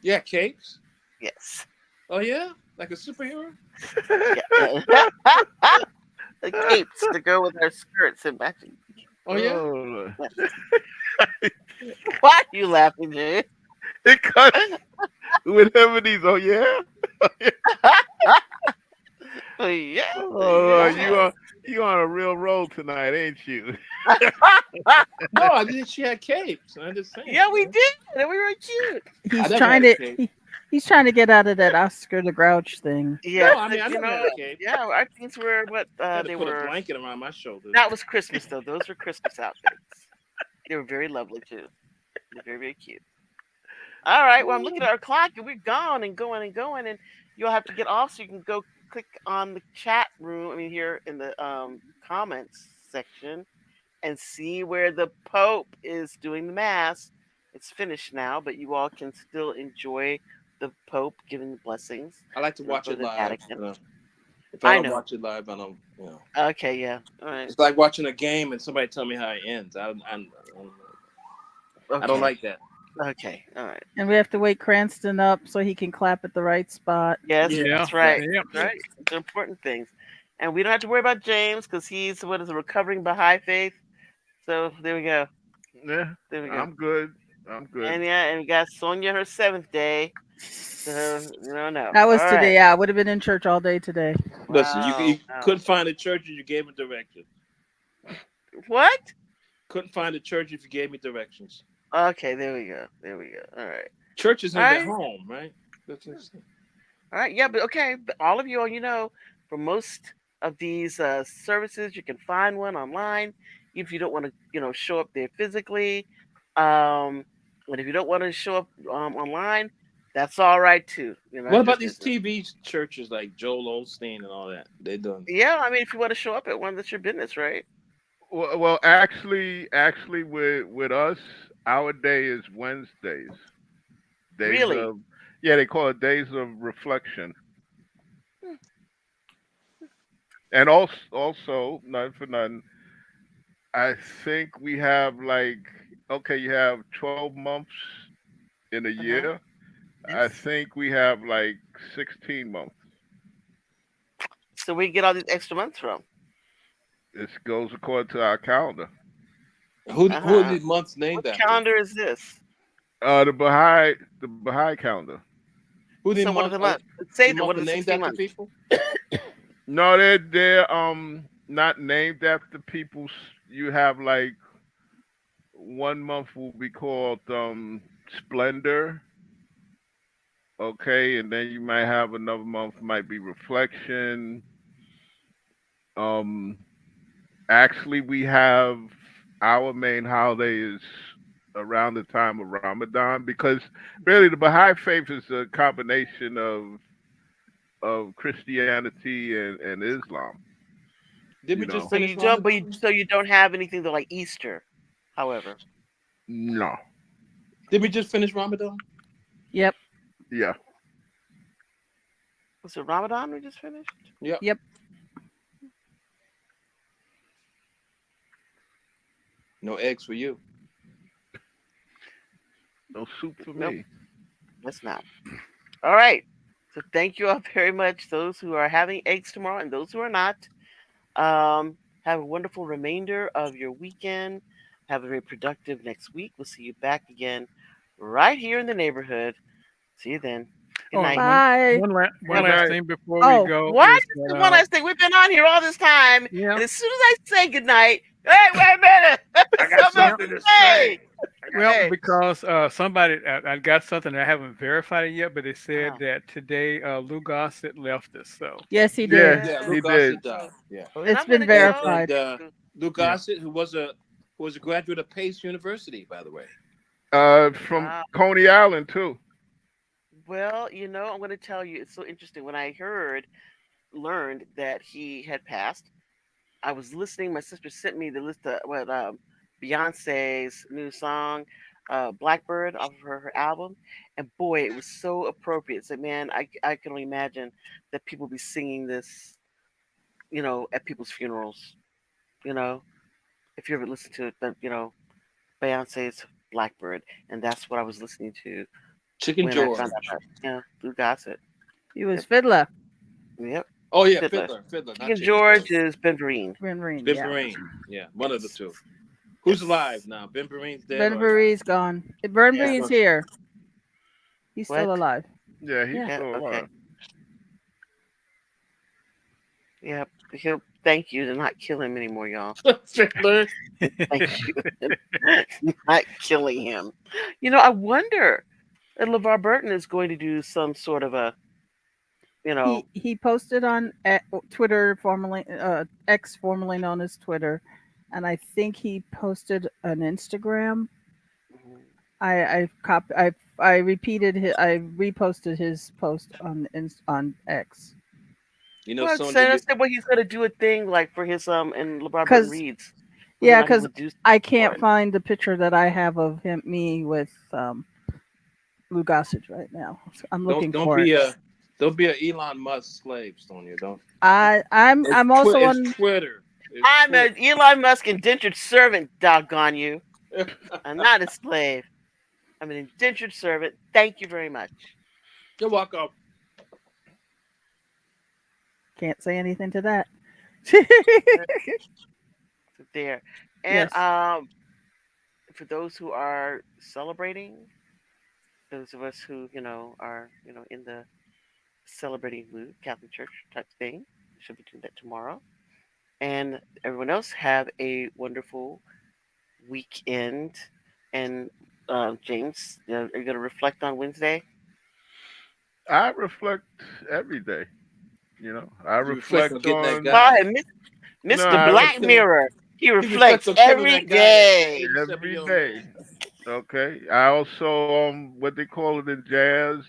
S3: Yeah, capes.
S1: yes,
S3: Oh yeah, like a superhero.
S1: yeah, the capes to go with our skirts and matching.
S3: Oh yeah.
S5: Oh,
S1: Yes. Why are you laughing, Jay?
S5: because with him and these, oh yeah,
S1: Oh, yeah,
S5: oh
S1: yeah.
S5: you on a real roll tonight, ain't you?
S3: No, I didn't. She had capes. I'm just saying.
S1: Yeah, we did, and we were cute.
S3: I
S4: He's
S3: never
S4: trying
S3: had a
S4: to
S3: cape.
S4: he's trying to get out of that Oscar the Grouch thing.
S1: Yeah,
S3: No, I mean
S1: but
S3: I never had a cape.
S1: yeah, our things were what
S3: I had to
S1: they
S3: put a
S1: were.
S3: blanket around my shoulders.
S1: That was Christmas though. Those were Christmas outfits. They were very lovely too. They're very very cute. All right. Well, I'm looking at our clock, and we're gone and going and going, and you'll have to get off so you can go click on the chat room. I mean, here in the comments section, and see where the Pope is doing the Mass. It's finished now, but you all can still enjoy the Pope giving the blessings,
S3: I like to watch
S1: for
S3: it
S1: the
S3: live.
S1: Vatican.
S3: If I
S1: I
S3: don't
S1: know.
S3: watch it live, I don't.
S1: Okay, yeah. All right.
S3: It's like watching a game and somebody tell me how it ends. I don't
S1: Okay.
S3: like that.
S1: Okay. All right.
S4: And we have to wake Cranston up so he can clap at the right spot.
S1: Yes,
S3: Yeah,
S2: Yeah.
S1: that's
S3: yeah,
S1: right.
S2: Yep.
S1: That's
S3: yeah.
S1: right. It's important things. And we don't have to worry about James because he's what is a recovering Baha'i faith. So there we go.
S5: Yeah,
S1: There we go.
S5: I'm good. I'm good.
S1: And yeah, and we got Sonia her seventh day. So no.
S4: That
S1: All
S4: was
S1: right.
S4: today. I would have been in church all day today.
S3: Listen,
S1: Wow.
S3: you
S1: Wow.
S3: couldn't find a church and you gave me directions.
S1: What?
S3: Couldn't find a church if you gave me directions.
S1: Okay, there we go. There we go. All right.
S3: Church is
S1: All
S3: in the
S1: right.
S3: home, right? That's interesting.
S1: All right. Yeah, but okay. But all of you, for most of these services, you can find one online if you don't want to, show up there physically. And if you don't want to show up online, that's all right too.
S3: What
S1: That's your
S3: about these
S1: business.
S3: TV churches like Joel Osteen and all that? They done.
S1: Yeah, I mean, if you want to show up at one, that's your business, right?
S5: Well, actually, with us, our day is Wednesdays. Days
S1: Really?
S5: of, yeah, they call it days of reflection.
S1: Hmm.
S5: And also, none for none. I think we have like, okay, you have 12 months in a
S1: Uh huh.
S5: year. I
S1: Yes.
S5: think we have like 16 months.
S1: So we get all these extra months from.
S5: This goes according to our calendar.
S1: Uh
S3: Who are
S1: huh.
S3: these months named
S1: What
S3: after?
S1: calendar is this?
S5: The Baha'i calendar.
S3: Who
S1: So
S3: the
S1: what are
S3: month?
S1: the months? Say
S3: The
S1: that. What
S3: month
S1: are
S3: are
S1: the
S3: named
S1: 16
S3: after
S1: months?
S3: people?
S5: No, they're not named after people. You have like 1 month will be called Splendor, okay, and then you might have another month might be Reflection. Um, Actually, we have our main holiday is around the time of Ramadan because really the Baha'i faith is a combination of Christianity and Islam.
S3: Did
S5: You
S3: we just
S5: know,
S1: So
S3: finish
S1: you don't,
S3: Ramadan?
S1: so you don't have anything to like Easter, however.
S5: no,
S3: Did we just finish Ramadan?
S4: Yep.
S5: yeah,
S1: Was it Ramadan we just finished?
S3: Yep.
S4: Yep.
S3: No eggs for you.
S5: no soup for
S1: Nope,
S5: me.
S1: that's not. All right. So thank you all very much. Those who are having eggs tomorrow and those who are not. Um, have a wonderful remainder of your weekend. Have a very productive next week. We'll see you back again right here in the neighborhood. See you then. Good
S2: Oh,
S1: night.
S4: Bye.
S2: one
S1: Bye
S5: Good
S2: last
S1: bye.
S5: night.
S2: thing before we
S4: Oh,
S2: go
S1: What?
S2: is
S1: This is
S2: that
S1: one last thing. We've been on here all this time,
S2: yeah,
S1: and as soon as I say goodnight, hey, wait a minute,
S3: I got
S1: something else
S2: yeah.
S3: something to
S1: to
S3: say.
S1: say.
S2: Well,
S1: Okay.
S2: because somebody I got something I haven't verified it yet, but they said
S1: Uh-huh.
S2: that today Lou Gossett left us. So
S4: yes, he
S5: Yeah,
S4: did.
S3: Yeah,
S1: Yes.
S3: Lou
S5: he did.
S3: Gossett died. Yeah,
S1: And
S4: It's
S1: I'm
S4: been
S1: gonna
S3: and
S1: tell.
S3: and
S4: verified.
S3: Lou
S2: yeah,
S3: Gossett, who was a graduate of Pace University, by the way.
S5: From
S1: Wow.
S5: Coney Island too.
S1: Well, I'm gonna tell you. It's so interesting. When I learned that he had passed, I was listening. My sister sent me the list of what Beyonce's new song, "Blackbird," off of her album, and boy, it was so appropriate. So, man, I can only imagine that people be singing this, at people's funerals. You know, if you ever listen to the, Beyonce's "Blackbird," and that's what I was listening to
S3: Chicken
S1: when I found out
S3: George.
S1: that, Blue Gossett.
S4: He was
S1: Yep,
S4: Fiddler.
S1: yep,
S3: Oh yeah,
S1: Fiddler.
S3: Fiddler, not
S1: Chicken
S3: Chicken
S1: George
S3: George.
S1: is Ben Vereen.
S4: Ben Vereen,
S3: Ben
S4: yeah.
S3: Vereen. Yeah, one of the
S1: Yes,
S3: two. Who's alive
S1: yes.
S3: now? Ben Vereen's dead
S4: Ben
S3: or alive?
S4: Vereen's gone. Ben
S3: That's
S1: Yeah.
S4: Vereen's
S3: what.
S4: here. He's
S1: What?
S4: still alive.
S5: Yeah, he's
S4: Yeah.
S1: Yeah.
S5: still
S1: Okay.
S5: alive.
S1: Yep. He'll thank you to not kill him anymore, y'all.
S3: Fiddler.
S1: Thank you. Not killing him. I wonder if LeVar Burton is going to do some sort of a, you know,
S4: He posted on Twitter, formerly X, formerly known as Twitter, and I think he posted an Instagram. I repeated I reposted his post on X
S3: You know,
S1: well,
S3: Sonya,
S1: I said, well, he's going to do a thing like for his and LeVar Burton
S4: because
S1: reads. whether or
S4: Yeah,
S1: not he
S4: because
S1: would do
S4: I
S1: for
S4: can't
S1: it.
S4: find the picture that I have of me with Lou Gossage right now. So I'm
S3: Don't
S4: looking
S3: don't
S4: for it.
S3: be a don't be a Elon Musk slave, Sonia. Don't.
S4: I'm also
S3: It's
S4: on.
S3: Twitter. It's
S1: I'm
S3: Twitter.
S1: an Elon Musk indentured servant, doggone you. I'm not a slave. I'm an indentured servant. Thank you very much.
S3: You're welcome.
S4: Can't say anything to that.
S1: So there. And
S4: Yes.
S1: for those who are celebrating, those of us who, are, in the celebrating mood, Catholic Church type thing, we should be doing that tomorrow. And everyone else have a wonderful weekend. And James, are you going to reflect on Wednesday?
S5: I reflect every day. I
S3: You reflect on
S5: reflect
S3: getting that
S5: on.
S1: Well,
S3: guy.
S1: and
S5: No,
S3: He
S1: Mr.
S5: I
S3: reflect
S1: Black
S3: killing.
S1: Mirror, he
S3: He reflects
S1: reflects
S3: on killing
S1: every
S3: that guy. That
S1: day.
S3: 87
S5: every
S3: year old
S5: day.
S3: man.
S5: Okay. I also what they call it in jazz.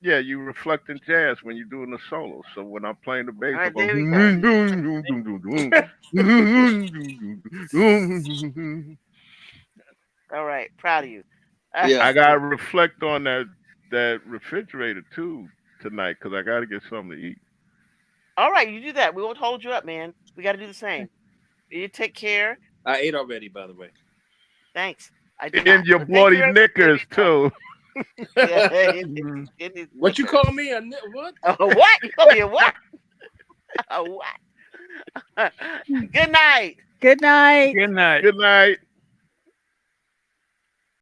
S5: Yeah, you reflect in jazz when you're doing the solo. So when I'm playing the
S1: All
S5: bass,
S1: right,
S5: I'm
S1: there we go.
S5: going.
S1: All right, proud of you.
S3: Yeah.
S5: I gotta reflect on that refrigerator too tonight because I gotta get something to eat.
S1: All right, you do that. We won't hold you up, man. We got to do the same. You take care.
S3: I ate already, by the way.
S1: Thanks. I did
S5: In
S1: not.
S5: your
S1: But thank you
S5: bloody
S1: very much for
S5: knickers
S1: your time.
S5: too.
S1: Yeah, in his
S3: What you
S1: knickers.
S3: call me? What?
S1: What? You call me a what? A what? Good night.
S4: Good night.
S2: Good night.
S5: Good night.